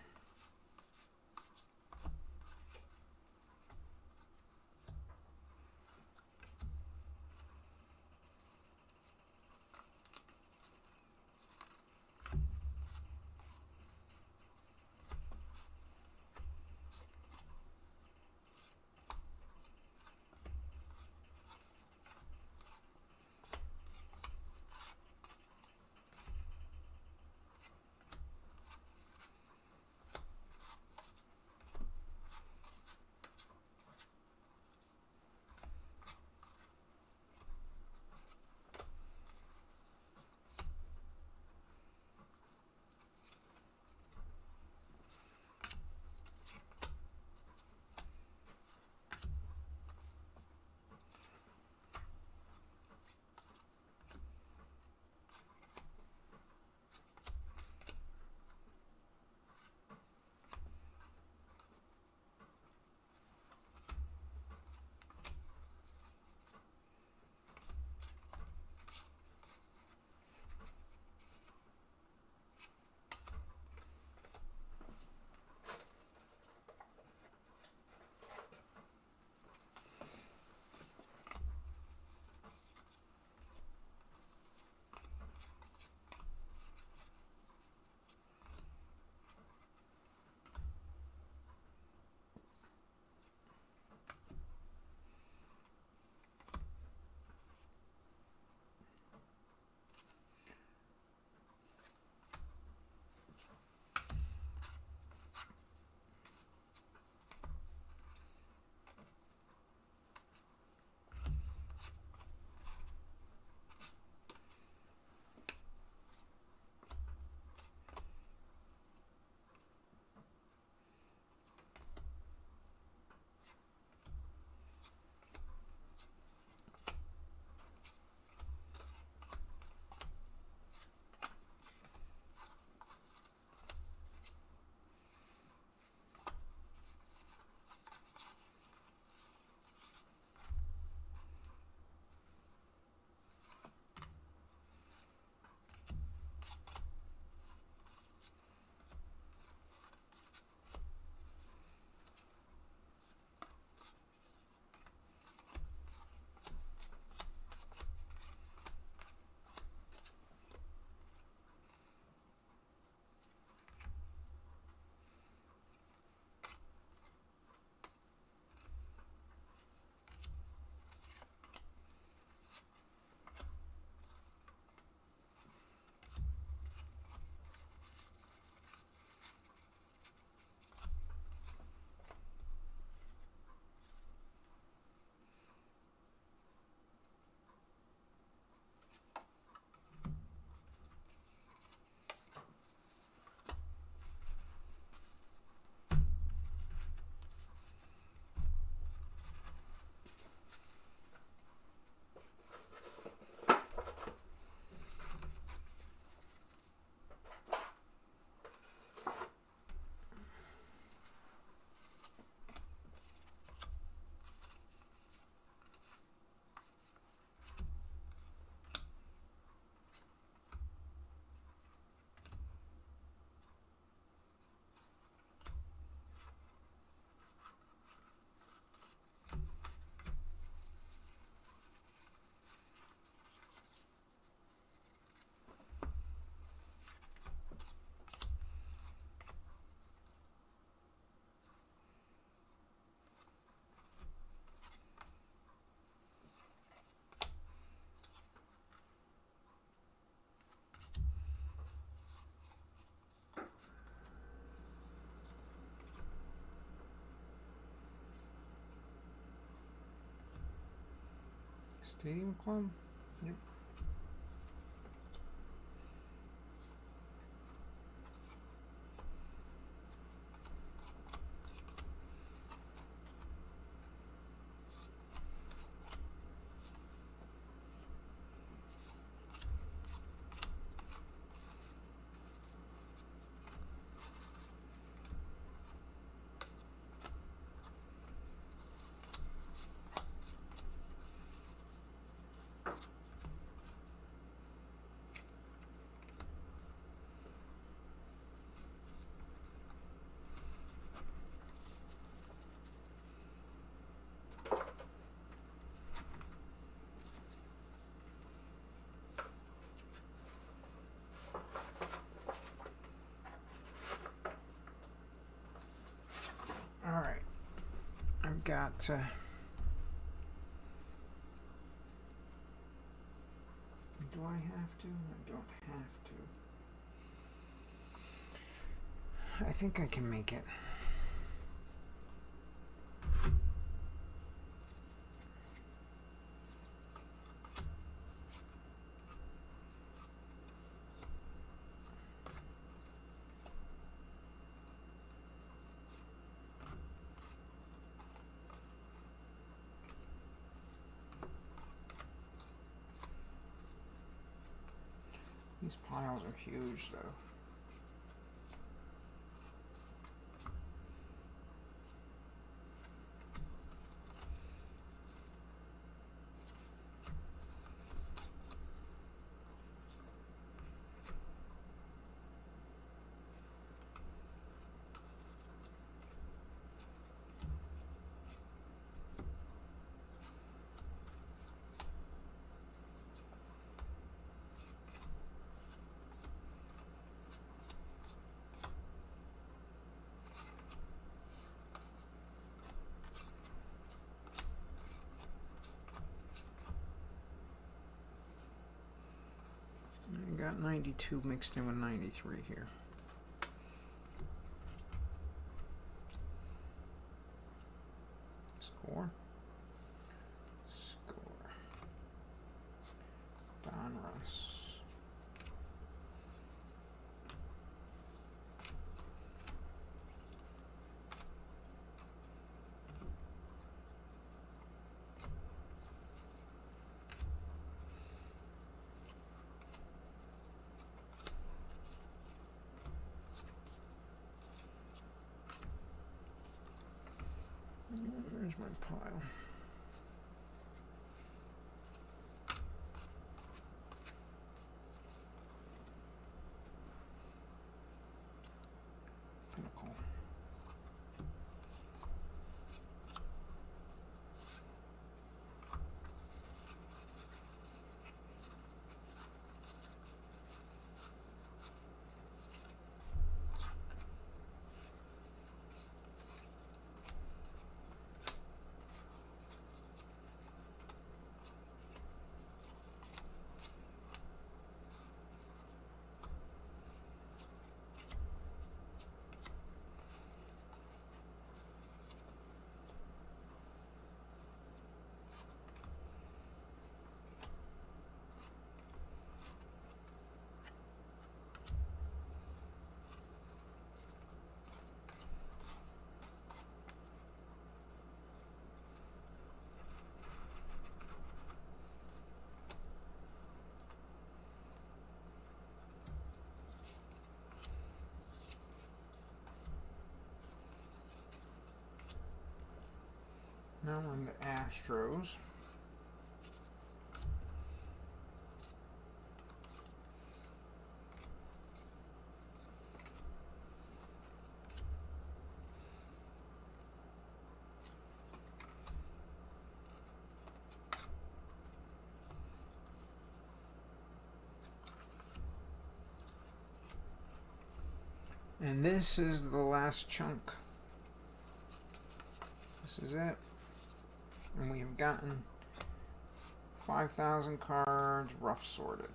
Stadium Club? Yep. Alright. I've got do I have to? I don't have to. I think I can make it. These piles are huge, though. I got 92 mixed in with 93 here. Score. Donruss. Where's my pile? Pinnacle. Now on the Astros. And this is the last chunk. This is it. And we have gotten 5,000 cards rough sorted.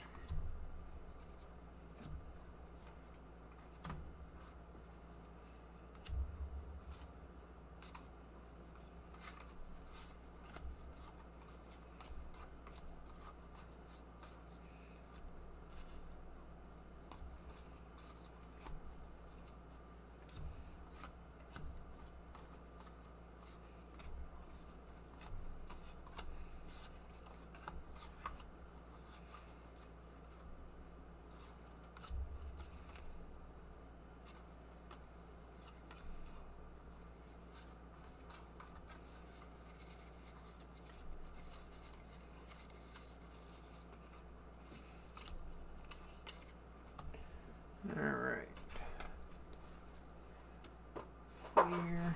Fleer,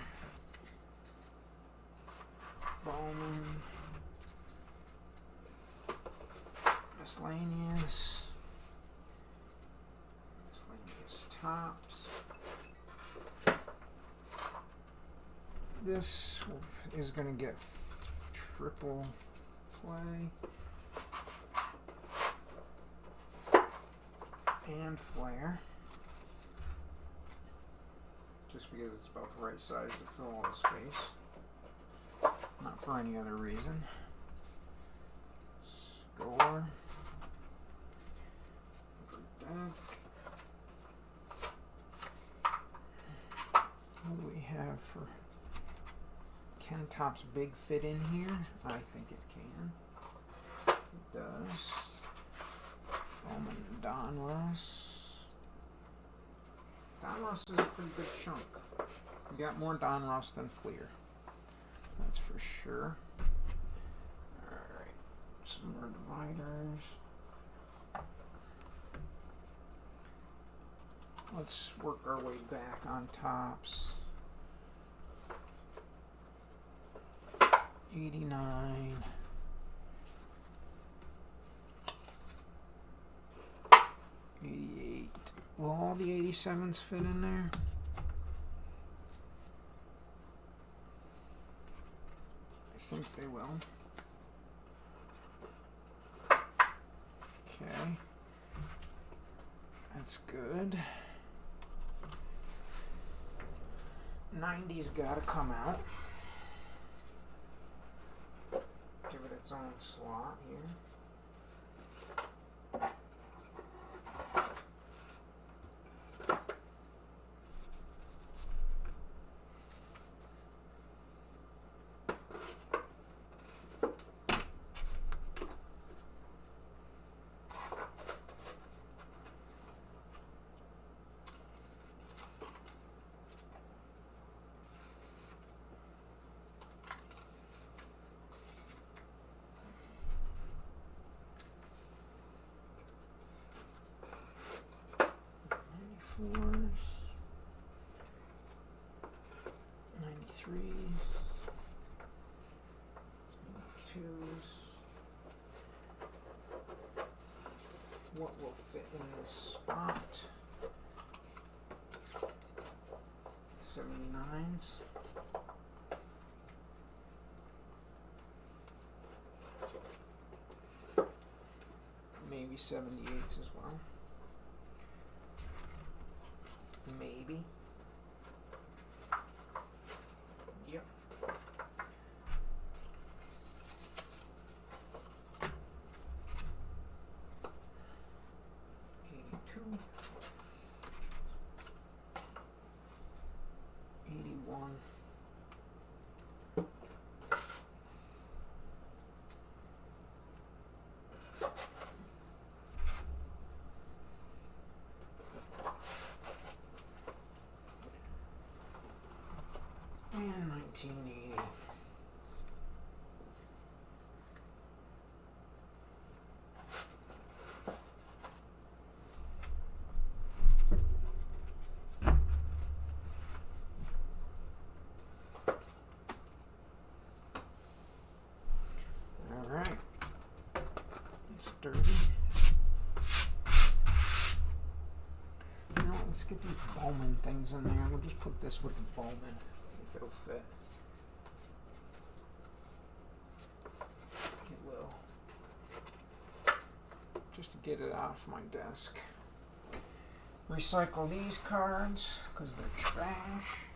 Bowman, Miscellaneous Tops. This is going to get triple play and flare, just because it's about the right size to fill all the space, not for any other reason. Score. What do we have for... Can Topps Big fit in here? I think it can. It does. Bowman Donruss. Donruss is a pretty good chunk. We got more Donruss than Fleer. That's for sure. Alright. Some more dividers. Let's work our way back on Topps. 89. 88. Will all the 87s fit in there? I think they will. Okay. That's good. 90's gotta come out. Give it its own slot here. Fours, 93s, 92s. What will fit in this spot? 79s. Maybe 78s as well. Maybe. Yep. $82. $81. And 1980. All right. It's dirty. You know, let's get these Bowman things in there. We'll just put this with the Bowman. If it'll fit. It will. Just to get it off my desk. Recycle these cards because they're trash.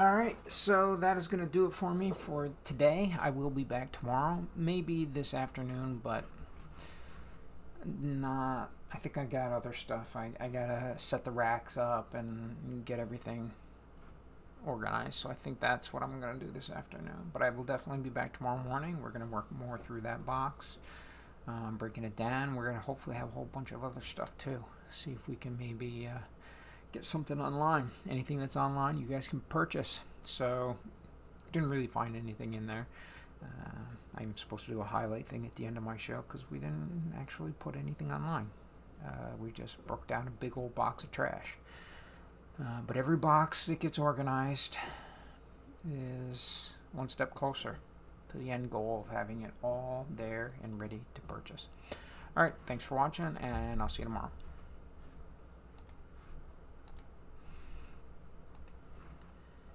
Alright, so that is going to do it for me for today. I will be back tomorrow, maybe this afternoon, but not. I think I got other stuff. I gotta set the racks up and get everything organized, so I think that's what I'm going to do this afternoon. But I will definitely be back tomorrow morning. We're going to work more through that box, breaking it down. We're going to hopefully have a whole bunch of other stuff too. See if we can maybe get something online. Anything that's online, you guys can purchase. So, didn't really find anything in there. I'm supposed to do a highlight thing at the end of my show because we didn't actually put anything online. We just broke down a big old box of trash. But every box that gets organized is one step closer to the end goal of having it all there and ready to purchase. Alright, thanks for watching, and I'll see you tomorrow.